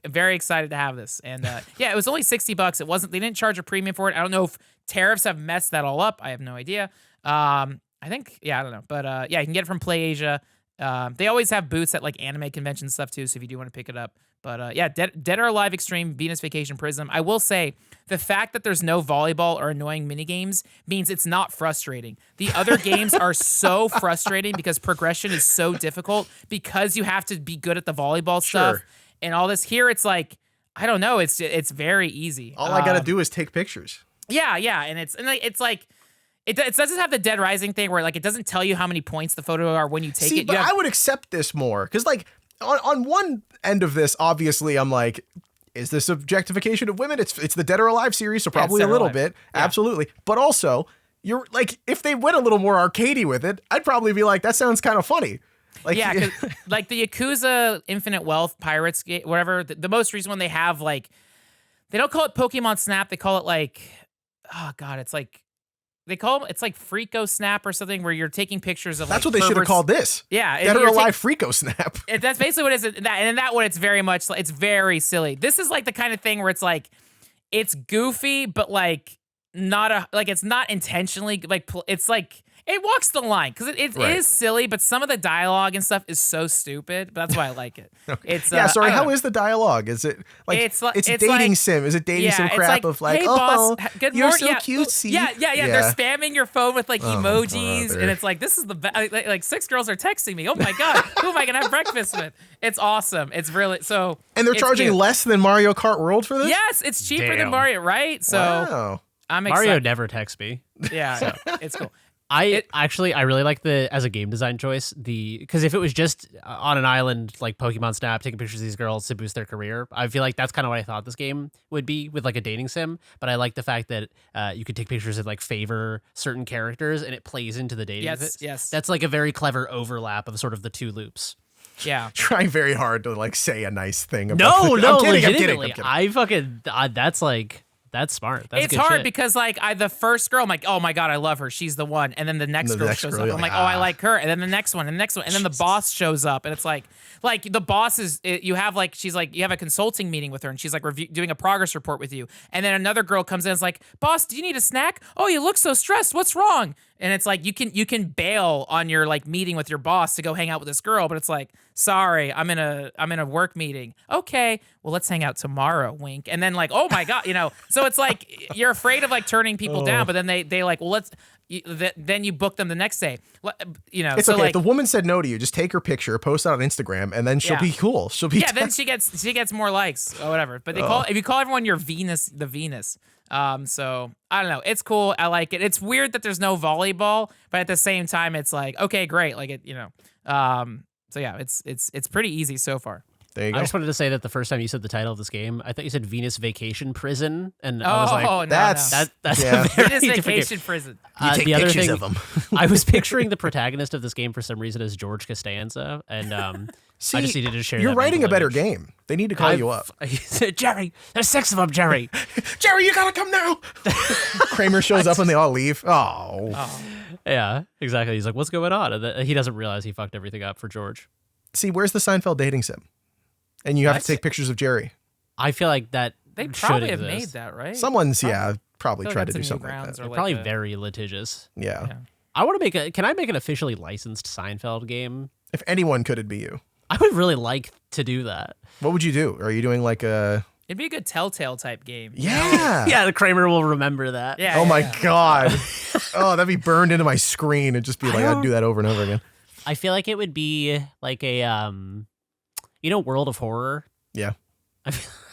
very excited to have this. And it was only $60. They didn't charge a premium for it. I don't know if tariffs have messed that all up. I have no idea. I think, I don't know. But you can get it from Play Asia. They always have booths at like anime convention stuff too, so if you do want to pick it up. But Dead or Alive Xtreme, Venus Vacation Prism. I will say the fact that there's no volleyball or annoying minigames means it's not frustrating. The other games are so frustrating because progression is so difficult because you have to be good at the volleyball stuff and all this. Here it's like, I don't know, it's very easy. All I got to do is take pictures. Yeah, and it's like it doesn't have the Dead Rising thing where like it doesn't tell you how many points the photo are when you take it. But I would accept this more because like on one end of this, obviously I'm like, is this objectification of women? It's the Dead or Alive series, so probably a little bit, absolutely. But also, you're like, if they went a little more arcadey with it, I'd probably be like, that sounds kind of funny. Like, like the Yakuza Infinite Wealth Pirates game, whatever. The most recent one they have, like, they don't call it Pokemon Snap. They call it like, oh god, it's like. It's like Freako Snap or something where you're taking pictures of. That's what they should have called this. Yeah, Dead or Alive Freako Snap. That's basically what it is. And in that one, it's very much it's very silly. This is like the kind of thing where it's like, it's goofy, but like it's not intentionally like it's like. It walks the line because it is silly, but some of the dialogue and stuff is so stupid. But that's why I like it. It's how is the dialogue? Is it like it's dating like, sim? Is it dating sim crap like, of like, hey, oh, boss, good you're morning. so cutesy? Yeah. They're spamming your phone with like emojis, and it's like this is the best. Like 6 girls are texting me. Oh my god, who am I gonna have breakfast with? It's awesome. It's really so. And they're charging less than Mario Kart World for this. Yes, it's cheaper than Mario, right? So I'm excited. Mario never texts me. Yeah, so it's cool. I really like as a game design choice, because if it was just on an island like Pokemon Snap, taking pictures of these girls to boost their career, I feel like that's kind of what I thought this game would be with like a dating sim. But I like the fact that you could take pictures of like favor certain characters and it plays into the dating. Yes. That's like a very clever overlap of sort of the two loops. Yeah. Trying very hard to like say a nice thing. No, legitimately. I'm kidding. That's like. That's smart. That's it's good hard shit. Because like the first girl, I'm like, oh my god, I love her. She's the one. And then the next girl shows up. I'm like, oh, I like her. And then the next one, and the next one, and then the boss shows up, and it's like the boss is you have like she's like you have a consulting meeting with her, and she's like doing a progress report with you. And then another girl comes in, and is like, boss, do you need a snack? Oh, you look so stressed. What's wrong? And it's like you can bail on your like meeting with your boss to go hang out with this girl, but it's like, sorry, I'm in a work meeting. Okay, well let's hang out tomorrow. Wink. And then like, oh my god, So it's like you're afraid of like turning people down, but then they like, well then you book them the next day. You know, It's so okay. like, If the woman said no to you, just take her picture, post it on Instagram, and then she'll be cool. She'll be then she gets more likes or whatever. But if you call everyone your Venus, the Venus. So I don't know. It's cool. I like it. It's weird that there's no volleyball, but at the same time, it's like, okay, great. Like it, you know. So yeah, it's pretty easy so far. There you go. I just wanted to say that the first time you said the title of this game, I thought you said Venus Vacation Prison, and I was like, no, that's no. that's Yeah. a very Venus different Vacation game. Prison. You take the other pictures thing, of them. I was picturing the protagonist of this game for some reason as George Costanza, and See, I just needed to share. you're that writing a mental better image. game. They need to call you up. He said, Jerry, there's 6 of them, Jerry. Jerry, you gotta come now. Kramer shows up and they all leave. Oh. Yeah, exactly. He's like, what's going on? And he doesn't realize he fucked everything up for George. See, where's the Seinfeld dating sim? And you have What? to take pictures of Jerry. I feel like that They should probably have exist. made that, right? Someone's, probably feel like tried to that's do a something like Newgrounds that. or like Probably a- very litigious. Yeah. Yeah. I want to can I make an officially licensed Seinfeld game? If anyone could, it'd be you. I would really like to do that. What would you do? Are you doing like a... It'd be a good Telltale type game. Yeah. Yeah, the Kramer will remember that. Yeah. Oh yeah, my yeah. God. Oh, that'd be burned into my screen and just be like, I'd do that over and over again. I feel like it would be like a World of Horror. Yeah.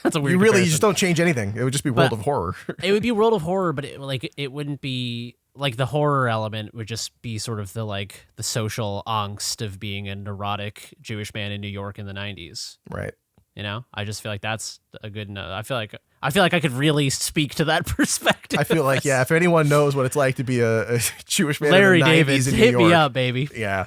That's a weird. You comparison. just don't change anything. It would just be World of Horror. It would be World of Horror, but it wouldn't be like the horror element would just be sort of the social angst of being a neurotic Jewish man in New York in the 90s. Right. You know, I just feel like that's a good. I feel like I could really speak to that perspective. I feel like, if anyone knows what it's like to be a Jewish man Larry in the 90s David, in New hit York. me up, baby. Yeah.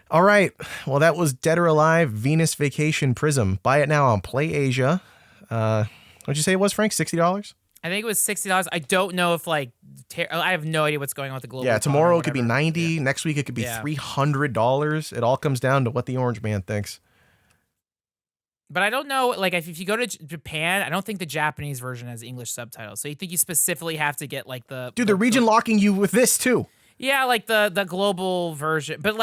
All right. Well, that was Dead or Alive Venus Vacation Prism. Buy it now on PlayAsia. What'd you say it was, Frank? $60? I think it was $60. I don't know if I have no idea what's going on with the global. Yeah, economy or tomorrow it could be whatever. $90. Yeah. Next week it could be Yeah. $300. It all comes down to what the orange man thinks. But I don't know, if you go to Japan, I don't think the Japanese version has English subtitles. So you think you specifically have to get the Dude, they're region locking you with this too. Yeah, the global version. But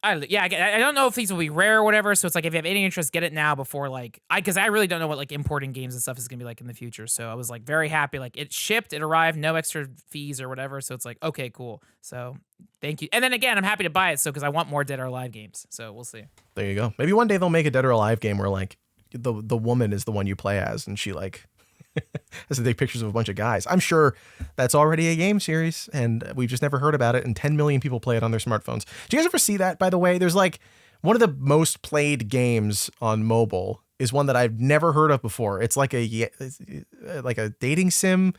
I don't know if these will be rare or whatever. So it's if you have any interest, get it now before because I really don't know what importing games and stuff is gonna be like in the future. So I was very happy. It shipped, it arrived, no extra fees or whatever. So it's okay, cool. So thank you. And then again, I'm happy to buy it. So because I want more Dead or Alive games. So we'll see. There you go. Maybe one day they'll make a Dead or Alive game where the woman is the one you play as and she has to take pictures of a bunch of guys. I'm sure that's already a game series and we've just never heard about it and 10 million people play it on their smartphones. Do you guys ever see that, by the way? There's one of the most played games on mobile is one that I've never heard of before. It's like a dating sim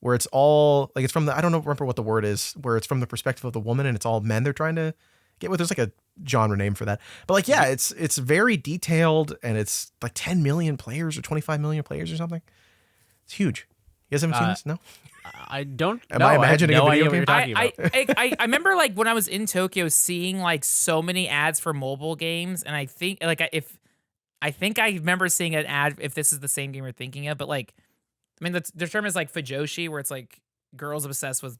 where it's all it's from I don't remember what the word is, where it's from the perspective of the woman and it's all men they're trying to get with. There's a genre name for that. But it's very detailed and it's 10 million players or 25 million players or something. It's huge. You guys haven't seen this? No? I don't. Am I imagining I have a no video idea what you're game? talking about. I remember when I was in Tokyo seeing so many ads for mobile games, and I think I remember seeing an ad if this is the same game you're thinking of, but the term is fujoshi, where it's girls obsessed with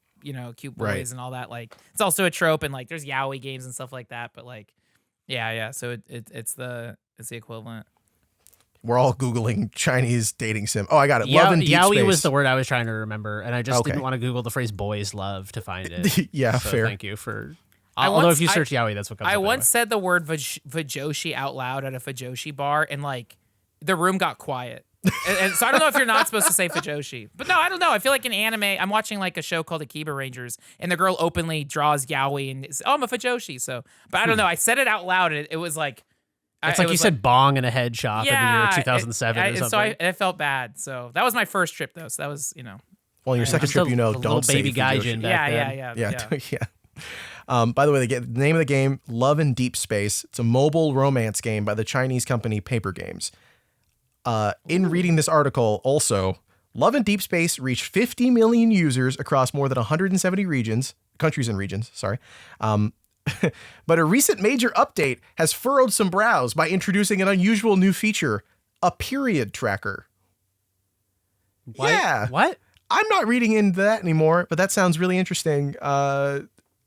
cute boys Right. and all that. It's also a trope, and there's yaoi games and stuff like that. But yeah. So it's the equivalent. We're all Googling Chinese dating sim. Oh, I got it. Love in Deep Yaoi Space. was the word I was trying to remember, and I just Okay. didn't want to Google the phrase "boys love" to find it. Yeah, So fair. Thank you for. I Although once- if you search Yaoi, that's what comes up. I anyway. once said the word fujoshi out loud at a fujoshi bar, and the room got quiet. and so I don't know if you're not supposed to say fujoshi, but no, I don't know. I feel in anime, I'm watching a show called Akiba Rangers, and the girl openly draws yaoi and says, I'm a fujoshi. So, but I don't know. I said it out loud, and it was It's like you said bong in a head shop in the year 2007 or something. So I felt bad. So that was my first trip, though. So that was, Well, your second Just trip, a don't little say baby gaijin Fujoshi. back yeah, then. Yeah. By the way, the name of the game, Love in Deep Space. It's a mobile romance game by the Chinese company Paper Games. In reading this article, also, Love in Deep Space reached 50 million users across more than 170 countries and regions. Sorry. But a recent major update has furrowed some brows by introducing an unusual new feature, a period tracker. What? Yeah. What? I'm not reading into that anymore, but that sounds really interesting.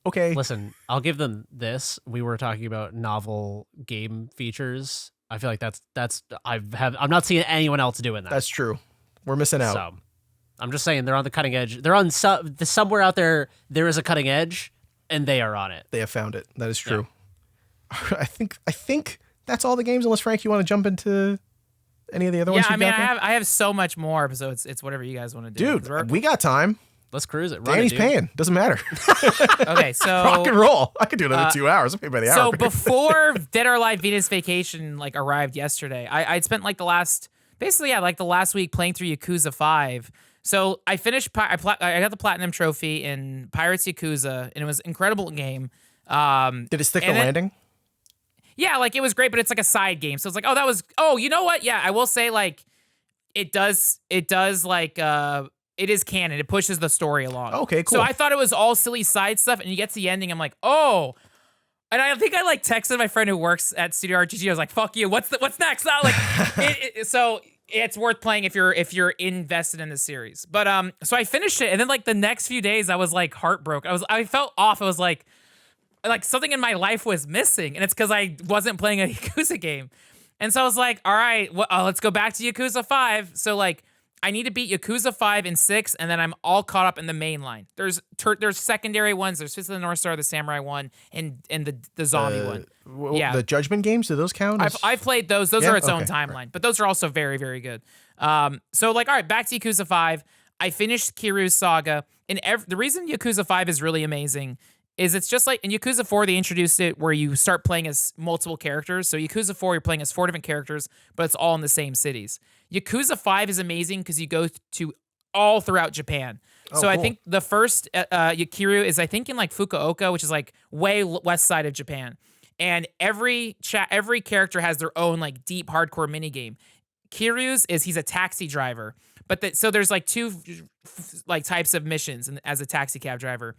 Okay. Listen, I'll give them this. We were talking about novel game features. I feel like I'm not seeing anyone else doing that. That's true. We're missing out. So, I'm just saying they're on the cutting edge. They're on somewhere out there. There is a cutting edge, and they are on it. They have found it. That is true. Yeah. I think that's all the games. Unless Frank, you want to jump into any of the other ones? Yeah, I mean, I have so much more, so it's whatever you guys want to do. Dude, we got time. Let's cruise it. Danny's paying. Doesn't matter. Okay, so rock and roll. I could do another 2 hours. I'm paid by the hour. So before Dead or Alive Venus Vacation arrived yesterday, I'd spent the last week playing through Yakuza 5. So I finished. I got the platinum trophy in Pirates Yakuza, and it was an incredible game. Did it stick the landing? Yeah, it was great, but it's a side game. So it's like, oh, you know what? Yeah, I will say it does it is canon. It pushes the story along. Okay, cool. So I thought it was all silly side stuff, and you get to the ending, I'm like, oh. And I think I texted my friend who works at Studio RGG. I was like, fuck you. What's next? So it's worth playing if you're invested in the series. But so I finished it, and then the next few days I was heartbroken. I felt off. I was like something in my life was missing, and it's because I wasn't playing a Yakuza game. And so I was like, all right, let's go back to Yakuza 5. So I need to beat Yakuza 5 and 6, and then I'm all caught up in the main line. There's secondary ones. There's Fist of the North Star, the Samurai one, and the zombie one. Yeah, the Judgment games, do those count? I've played those. Those are its own timeline, right. But those are also very, very good. So all right, back to Yakuza 5. I finished Kiryu's saga, and the reason Yakuza 5 is really amazing is it's just in Yakuza 4, they introduced it where you start playing as multiple characters. So Yakuza 4, you're playing as 4 different characters, but it's all in the same cities. Yakuza 5 is amazing because you go to all throughout Japan. So cool. I think the first Kiryu is, I think, in Fukuoka, which is way west side of Japan. And every character has their own deep hardcore minigame. Kiryu's he's a taxi driver. So there's two types of missions as a taxi cab driver.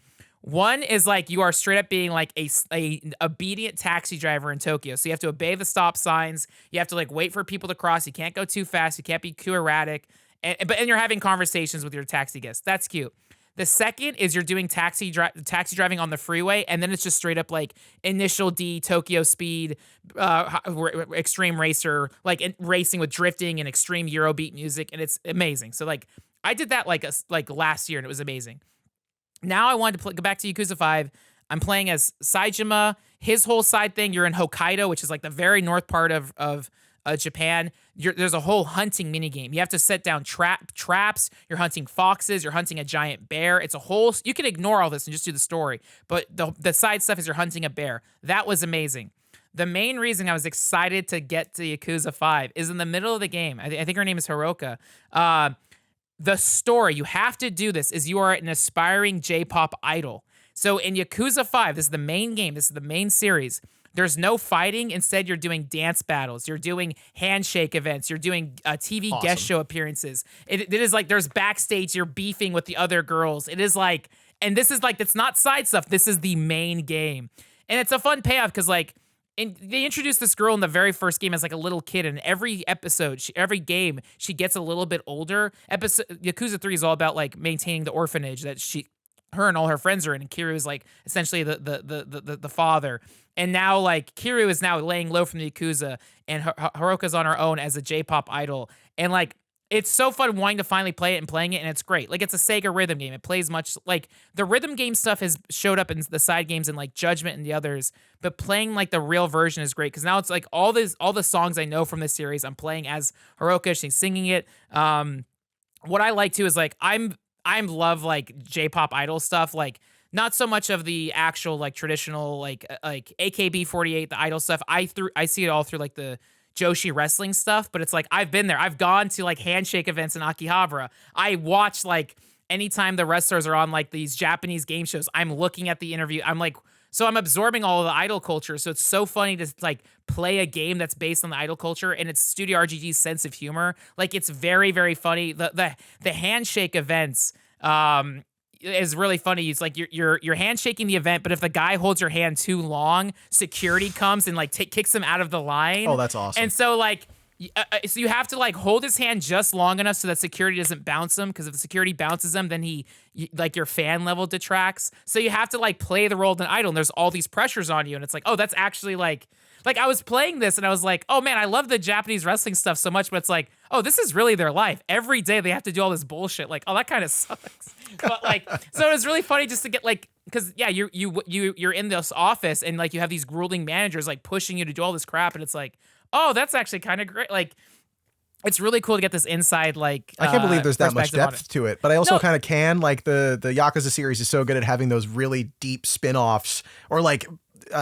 One is you are straight up being a obedient taxi driver in Tokyo. So you have to obey the stop signs. You have to wait for people to cross. You can't go too fast. You can't be too erratic. And you're having conversations with your taxi guests. That's cute. The second is you're doing taxi driving on the freeway, and then it's just straight up Initial D, Tokyo Speed, Extreme Racer, racing with drifting and extreme Eurobeat music, and it's amazing. So I did that last year, and it was amazing. Now I wanted to go back to Yakuza 5. I'm playing as Saejima. His whole side thing, you're in Hokkaido, which is the very north part of Japan. There's a whole hunting minigame. You have to set down traps. You're hunting foxes. You're hunting a giant bear. It's a whole... You can ignore all this and just do the story. But the side stuff is you're hunting a bear. That was amazing. The main reason I was excited to get to Yakuza 5 is in the middle of the game. I think her name is Hiroka. The story, you have to do this, is you are an aspiring J-pop idol. So in Yakuza 5, this is the main game, this is the main series, there's no fighting. Instead, you're doing dance battles. You're doing handshake events. You're doing TV guest show appearances. It is there's backstage, you're beefing with the other girls. It is and this is it's not side stuff. This is the main game. And it's a fun payoff because and they introduced this girl in the very first game as a little kid, and every episode, every game, she gets a little bit older. Yakuza 3 is all about maintaining the orphanage that her and all her friends are in, and Kiryu is essentially the father. And now Kiryu is now laying low from the Yakuza, and Haruka's on her own as a J-pop idol, and it's so fun wanting to finally play it and playing it, and it's great. It's a Sega rhythm game. It plays much the rhythm game stuff has showed up in the side games and Judgment and the others, but playing the real version is great because now it's all the songs I know from this series I'm playing as Haruka. She's singing it. What I like too is I'm love J-pop idol stuff. Not so much of the actual traditional AKB48, the idol stuff. I see it all through the Joshi wrestling stuff, but it's I've been there. I've gone to handshake events in Akihabara. I watch anytime the wrestlers are on these Japanese game shows, I'm looking at the interview. So I'm absorbing all of the idol culture. So it's so funny to play a game that's based on the idol culture, and it's Studio RGG's sense of humor. It's very, very funny. The handshake events is really funny. It's you're handshaking the event, but if the guy holds your hand too long, security comes and kicks him out of the line. Oh, that's awesome. And so so you have to hold his hand just long enough so that security doesn't bounce him, because if the security bounces him, then your fan level detracts. So you have to play the role of an idol, and there's all these pressures on you, and it's oh, that's actually I was playing this and I was oh man, I love the Japanese wrestling stuff so much, but it's oh, this is really their life. Every day they have to do all this bullshit. Like, oh, that kind of sucks. But like, so it was really funny just to get like, because yeah, you're in this office and like you have these grueling managers like pushing you to do all this crap, and it's like, oh, that's actually kind of great. Like, it's really cool to get this inside, like, I can't believe there's that much perspective on depth to it, but I also kind of can. Like the Yakuza series is so good at having those really deep spin-offs or like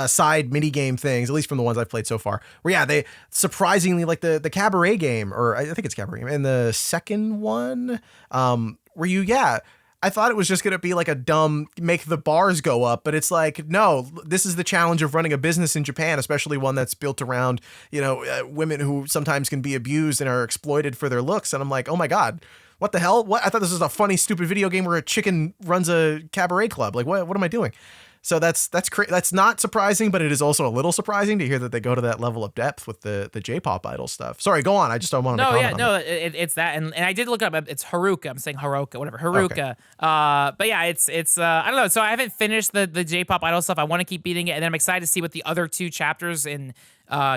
side mini game things, at least from the ones I've played so far, where yeah, they surprisingly, like the cabaret game, or I think it's cabaret game, and the second one, where I thought it was just going to be like a dumb make the bars go up, but it's like, no, this is the challenge of running a business in Japan, especially one that's built around, women who sometimes can be abused and are exploited for their looks. And I'm like, oh my God, what the hell? What? I thought this was a funny, stupid video game where a chicken runs a cabaret club. Like, what am I doing? So that's not surprising, but it is also a little surprising to hear that they go to that level of depth with the J-pop idol stuff. Sorry, go on. I just don't want to comment on it. It's that, and I did look up. It's Haruka. I'm saying Haruka, whatever. Haruka. Okay. But yeah, it's I don't know. So I haven't finished the J-pop idol stuff. I want to keep beating it, and then I'm excited to see what the other two chapters in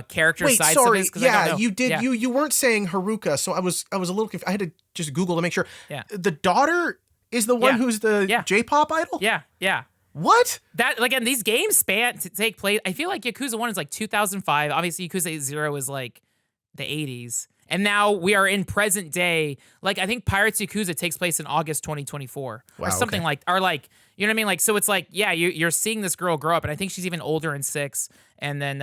character sides of it is. Yeah, you did. Yeah. You weren't saying Haruka, so I was a little confused. I had to just Google to make sure. Yeah. The daughter is the one who's the J-pop idol? Yeah. What? That, like, and these games span to take place. I feel like Yakuza 1 is like 2005. Obviously, Yakuza 0 is like the 80s. And now we are in present day. Like, I think Pirates Yakuza takes place in August 2024 or something like, or like, you know what I mean? Like, so it's like, yeah, you're seeing this girl grow up, and I think she's even older in 6. And then,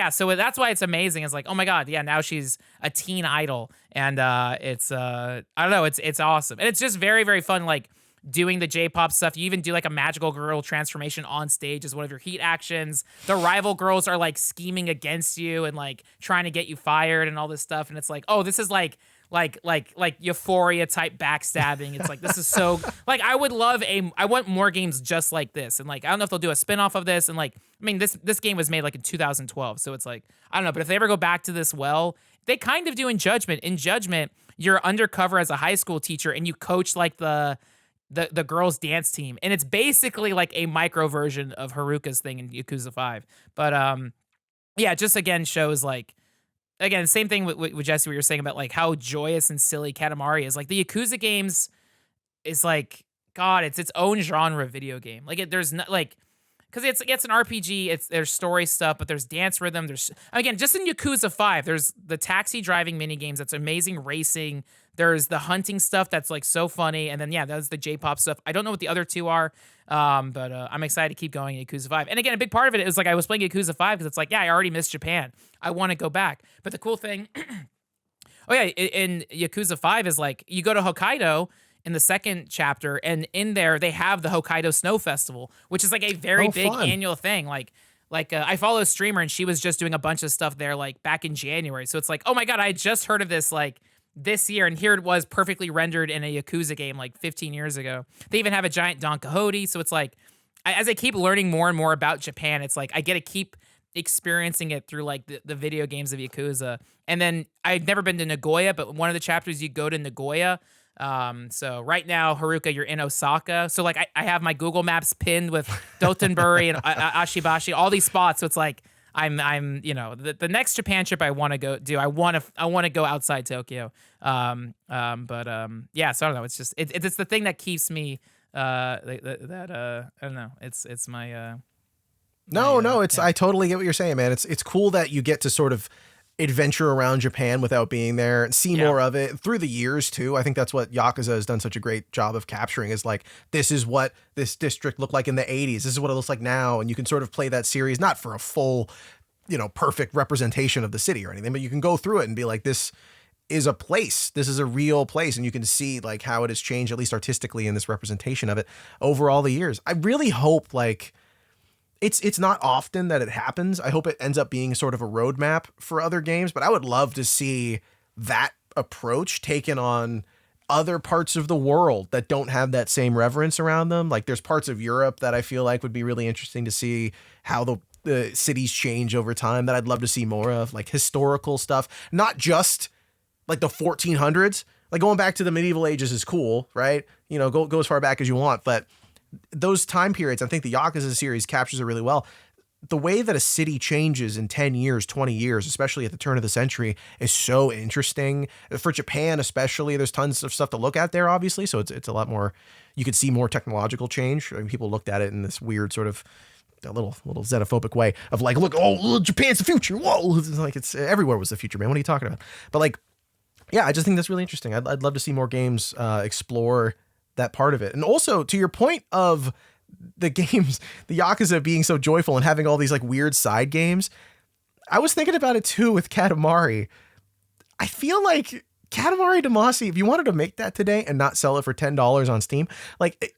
so that's why it's amazing. It's like, oh my God, yeah, now she's a teen idol. And it's, I don't know, it's awesome. And it's just very, very fun, like, doing the J-pop stuff. You even do like a magical girl transformation on stage as one of your heat actions. The rival girls are like scheming against you and like trying to get you fired and all this stuff. And it's like, oh, this is like Euphoria type backstabbing. It's like, this is so like, I want more games just like this. And like, I don't know if they'll do a spinoff of this. And like, I mean, this game was made like in 2012. So it's like, I don't know, but if they ever go back to this, well, they kind of do in Judgment. In Judgment, you're undercover as a high school teacher and you coach like the girls' dance team, and it's basically like a micro version of Haruka's thing in Yakuza 5. But yeah, just again shows like, again, same thing with Jesse, what you're saying about like how joyous and silly Katamari is. Like the Yakuza games is like, God, it's its own genre of video game. Like there's not like, because it's an RPG, there's story stuff, but there's dance rhythm. There's, again, just in Yakuza 5, there's the taxi driving mini games. That's amazing racing. There's the hunting stuff that's like so funny, and then that's the J-pop stuff. I don't know what the other two are, but I'm excited to keep going in Yakuza 5. And again, a big part of it is like I was playing Yakuza 5 because it's like, I already missed Japan. I want to go back. But the cool thing, in Yakuza 5 is like you go to Hokkaido in the second chapter, and in there they have the Hokkaido Snow Festival, which is like a very big annual thing. Like I follow a streamer, and she was just doing a bunch of stuff there like back in January. So it's like, oh my God, I had just heard of this like this year, and here it was perfectly rendered in a Yakuza game like 15 years ago. They even have a giant Don Quixote, so it's like, as I keep learning more and more about Japan, it's like I get to keep experiencing it through like the video games of Yakuza. And then I've never been to Nagoya, but one of the chapters you go to Nagoya. So right now, Haruka, you're in Osaka. So like I have my Google Maps pinned with Dotonbori and Ashibashi, all these spots. So it's like I'm the next Japan trip I want to go do. I want to go outside Tokyo. So I don't know. It's just it's the thing that keeps me I don't know. It's my I totally get what you're saying, man. It's cool that you get to sort of adventure around Japan without being there and see more of it through the years too. I think that's what Yakuza has done such a great job of capturing, is like, this is what this district looked like in the 80s. This is what it looks like now. And you can sort of play that series, not for a full, perfect representation of the city or anything, but you can go through it and be like, this is a place. This is a real place. And you can see like how it has changed, at least artistically, in this representation of it over all the years. I really hope like, it's not often that it happens. I hope it ends up being sort of a roadmap for other games, but I would love to see that approach taken on other parts of the world that don't have that same reverence around them. Like there's parts of Europe that I feel like would be really interesting to see how the cities change over time, that I'd love to see more of, like historical stuff, not just like the 1400s. Like going back to the medieval ages is cool, right? Go as far back as you want, but those time periods, I think the Yakuza series captures it really well. the way that a city changes in 10 years, 20 years, especially at the turn of the century, is so interesting. For Japan especially, there's tons of stuff to look at there, obviously, so it's a lot more, you could see more technological change. I mean, people looked at it in this weird sort of a little xenophobic way of like, look, oh, Japan's the future. Whoa, it's like it's everywhere was the future, man. What are you talking about? But like, yeah, I just think that's really interesting. I'd love to see more games explore that part of it. And also to your point of the games, the Yakuza being so joyful and having all these like weird side games, I was thinking about it too with Katamari. I feel like Katamari Damacy, if you wanted to make that today and not sell it for $10 on Steam, like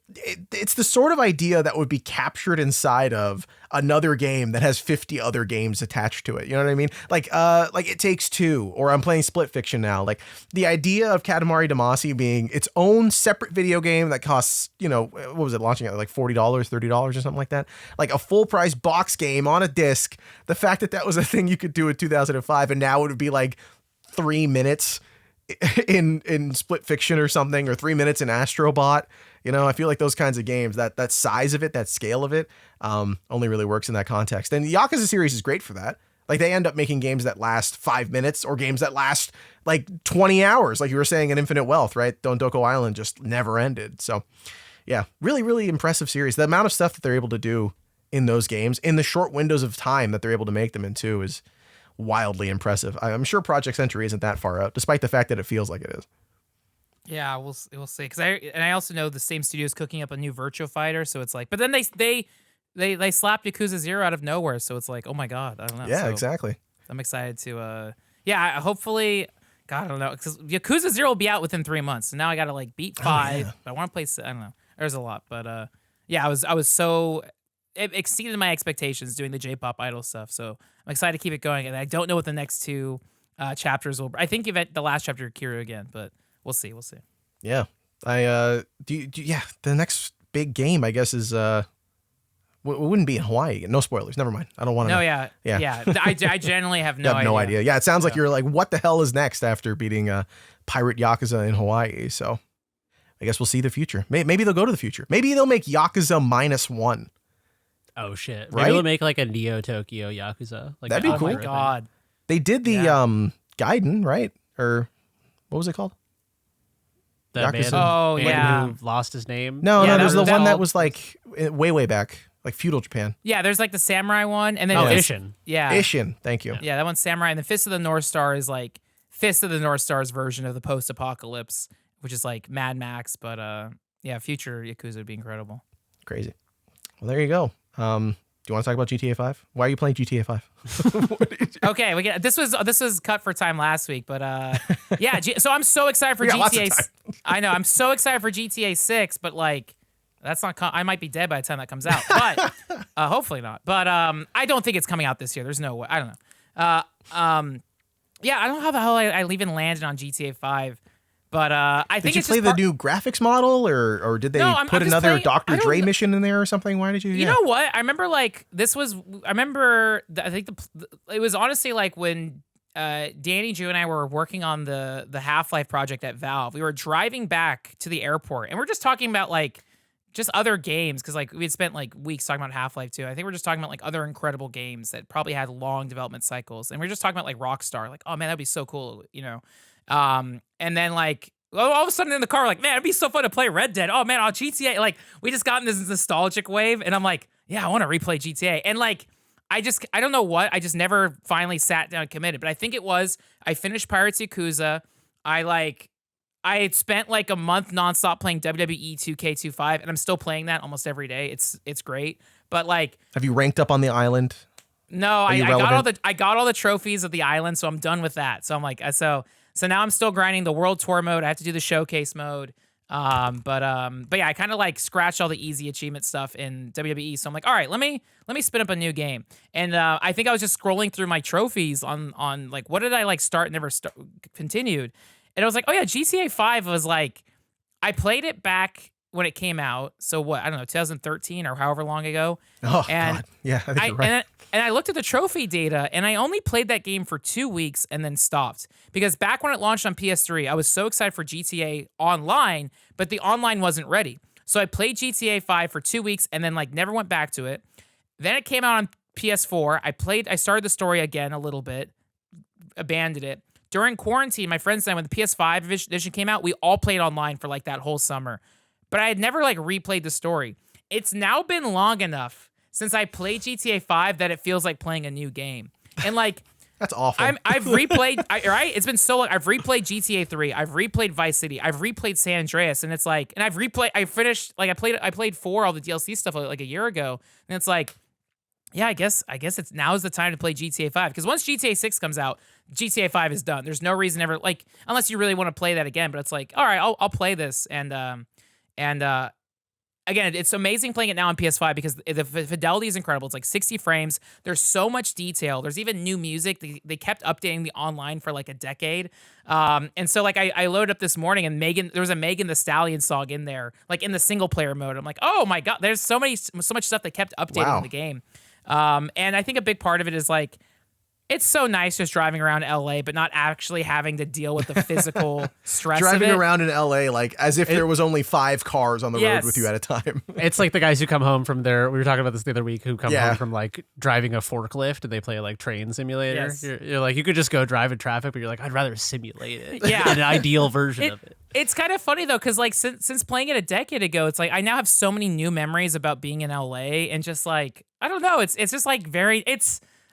it's the sort of idea that would be captured inside of another game that has 50 other games attached to it. You know what I mean? Like It Takes Two, or I'm playing Split Fiction now. Like the idea of Katamari Damacy being its own separate video game that costs, you know, what was it launching at, like $40, $30 or something like that? Like a full price box game on a disc. The fact that was a thing you could do in 2005, and now it would be like 3 minutes in Split Fiction or something, or 3 minutes in Astrobot. You know, I feel like those kinds of games, that size of it, that scale of it, only really works in that context. And the Yakuza series is great for that. Like they end up making games that last 5 minutes, or games that last like 20 hours, like you were saying in Infinite Wealth, right? Dondoko Island just never ended. So yeah, really, really impressive series. The amount of stuff that they're able to do in those games in the short windows of time that they're able to make them into is wildly impressive. I'm sure Project Century isn't that far out, despite the fact that it feels like it is. Yeah, we'll see. Because I also know the same studio's cooking up a new Virtua Fighter, so it's like, but then they slapped Yakuza 0 out of nowhere, so it's like, oh my god, I don't know. Yeah, so exactly. I'm excited to hopefully, God, I don't know, because Yakuza 0 will be out within 3 months, so now I gotta like beat 5. Oh, yeah. But I want to play. I don't know. There's a lot, but yeah, I was so. It exceeded my expectations doing the JPOP Idol stuff, so I'm excited to keep it going. And I don't know what the next two chapters will. I think the last chapter Kiryu again, but we'll see. Yeah, the next big game, I guess, is it wouldn't be in Hawaii. No spoilers. Never mind. I don't want to. No, know. yeah. I generally have no you have idea. no idea. Yeah, it sounds like you're like, what the hell is next after beating Pirate Yakuza in Hawaii? So I guess we'll see the future. Maybe they'll go to the future. Maybe they'll make Yakuza -1. Oh shit! Right? Maybe they'll make like a Neo Tokyo Yakuza. Like That'd be cool. Oh my god! They did the Gaiden, right? Or what was it called? The Yakuza. man yeah. who lost his name. No, Yeah, there's the one that all- was like way back, like feudal Japan. Yeah, there's like the samurai one, and then Ishin. Yeah, Ishin, thank you. Yeah, that one's samurai, and the Fist of the North Star is like Fist of the North Star's version of the post-apocalypse, which is like Mad Max. But yeah, future Yakuza would be incredible. Crazy. Well, there you go. Do you want to talk about GTA 5? Why are you playing GTA 5? Okay, this was cut for time last week, but yeah. So I'm so excited for We got lots of GTA. time. I know I'm so excited for GTA 6, but like that's not. I might be dead by the time that comes out, but hopefully not. But I don't think it's coming out this year. There's no way. I don't know. Yeah, I don't know how the hell I even landed on GTA 5. But I think Did you it's play just the new graphics model, or did they No, put I'm just another playing- Dr. I don't Dre kn- mission in there or something? Why did you? You know what? I remember like this was. I remember. I think it was honestly like when Danny, Drew, and I were working on the Half-Life project at Valve. We were driving back to the airport, and we're just talking about like just other games because like we had spent like weeks talking about Half-Life 2. I think we're just talking about like other incredible games that probably had long development cycles, and we're just talking about like Rockstar. Like, oh man, that'd be so cool, you know. And then like. All of a sudden in the car, we're like, man, it'd be so fun to play Red Dead. Oh man, on GTA, like we just got in this nostalgic wave, and I'm like, yeah, I want to replay GTA. And like, I don't know what, I just never finally sat down and committed. But I think it was I finished Pirates Yakuza. I had spent like a month nonstop playing WWE 2K25, and I'm still playing that almost every day. It's great, but like, Have you ranked up on the island? no, I you got all the trophies of the island, so I'm done with that. So I'm like, so now I'm still grinding the world tour mode. I have to do the showcase mode. But yeah, I kind of like scratched all the easy achievement stuff in WWE. So I'm like, all right, let me spin up a new game. And I think I was just scrolling through my trophies on like, what did I like start and never continued? And I was like, oh yeah, GTA 5 was like, I played it back when it came out. So what, I don't know, 2013 or however long ago. Oh, and God. Yeah, I think you're right. And I looked at the trophy data, and I only played that game for 2 weeks and then stopped. Because back when it launched on PS3, I was so excited for GTA Online, but the online wasn't ready. So I played GTA 5 for 2 weeks and then like never went back to it. Then it came out on PS4. I started the story again a little bit, abandoned it. During quarantine, my friends and I, when the PS5 edition came out, we all played online for like that whole summer. But I had never like replayed the story. It's now been long enough since I played GTA 5 that it feels like playing a new game. And like That's awful. I've replayed right? It's been so long. I've replayed GTA 3, I've replayed Vice City, I've replayed San Andreas, and it's like, and I played 4, all the DLC stuff like a year ago, and it's like, yeah, I guess it's now's the time to play GTA 5, because once GTA 6 comes out, GTA 5 is done. There's no reason ever, like, unless you really want to play that again, but it's like, all right, I'll play this, and again, it's amazing playing it now on PS5 because the fidelity is incredible. It's like 60 frames. There's so much detail. There's even new music. They kept updating the online for like a decade. And so like I loaded up this morning and there was a Megan Thee Stallion song in there, like in the single player mode. I'm like, oh my God, there's so much stuff they kept updating in the game. And I think a big part of it is like, it's so nice just driving around LA, but not actually having to deal with the physical stress driving of it. around in LA like as if there was only 5 cars on the road with you at a time. It's like the guys who come home from we were talking about this the other week, who come home from like driving a forklift and they play like train simulator. Yes. You're like, you could just go drive in traffic, but you're like, I'd rather simulate it. Yeah. An ideal version of it. It's kind of funny though, because like since playing it a decade ago, it's like I now have so many new memories about being in LA, and just like, I don't know, it's just like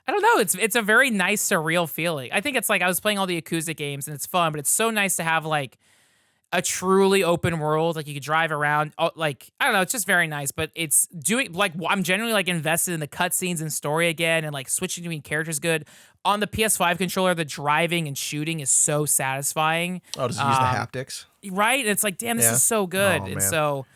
I don't know. It's a very nice, surreal feeling. I think it's like I was playing all the Yakuza games and it's fun, but it's so nice to have like a truly open world. Like you could drive around. Like, I don't know. It's just very nice. But it's doing like I'm genuinely like invested in the cutscenes and story again, and like switching between characters good. On the PS5 controller, the driving and shooting is so satisfying. Oh, does it use the haptics? Right? And it's like, damn, this is so good. Oh, and man. so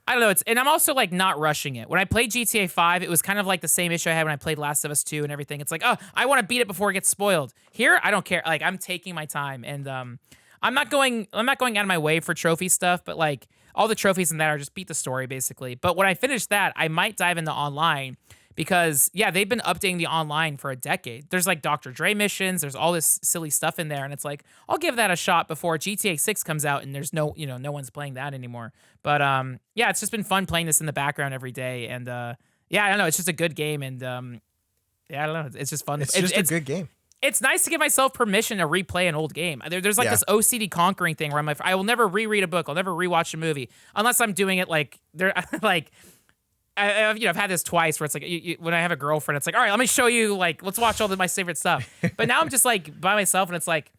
I don't know. And I'm also like not rushing it. When I played GTA 5, it was kind of like the same issue I had when I played Last of Us 2 and everything. It's like, oh, I want to beat it before it gets spoiled. Here, I don't care. Like I'm taking my time, and I'm not going out of my way for trophy stuff, but like all the trophies in that are just beat the story basically. But when I finish that, I might dive into online. Because, yeah, they've been updating the online for a decade. There's, like, Dr. Dre missions. There's all this silly stuff in there. And it's like, I'll give that a shot before GTA 6 comes out and there's no one's playing that anymore. But, yeah, it's just been fun playing this in the background every day. And, yeah, I don't know. It's just a good game. And, yeah, I don't know. It's just fun. It's just a good game. It's nice to give myself permission to replay an old game. There's like this OCD conquering thing where I'm like, I will never reread a book. I'll never rewatch a movie. Unless I'm doing it like, like... I've had this twice where it's like when I have a girlfriend, it's like, all right, let me show you, like, let's watch all of my favorite stuff. But now I'm just like by myself, and it's like,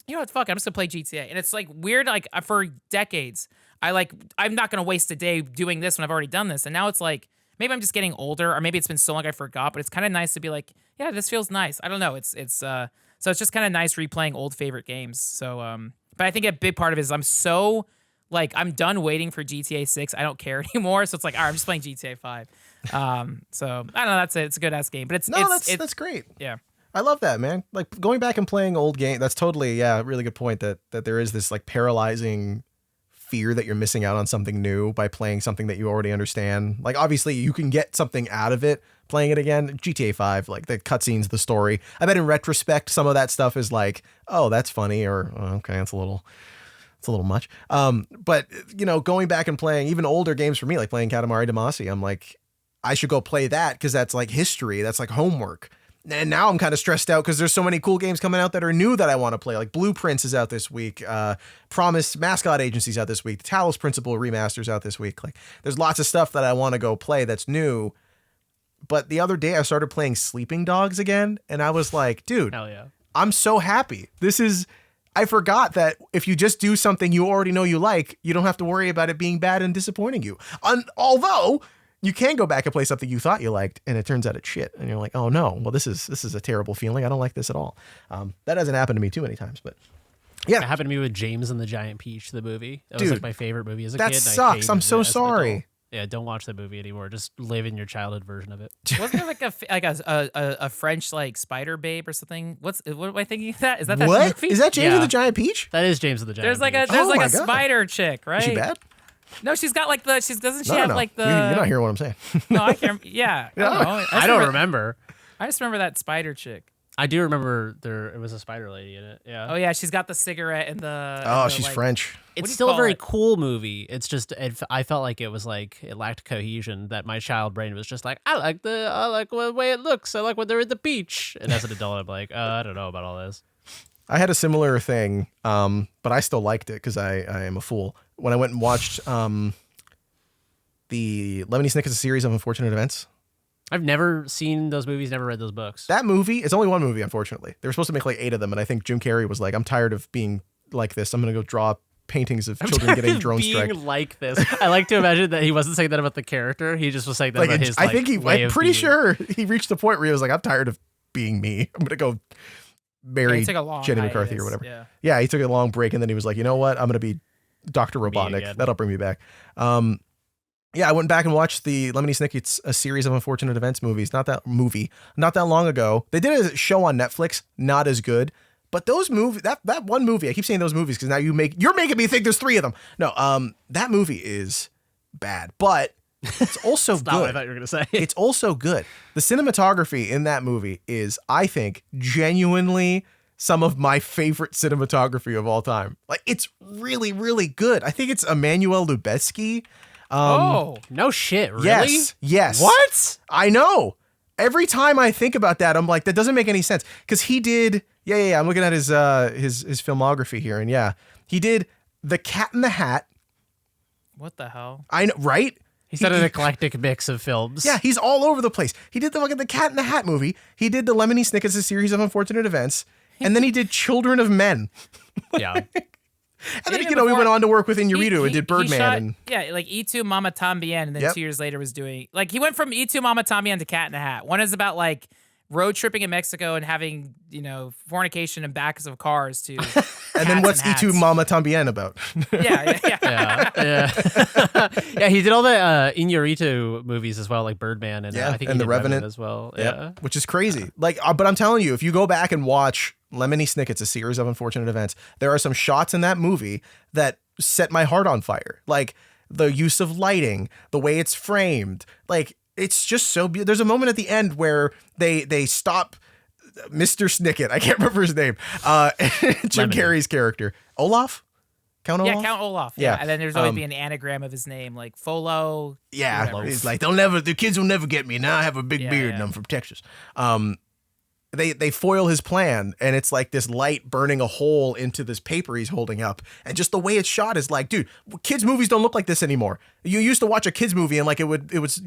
you know what, fuck, I'm just gonna play GTA. And it's like weird, like for decades, I'm not gonna waste a day doing this when I've already done this. And now it's like maybe I'm just getting older, or maybe it's been so long I forgot. But it's kind of nice to be like, yeah, this feels nice. I don't know. So it's just kind of nice replaying old favorite games. So but I think a big part of it is I'm so. Like, I'm done waiting for GTA 6. I don't care anymore. So it's like, all right, I'm just playing GTA 5. So, I don't know. That's it. It's a good-ass game. But that's great. Yeah. I love that, man. Like, going back and playing old games, that's totally, a really good point that there is this, like, paralyzing fear that you're missing out on something new by playing something that you already understand. Like, obviously, you can get something out of it playing it again. GTA 5, like, the cutscenes, the story. I bet in retrospect, some of that stuff is like, oh, that's funny, or, oh, okay, that's a little much. But, going back and playing even older games for me, like playing Katamari Damacy, I'm like, I should go play that because that's like history. That's like homework. And now I'm kind of stressed out because there's so many cool games coming out that are new that I want to play. Like Blueprints is out this week. Promise Mascot Agency's out this week. The Talos Principle Remaster's out this week. Like, there's lots of stuff that I want to go play that's new. But the other day I started playing Sleeping Dogs again, and I was like, dude, hell yeah. I'm so happy. I forgot that if you just do something you already know you like, you don't have to worry about it being bad and disappointing you. Although you can go back and play something you thought you liked and it turns out it's shit. And you're like, oh no, well, this is a terrible feeling. I don't like this at all. That hasn't happened to me too many times, but yeah. It happened to me with James and the Giant Peach, the movie. That was like my favorite movie as a kid. That sucks. I'm so sorry. Yeah, don't watch that movie anymore. Just live in your childhood version of it. Wasn't there like a French like spider babe or something? What am I thinking of that? Is that what? movie? Is that James and the Giant Peach? That is James and the Giant There's like Peach. a spider chick, right? Is she bad? No, she's got like doesn't she have like the You're not hearing what I'm saying. No, I can't. Yeah. I don't know. I don't remember. I just remember that spider chick. I do remember it was a spider lady in it. Yeah. Oh yeah, she's got the cigarette and the. Oh, and the, she's like, French. It's do you still a call very it? cool movie. It's just I felt like it was like it lacked cohesion. That my child brain was just like I like the way it looks. I like when they're at the beach. And as an adult, I'm like, I don't know about all this. I had a similar thing, but I still liked it because I am a fool. When I went and watched the Lemony Snicket's Series of Unfortunate Events. I've never seen those movies, never read those books. That movie, it's only one movie, unfortunately. They were supposed to make like 8 of them, and I think Jim Carrey was like, I'm tired of being like this. I'm going to go draw paintings of children getting drone strike. Being like this. I like to imagine that he wasn't saying that about the character. He just was saying that about his I think way I'm of pretty being. sure he reached the point where he was like, I'm tired of being me. I'm going to go marry he took a long Jenny McCarthy or hiatus, whatever. Yeah, he took a long break, and then he was like, you know what? I'm going to be Dr. Robotnik. again. That'll bring me back. Yeah, I went back and watched the Lemony Snicket's A Series of Unfortunate Events movies. Not that long ago. They did a show on Netflix, not as good. But those movies, that one movie, I keep saying those movies because now you're making me think there's 3 of them. No, that movie is bad, but it's also That's good. not what I thought you were going to say. It's also good. The cinematography in that movie is, I think, genuinely some of my favorite cinematography of all time. Like, it's really, really good. I think it's Emmanuel Lubezki. No shit, really? Yes. What? I know. Every time I think about that, I'm like, that doesn't make any sense. Because he did, I'm looking at his filmography here, and yeah, he did The Cat in the Hat. What the hell? I know, right? He's done an eclectic mix of films. Yeah, he's all over the place. He did the Cat in the Hat movie. He did the Lemony Snicket's A Series of Unfortunate Events, and then he did Children of Men. Yeah. And then, he went on to work with Inarritu and did He Birdman. shot, and like E2 Mama Tambien, and then 2 years later was doing, like, he went from E2 Mama Tambien to Cat in the Hat. One is about, like, road tripping in Mexico and having, fornication in backs of cars to and then what's hats. E2 Mama Tambien about? Yeah. Yeah, he did all the Inarritu movies as well, like Birdman and I think and he The did Revenant as well. Yep. Yeah. Which is crazy. Like, but I'm telling you, if you go back and watch Lemony Snicket's A Series of Unfortunate Events, there are some shots in that movie that set my heart on fire. Like the use of lighting, the way it's framed, like it's just so beautiful. There's a moment at the end where they stop Mr. Snicket. I can't remember his name. Jim Carrey's character. Olaf? Count Olaf? Yeah, Count Olaf. Yeah. And then there's always be an anagram of his name, like Folo. Yeah. whatever. He's like, the kids will never get me. Now I have a big beard and I'm from Texas. They foil his plan, and it's like this light burning a hole into this paper he's holding up. And just the way it's shot is like, dude, kids' movies don't look like this anymore. You used to watch a kids' movie and like it was,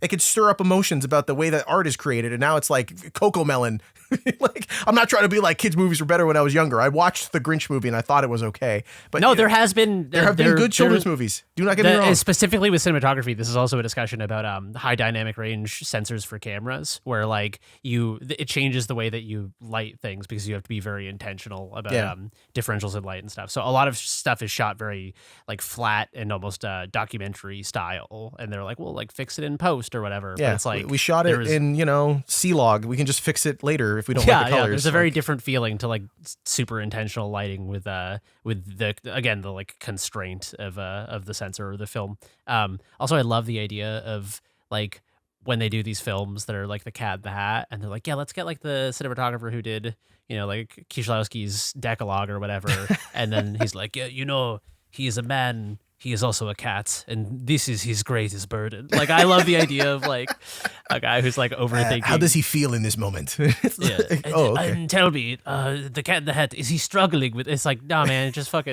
it could stir up emotions about the way that art is created. And now it's like Coco Melon. Like, I'm not trying to be like kids' movies were better when I was younger. I watched the Grinch movie and I thought it was okay. But No, there have been good children's movies. Do not get me wrong. Specifically with cinematography, this is also a discussion about high dynamic range sensors for cameras, where like it changes the way that you light things because you have to be very intentional about differentials in light and stuff. So a lot of stuff is shot very like flat and almost documentary style, and they're like, well, like fix it in post or whatever. Yeah, but it's like we shot it in C-Log. We can just fix it later if we don't like the colors. Yeah, there's a very different feeling to like super intentional lighting with the like constraint of the sensor or the film. Also, I love the idea of like when they do these films that are like the Cat in the Hat, and they're like, yeah, let's get like the cinematographer who did like Kieślowski's Decalogue or whatever, and then he's like, yeah, he is a man. He is also a cat, and this is his greatest burden. Like, I love the idea of like a guy who's like overthinking. How does he feel in this moment? Okay. And tell me, the Cat in the Hat, is he struggling with? It's like, nah, man, just put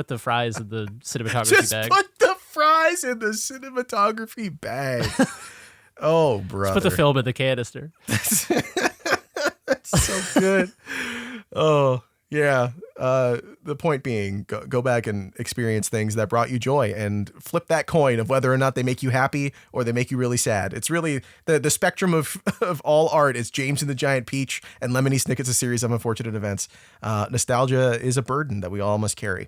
the fries in the cinematography bag. Just put the fries in the cinematography bag. Oh, brother. Just put the film in the canister. That's so good. Oh. Yeah. The point being, go back and experience things that brought you joy and flip that coin of whether or not they make you happy or they make you really sad. It's really the spectrum of all art is James and the Giant Peach and Lemony Snicket's A Series of Unfortunate Events. Nostalgia is a burden that we all must carry.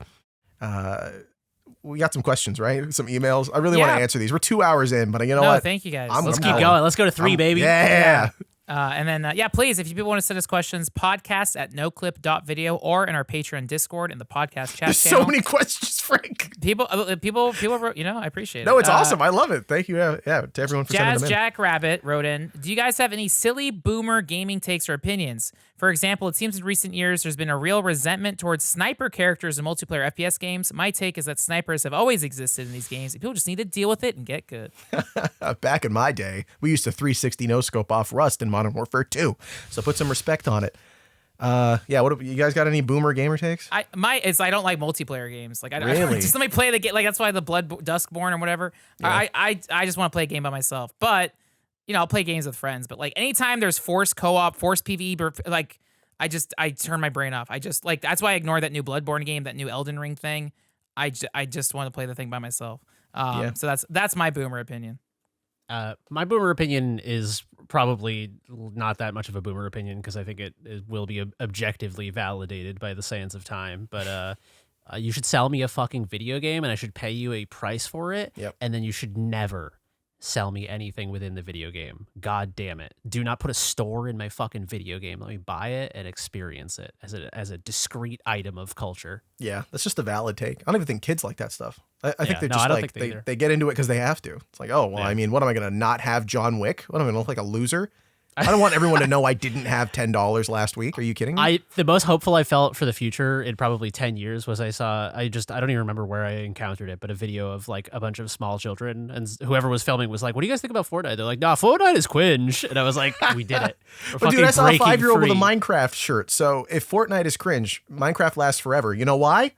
We got some questions, right? Some emails. I really want to answer these. We're 2 hours in, but you know what? Thank you guys. Let's keep going. Let's go to 3, baby. Yeah. And then, yeah, please, if you people want to send us questions, podcast at noclip.video or in our Patreon Discord in the podcast chat There's channel. so many questions, Frank. People wrote, I appreciate it. No, it's awesome. I love it. Thank you. Yeah, to everyone for sending them in. Jack Rabbit wrote in, do you guys have any silly boomer gaming takes or opinions? For example, it seems in recent years there's been a real resentment towards sniper characters in multiplayer FPS games. My take is that snipers have always existed in these games. People just need to deal with it and get good. Back in my day, we used to 360 no-scope off Rust in Modern Warfare 2. So put some respect on it. Yeah, what you guys got any boomer gamer takes? I don't like multiplayer games. Like Really? Just let me play the game. Like that's why the Duskborn or whatever. Yeah. I just want to play a game by myself. But I'll play games with friends. But like anytime there's forced co-op, forced PvE, like I turn my brain off. I just like that's why I ignore that new Bloodborne game, that new Elden Ring thing. I just want to play the thing by myself. So that's my boomer opinion. My boomer opinion is probably not that much of a boomer opinion because I think it will be objectively validated by the sands of time. But you should sell me a fucking video game and I should pay you a price for it. Yep. And then you should never sell me anything within the video game. God damn it. Do not put a store in my fucking video game. Let me buy it and experience it as a discrete item of culture. Yeah, that's just a valid take. I don't even think kids like that stuff. I think they're no, just I don't like think they get into it because they have to. It's like, oh, well, Yeah. I mean, what am I going to not have John Wick? What am I going to look like a loser? I don't want everyone to know I didn't have $10 last week. Are you kidding me? The most hopeful I felt for the future in probably 10 years was I don't even remember where I encountered it, but a video of like a bunch of small children and whoever was filming was like, what do you guys think about Fortnite? They're like, nah, Fortnite is cringe. And I was like, we did it. But dude, I saw a 5-year-old with a Minecraft shirt. So if Fortnite is cringe, Minecraft lasts forever. You know why?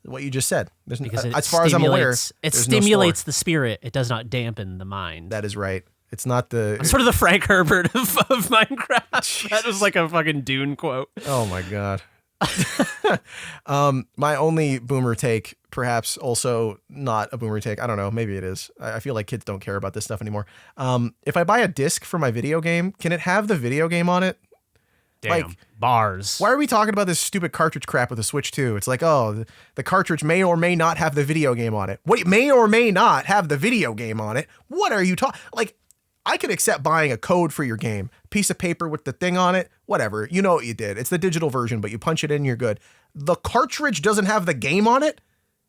What you just said. As far as I'm aware, it stimulates the spirit. It does not dampen the mind. That is right. It's not the... I'm sort of the Frank Herbert of Minecraft. That was like a fucking Dune quote. Oh my God. My only boomer take, perhaps also not a boomer take. I don't know. Maybe it is. I feel like kids don't care about this stuff anymore. If I buy a disc for my video game, can it have the video game on it? Damn. Like, bars. Why are we talking about this stupid cartridge crap with the Switch 2? It's like, oh, the cartridge may or may not have the video game on it. What may or may not have the video game on it? What are you talking? Like, I could accept buying a code for your game, piece of paper with the thing on it, whatever. You know what you did. It's the digital version, but you punch it in, you're good. The cartridge doesn't have the game on it?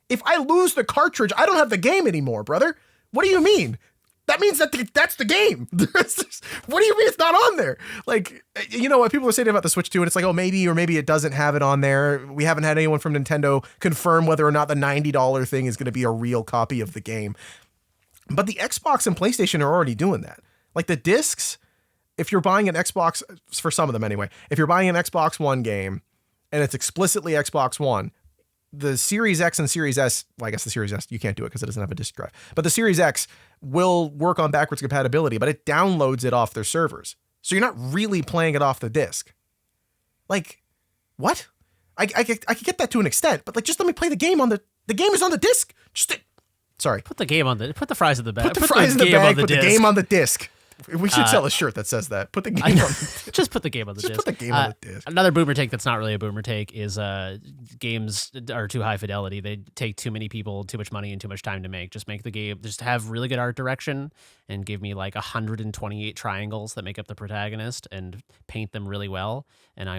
If I lose the cartridge, I don't have the game anymore, brother. What do you mean? That means that's the game. What do you mean it's not on there? Like, you know what people are saying about the Switch 2, and it's like, oh, maybe or maybe it doesn't have it on there. We haven't had anyone from Nintendo confirm whether or not the $90 thing is going to be a real copy of the game. But the Xbox and PlayStation are already doing that. Like the discs, if you're buying an Xbox, for some of them anyway, if you're buying an Xbox One game and it's explicitly Xbox One, the Series X and Series S, well, I guess the Series S, you can't do it because it doesn't have a disk drive, but the Series X will work on backwards compatibility, but it downloads it off their servers. So you're not really playing it off the disc. Like, what? I could get that to an extent, but like, just let me play the game on the game is on the disc. Sorry. Put the fries in the bag. Put the fries in the bag, put the game on the disc. We should sell a shirt that says that. Put the game on. Just put the game on the disc. Just put the game on the disc. Another boomer take that's not really a boomer take is games are too high fidelity. They take too many people, too much money, and too much time to make. Just make the game. Just have really good art direction and give me like 128 triangles that make up the protagonist and paint them really well, and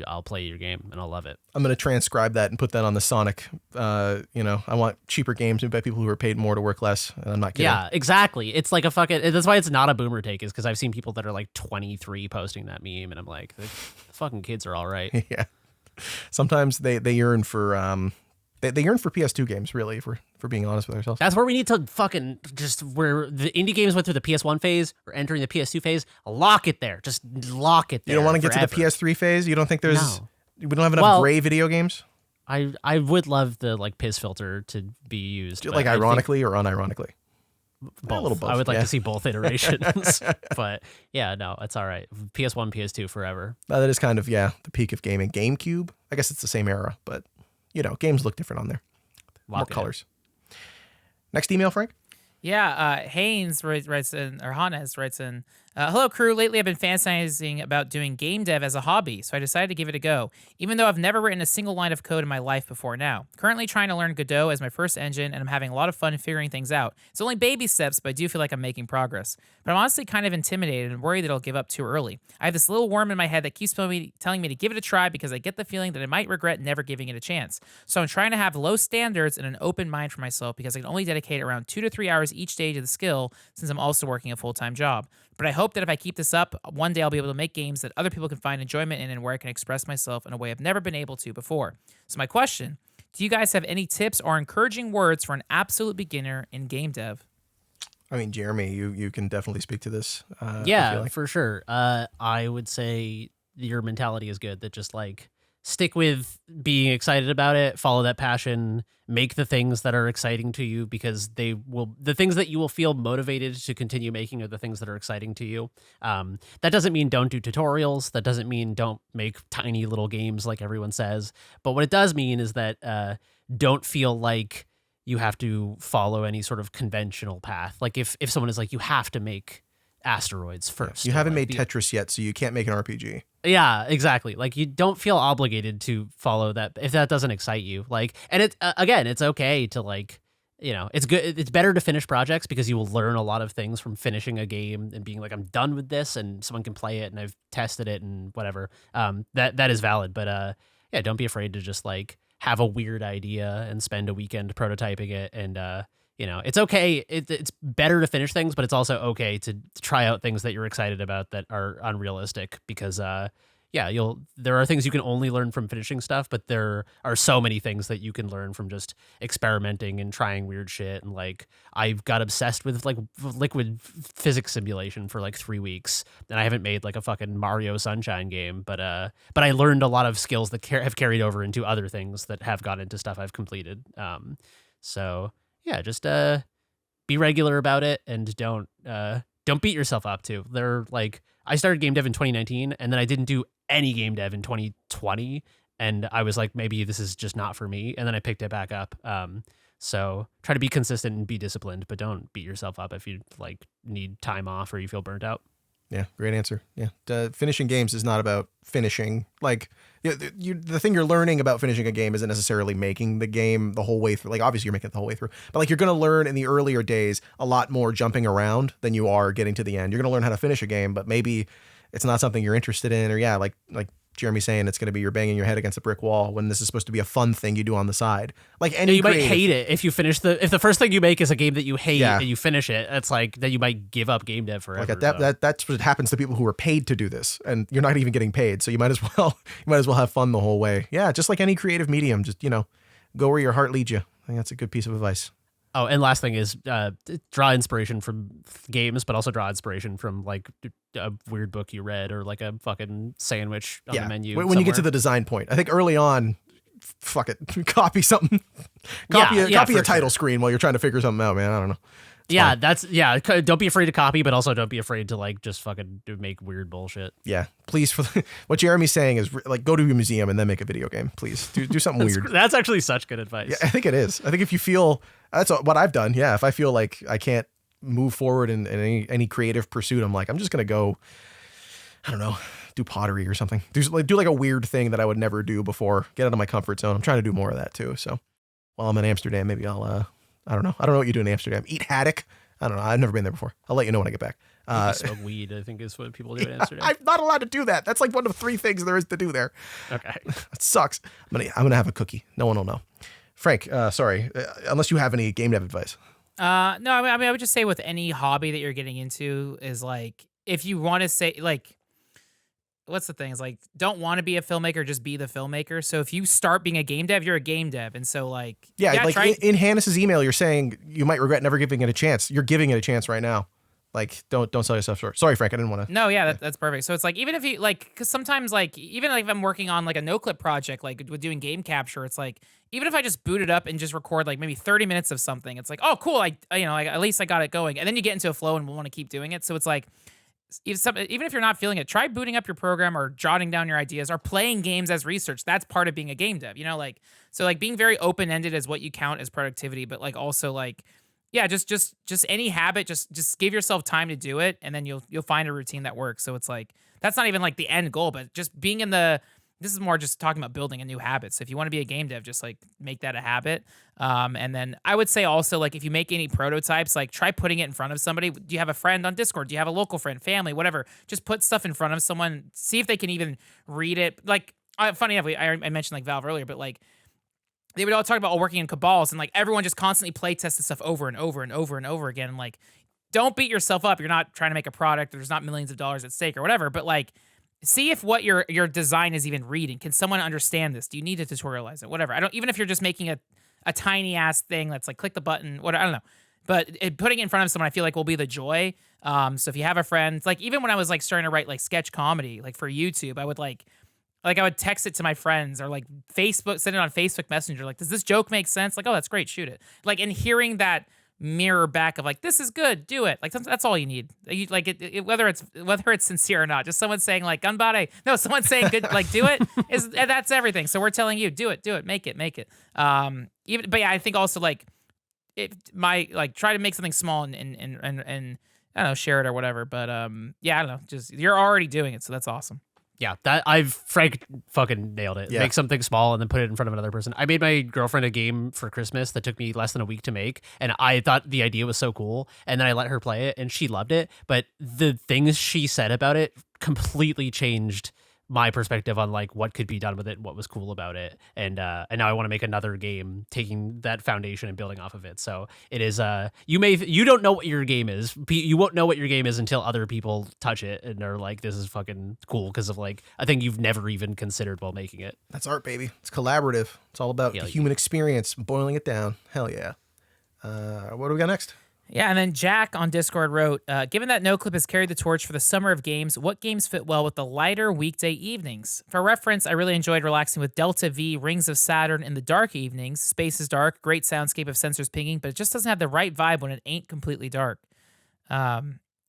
I'll play your game and I'll love it. I'm going to transcribe that and put that on the Sonic. I want cheaper games made by people who are paid more to work less. And I'm not kidding. Yeah, exactly. It's like that's why it's not a boomer take, is because I've seen people that are like 23 posting that meme and I'm like, the fucking kids are all right. Yeah. Sometimes they yearn for they yearn for PS2 games, really, for being honest with ourselves. That's where we need to fucking where the indie games went through the PS1 phase, we're entering the PS2 phase. Lock it there. Just lock it there. You don't want to get to the PS3 phase? You don't think we don't have enough gray video games? I would love the like piss filter to be used. Like ironically or unironically? Both. A little both. I would like to see both iterations. But yeah, no, it's all right. PS1, PS2 forever. That is kind of, the peak of gaming. GameCube? I guess it's the same era, but games look different on there. More colors. Next email, Frank? Yeah, Haynes writes in, or Hannes writes in, Hello, crew. Lately, I've been fantasizing about doing game dev as a hobby, so I decided to give it a go, even though I've never written a single line of code in my life before now. Currently trying to learn Godot as my first engine, and I'm having a lot of fun figuring things out. It's only baby steps, but I do feel like I'm making progress. But I'm honestly kind of intimidated and worried that I'll give up too early. I have this little worm in my head that keeps telling me to give it a try because I get the feeling that I might regret never giving it a chance. So I'm trying to have low standards and an open mind for myself because I can only dedicate around 2 to 3 hours each day to the skill since I'm also working a full-time job. But I hope that if I keep this up, one day I'll be able to make games that other people can find enjoyment in and where I can express myself in a way I've never been able to before. So my question, do you guys have any tips or encouraging words for an absolute beginner in game dev? I mean, Jeremy, you can definitely speak to this. I feel Yeah, like. for sure. I would say your mentality is good. That just like stick with being excited about it, follow that passion, make the things that are exciting to you because the things that you will feel motivated to continue making are the things that are exciting to you. That doesn't mean don't do tutorials. That doesn't mean don't make tiny little games like everyone says. But what it does mean is that don't feel like you have to follow any sort of conventional path. Like if someone is like, you have to make asteroids first. You haven't made the Tetris yet, so you can't make an RPG. Yeah, exactly. Like you don't feel obligated to follow that if that doesn't excite you. Like, and it's again, it's okay to like, it's good. It's better to finish projects because you will learn a lot of things from finishing a game and being like, I'm done with this, and someone can play it, and I've tested it and whatever. That is valid. But yeah, don't be afraid to just like have a weird idea and spend a weekend prototyping it and it's okay. It's better to finish things, but it's also okay to try out things that you're excited about that are unrealistic because, there are things you can only learn from finishing stuff, but there are so many things that you can learn from just experimenting and trying weird shit. And like, I've got obsessed with like liquid physics simulation for like 3 weeks, and I haven't made like a fucking Mario Sunshine game, but I learned a lot of skills that have carried over into other things that have gone into stuff I've completed. So. Yeah, just be regular about it and don't beat yourself up too. I started game dev in 2019 and then I didn't do any game dev in 2020 and I was like, maybe this is just not for me, and then I picked it back up. So try to be consistent and be disciplined, but don't beat yourself up if you like need time off or you feel burnt out. Yeah, great answer. Yeah, finishing games is not about finishing. Like, the thing you're learning about finishing a game isn't necessarily making the game the whole way through. Like, obviously, you're making it the whole way through. But, like, you're going to learn in the earlier days a lot more jumping around than you are getting to the end. You're going to learn how to finish a game, but maybe it's not something you're interested in. Or, yeah, like Jeremy's saying, it's going to be you're banging your head against a brick wall when this is supposed to be a fun thing you do on the side. Like you might hate it if you finish if the first thing you make is a game that you hate and you finish it. It's like that you might give up game dev forever. Like that's what happens to people who are paid to do this, and you're not even getting paid, so you might as well have fun the whole way. Yeah, just like any creative medium, just go where your heart leads you. I think that's a good piece of advice. Oh, and last thing is draw inspiration from games, but also draw inspiration from like a weird book you read or like a fucking sandwich on the menu. When you get to the design point, I think early on, fuck it, copy something, copy a title screen while you're trying to figure something out, man. I don't know. Don't be afraid to copy, but also don't be afraid to like just fucking make weird bullshit. Yeah, please. What Jeremy's saying is like go to a museum and then make a video game. Please do something weird. That's actually such good advice. Yeah, I think it is. I think if you feel that's what I've done. Yeah, if I feel like I can't move forward in any creative pursuit, I'm like I'm just gonna go. I don't know. Do pottery or something. Do like a weird thing that I would never do before. Get out of my comfort zone. I'm trying to do more of that too. So while I'm in Amsterdam, maybe I'll I don't know what you do in Amsterdam. Eat haddock. I don't know. I've never been there before. I'll let you know when I get back. Smoke weed, I think is what people do in Amsterdam. I'm not allowed to do that. That's like one of 3 things there is to do there. Okay. It sucks. I'm gonna have a cookie. No one will know. Frank, sorry. Unless you have any game dev advice. No, I mean, I would just say with any hobby that you're getting into is like, if you want to say like, what's the thing? It's like, don't want to be a filmmaker, just be the filmmaker. So if you start being a game dev, you're a game dev. And so like, in Hannes's email, you're saying you might regret never giving it a chance. You're giving it a chance right now. Like, don't sell yourself short. Sorry, Frank, I didn't want to. No, yeah, that's perfect. So it's like, even if you like, because sometimes like, even like if I'm working on like a Noclip project, like with doing game capture, it's like, even if I just boot it up and just record like maybe 30 minutes of something, it's like, oh, cool. At least I got it going. And then you get into a flow and want to keep doing it. So it's like, even if you're not feeling it, try booting up your program or jotting down your ideas or playing games as research. That's part of being a game dev, so like being very open-ended is what you count as productivity, but like also like Yeah, just any habit, just give yourself time to do it, and then you'll find a routine that works. So it's like that's not even like the end goal, but just being in the this is more just talking about building a new habit. So if you want to be a game dev, just like make that a habit. And then I would say also like if you make any prototypes, like try putting it in front of somebody. Do you have a friend on Discord? Do you have a local friend, family, whatever? Just put stuff in front of someone. See if they can even read it. Like funny enough, I mentioned like Valve earlier, but like they would all talk about working in cabals and like everyone just constantly play tested stuff over and over and over and over again. And like, don't beat yourself up. You're not trying to make a product. There's not millions of dollars at stake or whatever, but like, see if what your design is even reading. Can someone understand this? Do you need to tutorialize it? Whatever. I don't, even if you're just making a tiny ass thing that's like click the button, what I don't know. But putting it in front of someone, I feel like will be the joy. So if you have a friend, like even when I was like starting to write like sketch comedy, like for YouTube, I would I would text it to my friends or like Facebook, send it on Facebook Messenger. Like, does this joke make sense? Like, oh, that's great. Shoot it. Like, and hearing that mirror back of like, this is good. Do it. Like, that's all you need. Like whether it's sincere or not, just someone saying like, ganbare. No, someone saying good, like, do it that's everything. So we're telling you, do it, make it. But yeah, I think also like try to make something small and I don't know, share it or whatever. But yeah, I don't know. Just you're already doing it, so that's awesome. Yeah, Frank fucking nailed it. Yeah. Make something small and then put it in front of another person. I made my girlfriend a game for Christmas that took me less than a week to make, and I thought the idea was so cool, and then I let her play it, and she loved it, but the things she said about it completely changed my perspective on like what could be done with it, what was cool about it, and now I want to make another game taking that foundation and building off of it. So it is you don't know what your game is. You won't know what your game is until other people touch it and are like, this is fucking cool because of like a thing you've never even considered while making it. That's art, baby. It's collaborative. It's all about the human experience, boiling it down. Hell yeah. What do we got next? Yeah, and then Jack on Discord wrote, given that Noclip has carried the torch for the summer of games, what games fit well with the lighter weekday evenings? For reference, I really enjoyed relaxing with Delta V, Rings of Saturn in the dark evenings. Space is dark, great soundscape of sensors pinging, but it just doesn't have the right vibe when it ain't completely dark. My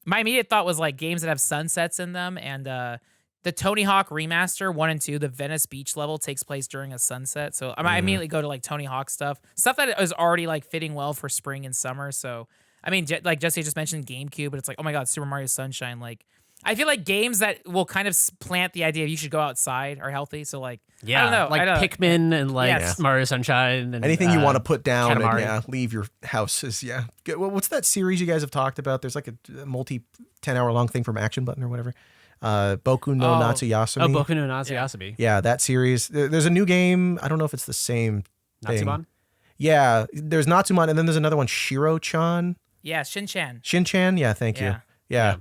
immediate thought was like games that have sunsets in them, and the Tony Hawk remaster 1 and 2, the Venice Beach level takes place during a sunset. So I immediately go to like Tony Hawk stuff that is already like fitting well for spring and summer. So I mean, like Jesse just mentioned GameCube, but it's like, oh my God, Super Mario Sunshine. Like, I feel like games that will kind of plant the idea of you should go outside are healthy. So like, yeah, I don't know, like Pikmin and like Mario Sunshine and anything you want to put down Katamari. and leave your house is What's that series you guys have talked about? There's like a multi 10-hour long thing from Action Button or whatever. Boku no Natsuyasumi. Oh, Boku no Natsuyasumi. Yeah, that series. There's a new game. I don't know if it's the same thing. Natsumon? Yeah, there's Natsumon, and then there's another one, Shiro-chan. Yeah, Shin-chan. Shin-chan? Yeah, thank you. Yeah.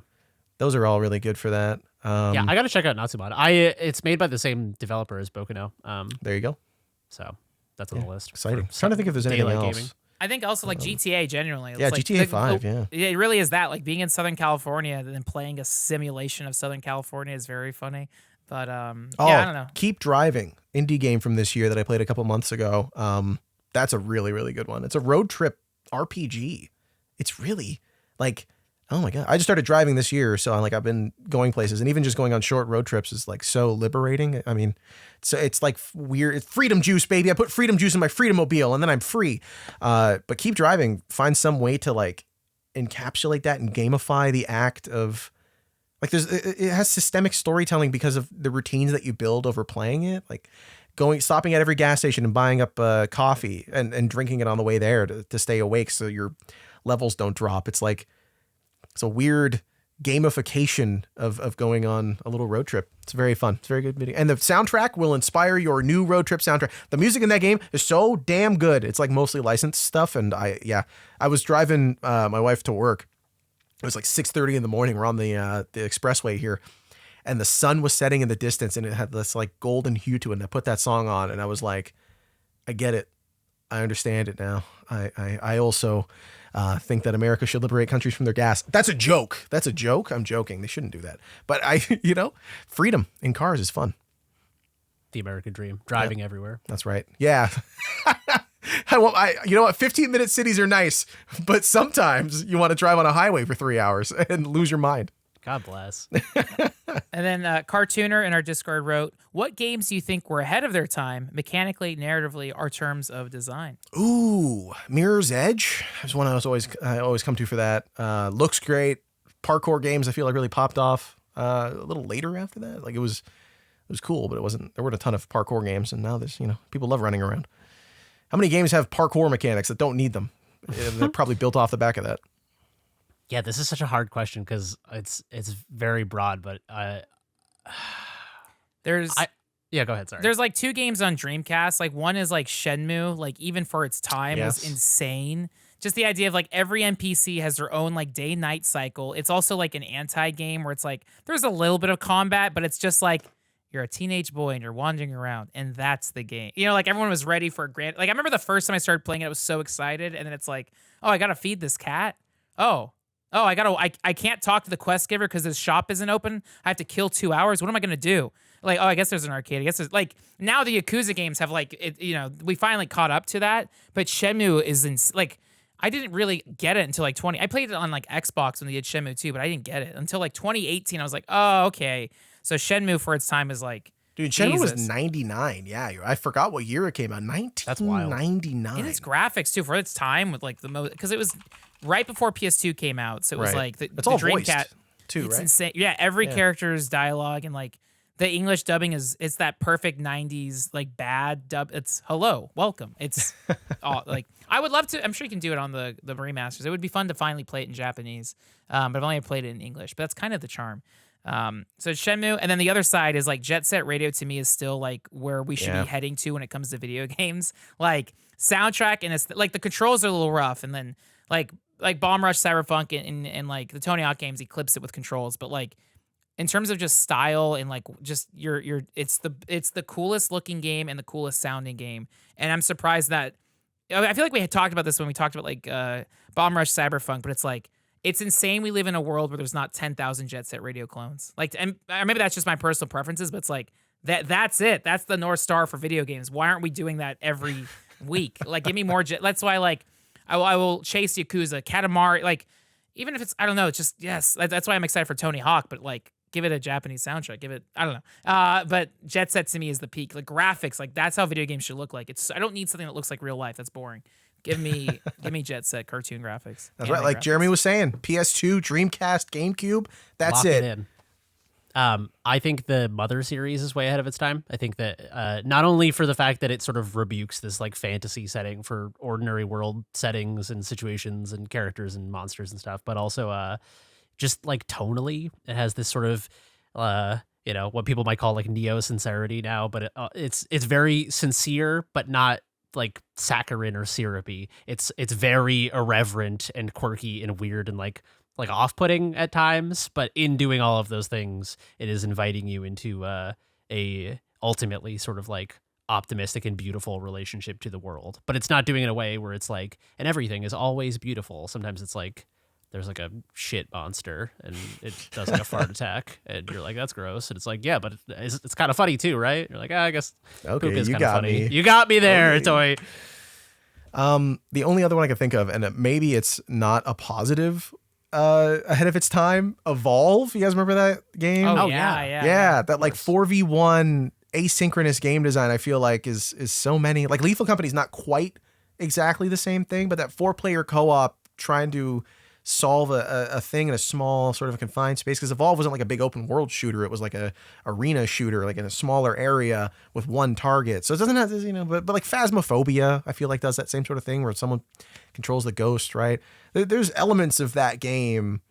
Those are all really good for that. Yeah, I got to check out Natsumon. It's made by the same developer as Boku no. There you go. So that's on the list. Exciting. I'm trying to think if there's anything else. Gaming. I think also like GTA genuinely. Yeah, like, GTA 5, yeah. It really is that. Like being in Southern California and then playing a simulation of Southern California is very funny. But yeah, I don't know. Keep Driving, indie game from this year that I played a couple months ago. That's a really, really good one. It's a road trip RPG. It's really like, oh my God. I just started driving this year, so I've been going places, and even just going on short road trips is like so liberating. I mean, so it's like weird. It's freedom juice, baby. I put freedom juice in my Freedom Mobile, and then I'm free. But Keep Driving, find some way to like encapsulate that and gamify the act of like it has systemic storytelling because of the routines that you build over playing it. Like stopping at every gas station and buying up coffee and drinking it on the way there to stay awake so your levels don't drop. It's like, it's a weird gamification of going on a little road trip. It's very fun. It's a very good video. And the soundtrack will inspire your new road trip soundtrack. The music in that game is so damn good. It's like mostly licensed stuff. And I was driving my wife to work. It was like 6:30 in the morning. We're on the expressway here, and the sun was setting in the distance, and it had this like golden hue to it. And I put that song on, and I was like, I get it. I understand it now. I also think that America should liberate countries from their gas. That's a joke. I'm joking. They shouldn't do that. But freedom in cars is fun. The American dream, driving everywhere. That's right. Yeah. 15-minute cities are nice, but sometimes you want to drive on a highway for 3 hours and lose your mind. God bless. And then Cartooner in our Discord wrote, "What games do you think were ahead of their time, mechanically, narratively, or terms of design?" Ooh, Mirror's Edge is one I always come to for that. Looks great. Parkour games I feel like really popped off a little later after that. Like it was cool, but there weren't a ton of parkour games, and now there's people love running around. How many games have parkour mechanics that don't need them? They're probably built off the back of that. Yeah, this is such a hard question because it's very broad, but There's yeah, go ahead. Sorry. There's like 2 games on Dreamcast. Like one is like Shenmue, like even for its time was insane. Just the idea of like every NPC has their own like day-night cycle. It's also like an anti-game where it's like there's a little bit of combat, but it's just like you're a teenage boy and you're wandering around, and that's the game. Like everyone was ready for a grand. Like I remember the first time I started playing it, I was so excited, and then it's like, oh, I gotta feed this cat. Oh, I can't talk to the quest giver because his shop isn't open. I have to kill 2 hours. What am I gonna do? Like, oh, I guess there's an arcade. I guess there's like now the Yakuza games have like we finally caught up to that. But Shenmue is like I didn't really get it until like I played it on like Xbox when they did Shenmue 2, but I didn't get it until like 2018. I was like, oh, okay. So Shenmue for its time is like, dude, Shenmue was 99. Yeah, I forgot what year it came out. 1999. That's wild. And its graphics too for its time with like the most, because it was right before PS2 came out. So it was like it's all voiced too, it's right? insane. Yeah, every character's dialogue and like the English dubbing it's that perfect 90s like bad dub. It's hello, welcome. It's like I would love to. I'm sure you can do it on the remasters. It would be fun to finally play it in Japanese. But I've only played it in English. But that's kind of the charm. So Shenmue, and then the other side is like Jet Set Radio to me is still like where we should be heading to when it comes to video games. Like soundtrack and it's like the controls are a little rough, and then like Bomb Rush, Cyberpunk, and like the Tony Hawk games eclipse it with controls. But like in terms of just style and like just it's the coolest looking game and the coolest sounding game. And I'm surprised that I feel like we had talked about this when we talked about like Bomb Rush, Cyberpunk, but it's like. It's insane we live in a world where there's not 10,000 Jet Set Radio clones. Like, and maybe that's just my personal preferences, but it's like that's it. That's the North Star for video games. Why aren't we doing that every week? Like, give me more that's why like I will chase Yakuza, Katamari, like even if it's I don't know, it's just yes. That's why I'm excited for Tony Hawk, but like give it a Japanese soundtrack. Give it I don't know. But Jet Set to me is the peak. Like graphics, like that's how video games should look like. I don't need something that looks like real life. That's boring. Give me Jet Set cartoon graphics. That's right. Like Jeremy was saying, PS2, Dreamcast, GameCube. That's Lock it. In. I think the Mother series is way ahead of its time. I think that not only for the fact that it sort of rebukes this like fantasy setting for ordinary world settings and situations and characters and monsters and stuff, but also just like tonally, it has this sort of what people might call like neo sincerity now, but it's very sincere, but not like saccharine or syrupy. It's very irreverent and quirky and weird and like off-putting at times, but in doing all of those things, it is inviting you into a ultimately sort of like optimistic and beautiful relationship to the world. But it's not doing it in a way where it's like, and everything is always beautiful. Sometimes it's like there's like a shit monster and it does like a fart attack and you're like, that's gross. And it's like, yeah, but it's kind of funny too, right? You're like, I guess poop is kind of funny. Me. You got me there, Toy. The only other one I can think of, and maybe it's not a positive ahead of its time, Evolve. You guys remember that game? Oh yeah. Yeah, that like 4v1 asynchronous game design I feel like is so many. Like Lethal Company's not quite exactly the same thing, but that 4-player co-op trying to solve a thing in a small sort of confined space, because Evolve wasn't like a big open world shooter. It was like a arena shooter, like in a smaller area with one target. So it doesn't have this, but like Phasmophobia, I feel like does that same sort of thing where someone controls the ghost, right? There's elements of that game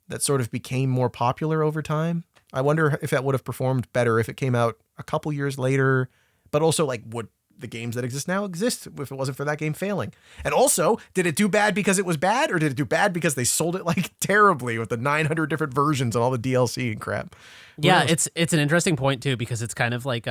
that sort of became more popular over time. I wonder if that would have performed better if it came out a couple years later, but also like would the games that exist now exist if it wasn't for that game failing? And also, did it do bad because it was bad, or did it do bad because they sold it like terribly with the 900 different versions and all the DLC and crap? Yeah, it's an interesting point too, because it's kind of like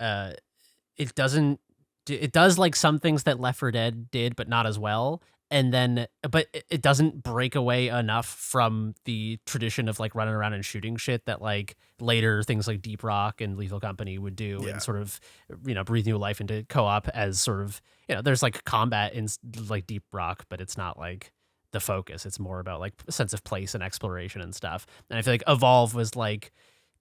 it does like some things that Left 4 Dead did, but not as well. And then, but it doesn't break away enough from the tradition of like running around and shooting shit that like later things like Deep Rock and Lethal Company would do, and sort of, breathe new life into co-op as sort of, there's like combat in like Deep Rock, but it's not like the focus. It's more about like a sense of place and exploration and stuff. And I feel like Evolve was like,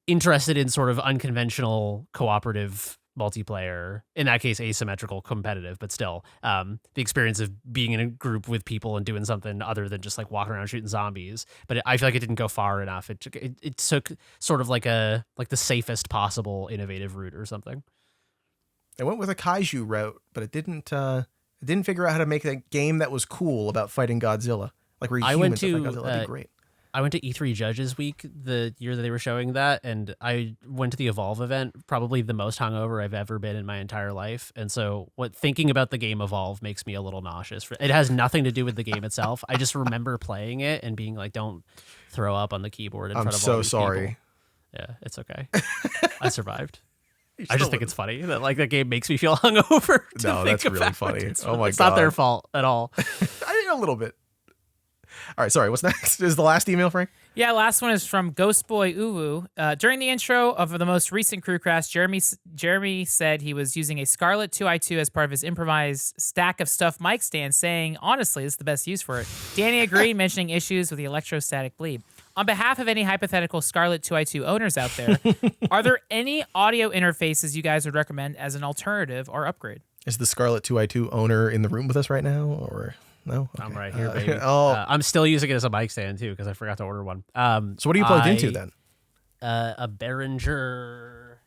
interested in sort of unconventional cooperative multiplayer, in that case asymmetrical competitive, but still the experience of being in a group with people and doing something other than just like walking around shooting zombies. But I feel like it didn't go far enough. It took sort of like the safest possible innovative route or something. It went with a kaiju route, but it didn't figure out how to make a game that was cool about fighting Godzilla. Like where humans fight Godzilla. That'd be great. I went to E3 Judges Week the year that they were showing that, and I went to the Evolve event, probably the most hungover I've ever been in my entire life. And so thinking about the game Evolve makes me a little nauseous. It has nothing to do with the game itself. I just remember playing it and being like, don't throw up on the keyboard in front of all these sorry. people. Yeah, it's okay. I survived. I just think it's funny that like the game makes me feel hungover. No, that's really funny. Oh my God. It's not their fault at all. I think a little bit. All right, sorry. What's next? Is the last email, Frank? Yeah, last one is from Ghostboy Uwu. During the intro of the most recent Crewcast, Jeremy said he was using a Scarlett 2i2 as part of his improvised stack of stuff mic stand, saying, honestly, this is the best use for it. Danny agreed, mentioning issues with the electrostatic bleed. On behalf of any hypothetical Scarlett 2i2 owners out there, are there any audio interfaces you guys would recommend as an alternative or upgrade? Is the Scarlett 2i2 owner in the room with us right now, or... No, okay. I'm right here, baby. I'm still using it as a mic stand too because I forgot to order one. So what are you plugged into then? A Behringer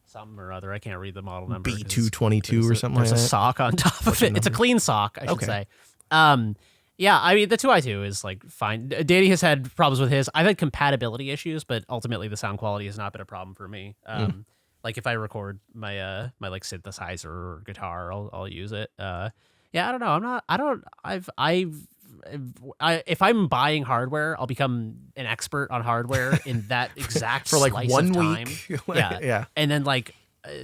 something or other. I can't read the model number. B222 or something like that. There's a sock on top of it. It's a clean sock, I should say. Yeah, I mean the 2i2 is like fine. Danny has had problems with his. I've had compatibility issues, but ultimately the sound quality has not been a problem for me. Like if I record my my like synthesizer or guitar, I'll use it. Yeah, I don't know. If I'm buying hardware, I'll become an expert on hardware in that exact for like slice 1 of time. week. Yeah. And then like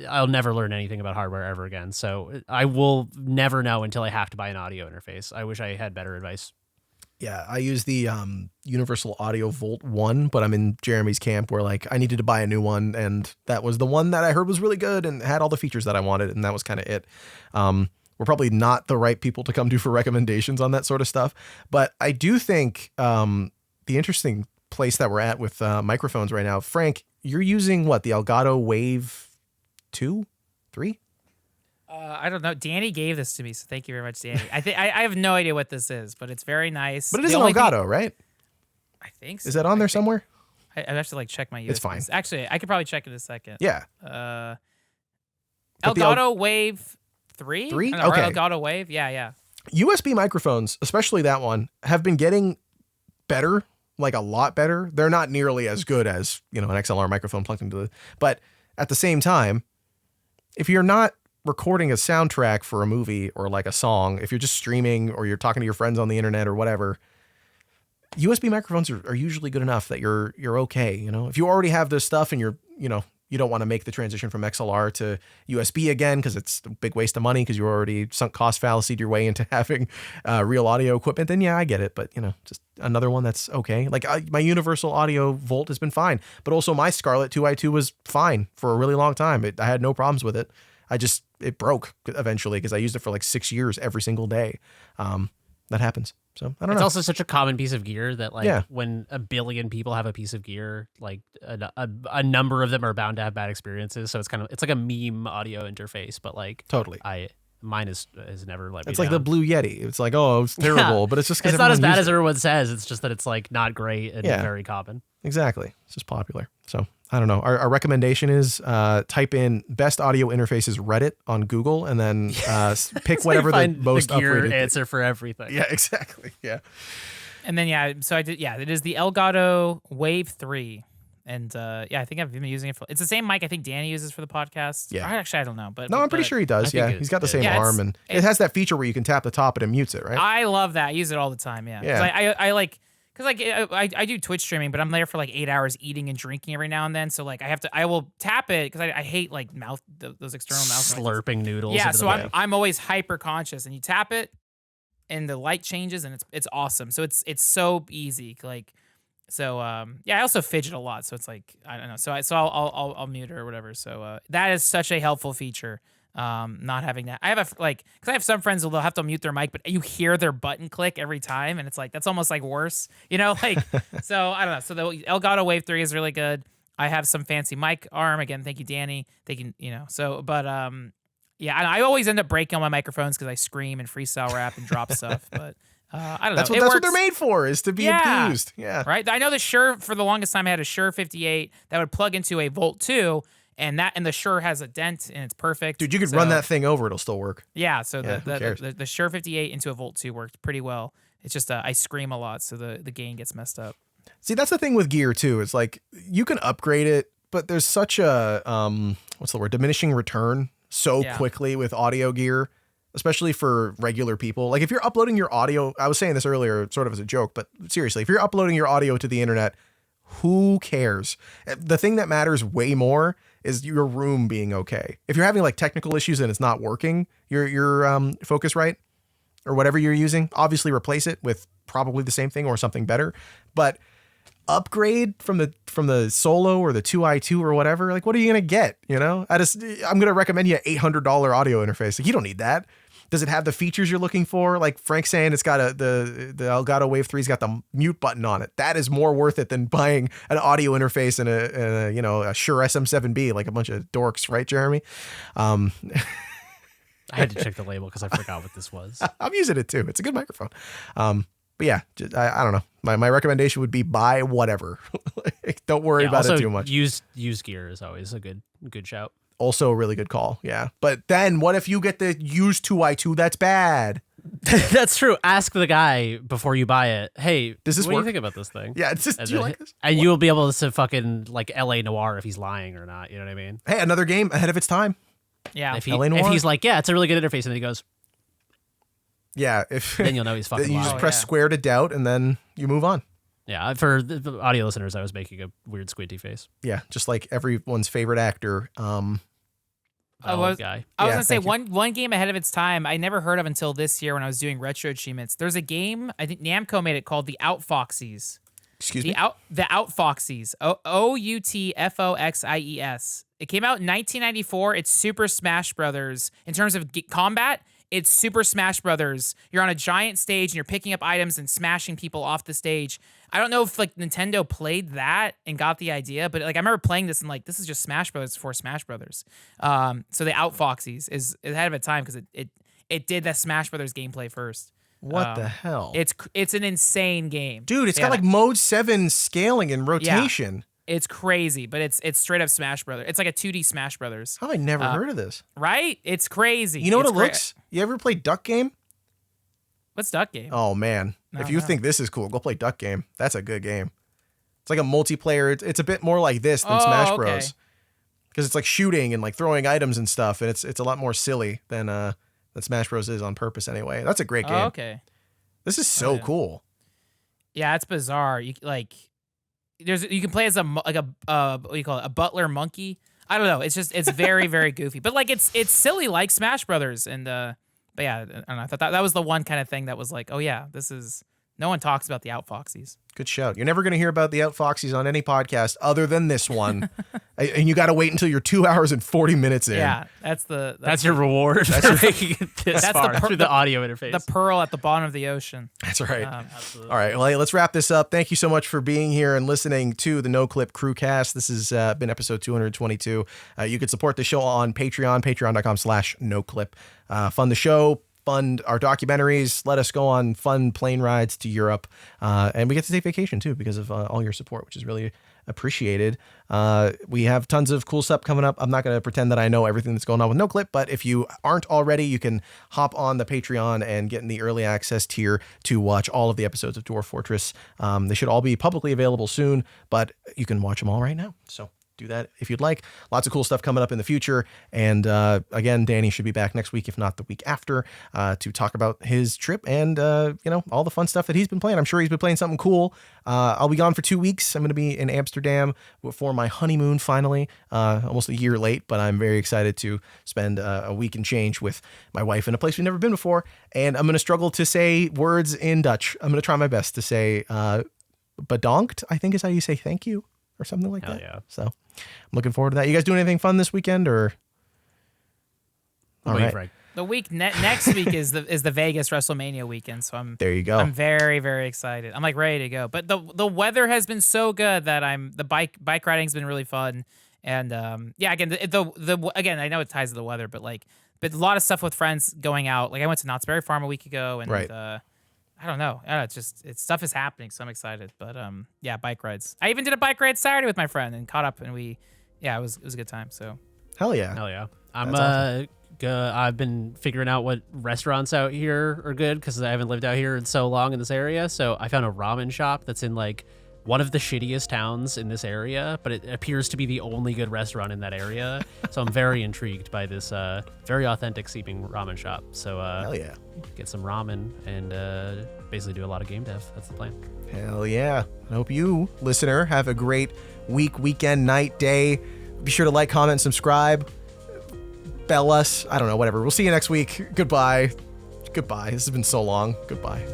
I'll never learn anything about hardware ever again. So I will never know until I have to buy an audio interface. I wish I had better advice. Yeah, I use the Universal Audio Volt 1, but I'm in Jeremy's camp where like I needed to buy a new one, and that was the one that I heard was really good and had all the features that I wanted, and that was kind of it. We're probably not the right people to come to for recommendations on that sort of stuff. But I do think the interesting place that we're at with microphones right now, Frank, you're using what, the Elgato Wave 2, 3? I don't know. Danny gave this to me, so thank you very much, Danny. I have no idea what this is, but it's very nice. But it is an Elgato, right? I think so. Is that on there somewhere? I have to like check my USBs. It's fine. Actually, I could probably check in a second. Yeah. Elgato Wave 3? 3? Or Okay. Elgato Wave? Yeah. USB microphones, especially that one, have been getting better, like a lot better. They're not nearly as good as, an XLR microphone plugged into the, but at the same time, if you're not recording a soundtrack for a movie or like a song, if you're just streaming or you're talking to your friends on the internet or whatever, USB microphones are usually good enough that you're okay. If you already have this stuff and you don't want to make the transition from XLR to USB again because it's a big waste of money because you already sunk cost fallacied your way into having real audio equipment, then yeah, I get it. But, just another one that's okay. Like my Universal Audio Volt has been fine, but also my Scarlett 2i2 was fine for a really long time. I had no problems with it. It broke eventually because I used it for like 6 years every single day. That happens. So I don't know. It's also such a common piece of gear that like when a billion people have a piece of gear, like a number of them are bound to have bad experiences. So it's like a meme audio interface, but like totally. Mine has never let me It's like down. the Blue Yeti. It's like, oh, it's terrible, but it's just because it's not as bad as everyone says. It's just that it's like not great and very common. Exactly. It's just popular. So I don't know. Our recommendation is type in best audio interfaces Reddit on Google and then pick whatever the most the gear uprated answer for everything. Yeah, exactly. Yeah. And then, so I did, it is the Elgato Wave 3. And I think I've been using it it's the same mic I think Danny uses for the podcast. Yeah. Actually, I don't know. But no, I'm pretty sure he does. Yeah. He's got the same arm and it has that feature where you can tap the top and it mutes it, right? I love that. I use it all the time. Yeah. Yeah. I do Twitch streaming, but I'm there for like 8 hours eating and drinking every now and then. So like I will tap it because I hate like those external mouth slurping noodles. Yeah, so I'm always hyper conscious, and you tap it, and the light changes, and it's awesome. So it's so easy. Like so I also fidget a lot, so it's like I don't know. So I'll mute her or whatever. So that is such a helpful feature. Not having that. I have because I have some friends who they'll have to mute their mic, but you hear their button click every time, and it's like that's almost like worse, like. So I don't know. So the Elgato Wave 3 is really good. I have some fancy mic arm. Again, thank you, Danny. They can, so, but yeah, and I always end up breaking on my microphones because I scream and freestyle rap and drop stuff. But I don't know. That's what they're made for, is to be abused. Yeah. Right. I know the Shure, for the longest time, I had a Shure 58 that would plug into a Volt 2. And the Shure has a dent and it's perfect. Dude, you could run that thing over, it'll still work. Yeah, so the Shure 58 into a Volt 2 worked pretty well. It's just I scream a lot, so the gain gets messed up. See, that's the thing with gear too. It's like you can upgrade it, but there's such a diminishing return so quickly with audio gear, especially for regular people. Like if you're uploading your audio, I was saying this earlier sort of as a joke, but seriously, if you're uploading your audio to the internet, who cares? The thing that matters way more is your room being okay. If you're having like technical issues and it's not working, your Focusrite or whatever you're using, obviously replace it with probably the same thing or something better. But upgrade from the Solo or the 2i2 or whatever. Like, what are you gonna get? I'm gonna recommend you an $800 audio interface. Like, you don't need that. Does it have the features you're looking for? Like Frank's saying, it's got the Elgato Wave 3's got the mute button on it. That is more worth it than buying an audio interface and a Shure SM7B, like a bunch of dorks, right, Jeremy? I had to check the label because I forgot what this was. I'm using it too. It's a good microphone. But yeah, I don't know. My recommendation would be buy whatever. Don't worry about it too much. Used gear is always a good shout. Also a really good call, yeah. But then what if you get the used 2i2? That's bad. That's true. Ask the guy before you buy it. Hey, does this what work? do you think about this thing? Yeah, do you like this? And you will be able to fucking like LA Noir if he's lying or not. You know what I mean? Hey, another game ahead of its time. Yeah. If he's like, yeah, it's a really good interface, and then he goes, yeah, then you'll know he's fucking lying. You just press square to doubt, and then you move on. Yeah, for the audio listeners, I was making a weird squinty face. Yeah, just like everyone's favorite actor. I was gonna say one game ahead of its time I never heard of until this year when I was doing retro achievements. There's a game, I think Namco made it, called the Outfoxies. Excuse me? The Outfoxies. Outfoxies. It came out in 1994. It's Super Smash Brothers. In terms of combat, it's Super Smash Brothers. You're on a giant stage and you're picking up items and smashing people off the stage. I don't know if like Nintendo played that and got the idea, but like I remember playing this and like this is just Smash Brothers for Smash Brothers. So the Outfoxies is ahead of its time because it did that Smash Brothers gameplay first. What the hell? It's an insane game, dude. It's got like mode 7 scaling and rotation. Yeah. It's crazy, but it's straight up Smash Brothers. It's like a 2D Smash Brothers. How have I never heard of this? Right? It's crazy. You know what it looks? You ever play Duck Game? What's Duck Game? Oh man, if you think this is cool, go play Duck Game. That's a good game. It's like a multiplayer. It's a bit more like this than Smash Bros. Because it's like shooting and like throwing items and stuff, and it's a lot more silly than Smash Bros is on purpose anyway. That's a great game. Okay. This is so cool. Yeah, it's bizarre. You you can play as what do you call it? A butler monkey. I don't know. It's very very goofy, but like it's silly like Smash Brothers and but yeah, I don't know. I thought that was the one kind of thing that was like, oh yeah, no one talks about the Outfoxies. Good shout. You're never going to hear about the Outfoxies on any podcast other than this one. And you got to wait until you're 2 hours and 40 minutes in. Yeah, that's your reward for making it this far through the audio interface. The pearl at the bottom of the ocean. That's right. Absolutely. All right, well, let's wrap this up. Thank you so much for being here and listening to the Noclip Crewcast. This has been episode 222. You can support the show on Patreon, patreon.com/Noclip. Fund the show. Fund our documentaries, let us go on fun plane rides to Europe, and we get to take vacation too because of all your support, which is really appreciated. We have tons of cool stuff coming up. I'm not going to pretend that I know everything that's going on with Noclip, but if you aren't already, you can hop on the Patreon and get in the early access tier to watch all of the episodes of Dwarf Fortress. They should all be publicly available soon, but you can watch them all right now. So do that if you'd like. Lots of cool stuff coming up in the future. And again, Danny should be back next week, if not the week after, to talk about his trip and all the fun stuff that he's been playing. I'm sure he's been playing something cool. I'll be gone for 2 weeks. I'm going to be in Amsterdam for my honeymoon finally, almost a year late, but I'm very excited to spend a week and change with my wife in a place we've never been before. And I'm going to struggle to say words in Dutch. I'm going to try my best to say bedankt, I think is how you say thank you or something like that. Yeah. So I'm looking forward to that. You guys doing anything fun this weekend or? All right. The week next week is the Vegas WrestleMania weekend, so There you go. I'm very, very excited. I'm like ready to go. But the weather has been so good that the bike riding's been really fun. And yeah, again, again, I know it ties to the weather, but a lot of stuff with friends going out. Like I went to Knott's Berry Farm a week ago, and Right. I don't know. Stuff is happening, so I'm excited. But yeah, bike rides. I even did a bike ride Saturday with my friend and caught up, and it was a good time. So Hell yeah. Hell yeah. I'm That's I've been figuring out what restaurants out here are good because I haven't lived out here in so long in this area. So I found a ramen shop that's in like one of the shittiest towns in this area, but it appears to be the only good restaurant in that area. So I'm very intrigued by this very authentic seeming ramen shop. So Hell yeah. get some ramen and basically do a lot of game dev. That's the plan. Hell yeah. I hope you, listener, have a great weekend, night, day. Be sure to like, comment, subscribe. Bell us. I don't know, whatever. We'll see you next week. Goodbye. This has been so long. Goodbye.